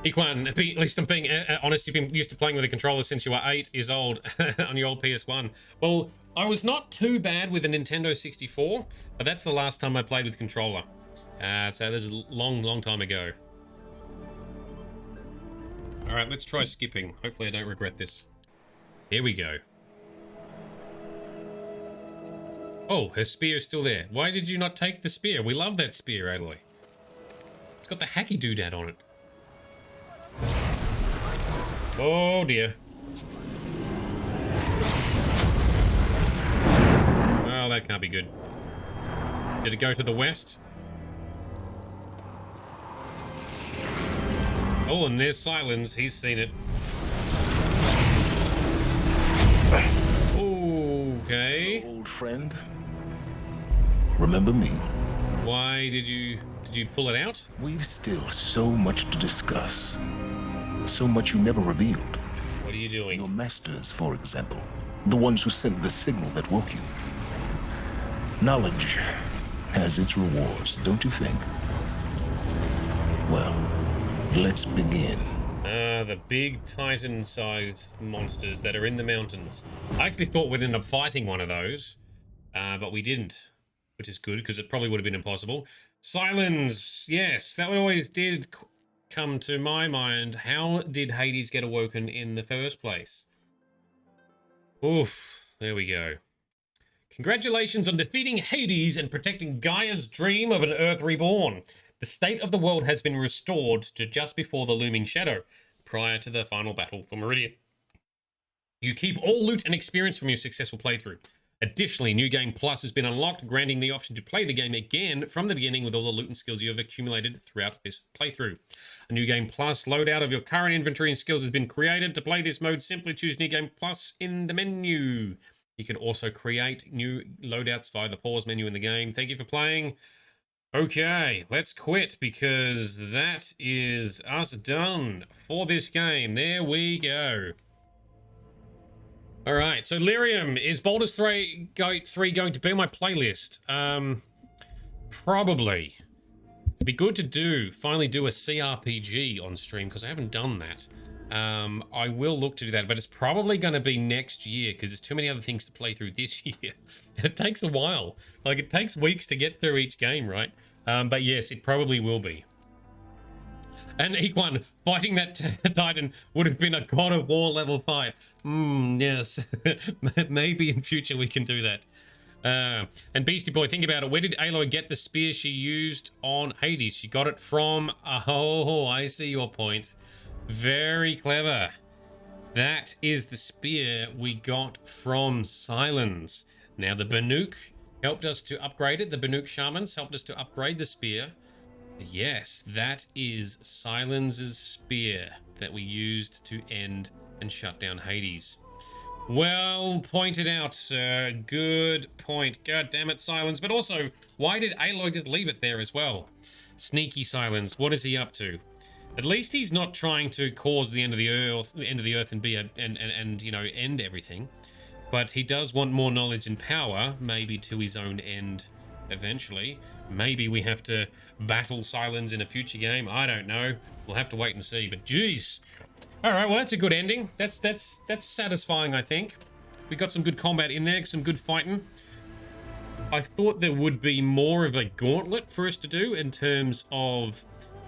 Equan, at least I'm being honest, you've been used to playing with a controller since you were 8 years old on your old PS1. Well, I was not too bad with a Nintendo 64, but that's the last time I played with controller. So this is a long time ago. All right, let's try skipping. Hopefully I don't regret this. Here we go. Oh, her spear is still there. Why did you not take the spear? We love that spear, Aloy. It's got the hacky doodad on it. Oh dear. Oh, that can't be good. Did it go to the west? Oh, and there's Silence. He's seen it. Okay. Old friend. Remember me? Why did you pull it out? We've still so much to discuss. So much you never revealed. What are you doing? Your masters, for example. The ones who sent the signal that woke you. Knowledge has its rewards, don't you think? Well, let's begin. The big Titan-sized monsters that are in the mountains. I actually thought we'd end up fighting one of those, but we didn't, which is good, because it probably would have been impossible. Silence! Yes, that always did come to my mind. How did Hades get awoken in the first place? Oof, there we go. Congratulations on defeating Hades and protecting Gaia's dream of an Earth reborn. The state of the world has been restored to just before the Looming Shadow, prior to the final battle for Meridian. You keep all loot and experience from your successful playthrough. Additionally, New Game Plus has been unlocked, granting the option to play the game again from the beginning with all the loot and skills you have accumulated throughout this playthrough. A New Game Plus loadout of your current inventory and skills has been created. To play this mode, simply choose New Game Plus in the menu. You can also create new loadouts via the pause menu in the game. Thank you for playing. Okay, let's quit because that is us done for this game. There we go. All right, so Lyrium, is Baldur's Gate 3 going to be on my playlist? Probably. It'd be good to finally do a CRPG on stream because I haven't done that. I will look to do that, but it's probably going to be next year because there's too many other things to play through this year. It takes a while. Like, it takes weeks to get through each game, right? But yes, it probably will be. And Equan, fighting that Titan would have been a God of War level fight. Yes. Maybe in future we can do that. And Beastie Boy, think about it. Where did Aloy get the spear she used on Hades? She got it from... Oh, I see your point. Very clever. That is the spear we got from Silence. Now, the Banuk helped us to upgrade it. The Banuk Shamans helped us to upgrade the spear. Yes, that is Silence's spear that we used to end and shut down Hades. Well pointed out, sir. Good point. God damn it, Silence. But also, why did Aloy just leave it there as well? Sneaky Silence. What is he up to? At least he's not trying to cause the end of the earth, and be and you know, end everything. But he does want more knowledge and power, maybe to his own end eventually. Maybe we have to battle Silence in a future game. I don't know. We'll have to wait and see. But geez. All right, well, that's a good ending. That's satisfying, I think. We got some good combat in there, some good fighting. I thought there would be more of a gauntlet for us to do in terms of,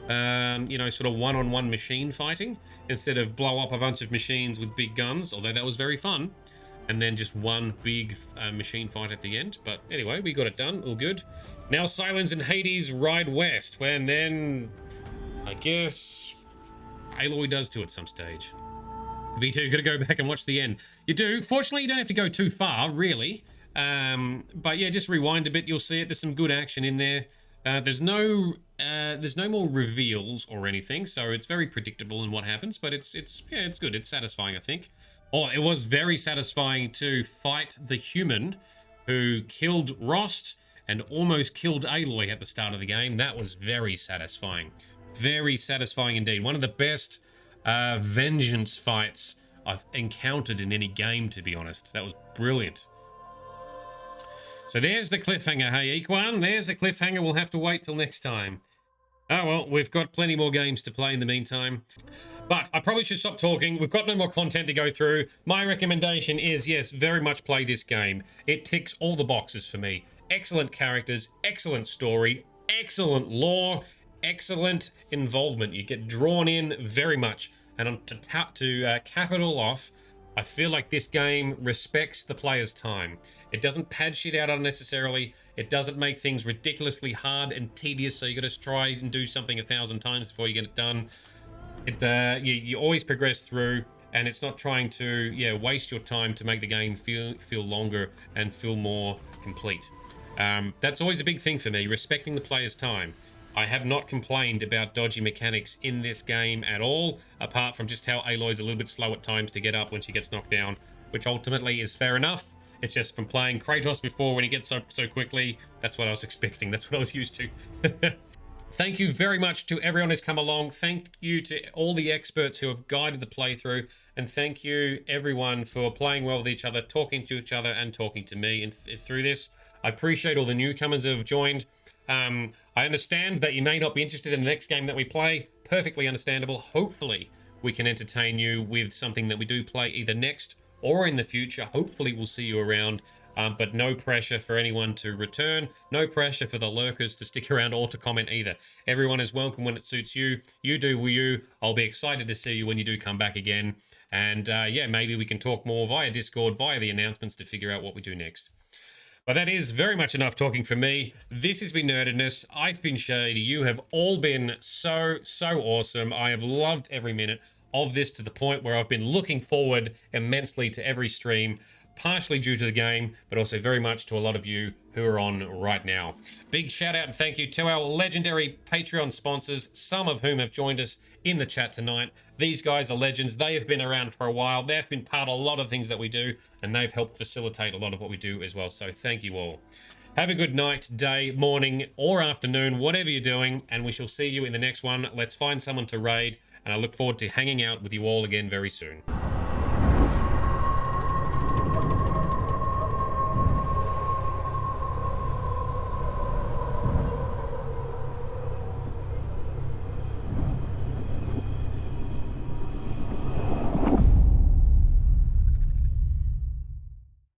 you know, sort of one-on-one machine fighting instead of blow up a bunch of machines with big guns, although that was very fun. And then just one big machine fight at the end. But anyway, we got it done. All good. Now Silence and Hades ride west. And then, I guess, Aloy does too at some stage. V2, gotta go back and watch the end. You do. Fortunately, you don't have to go too far, really. But yeah, just rewind a bit. You'll see it. There's some good action in there. There's no more reveals or anything, so it's very predictable in what happens. But it's good. It's satisfying, I think. Oh, it was very satisfying to fight the human who killed Rost and almost killed Aloy at the start of the game. That was very satisfying. Very satisfying indeed. One of the best vengeance fights I've encountered in any game, to be honest. That was brilliant. So there's the cliffhanger, hey, Equan? There's the cliffhanger. We'll have to wait till next time. Oh, well, we've got plenty more games to play in the meantime. But I probably should stop talking. We've got no more content to go through. My recommendation is, yes, very much play this game. It ticks all the boxes for me. Excellent characters, excellent story, excellent lore, excellent involvement. You get drawn in very much. And to cap it all off, I feel like this game respects the player's time. It doesn't pad shit out unnecessarily. It doesn't make things ridiculously hard and tedious, so you got to try and do something 1,000 times before you get it done. You always progress through, and it's not trying to waste your time to make the game feel longer and feel more complete. That's always a big thing for me, respecting the player's time. I have not complained about dodgy mechanics in this game at all, apart from just how Aloy's a little bit slow at times to get up when she gets knocked down, which ultimately is fair enough. It's just from playing Kratos before when he gets up so quickly. That's what I was expecting. That's what I was used to. Thank you very much to everyone who's come along. Thank you to all the experts who have guided the playthrough. And thank you, everyone, for playing well with each other, talking to each other, and talking to me through this. I appreciate all the newcomers who have joined. I understand that you may not be interested in the next game that we play. Perfectly understandable. Hopefully, we can entertain you with something that we do play either next or in the future. Hopefully, we'll see you around. But no pressure for anyone to return. No pressure for the lurkers to stick around or to comment either. Everyone is welcome when it suits you. You do you. I'll be excited to see you when you do come back again. And yeah, maybe we can talk more via Discord, via the announcements to figure out what we do next. But that is very much enough talking from me. This has been Nerdedness. I've been Shade. You have all been so awesome. I have loved every minute of this to the point where I've been looking forward immensely to every stream. Partially due to the game, but also very much to a lot of you who are on right now. Big shout out and thank you to our legendary Patreon sponsors, some of whom have joined us in the chat tonight. These guys are legends. They have been around for a while. They've been part of a lot of things that we do, and they've helped facilitate a lot of what we do as well. So thank you all. Have a good night, day, morning, or afternoon, whatever you're doing, and we shall see you in the next one. Let's find someone to raid, and I look forward to hanging out with you all again very soon.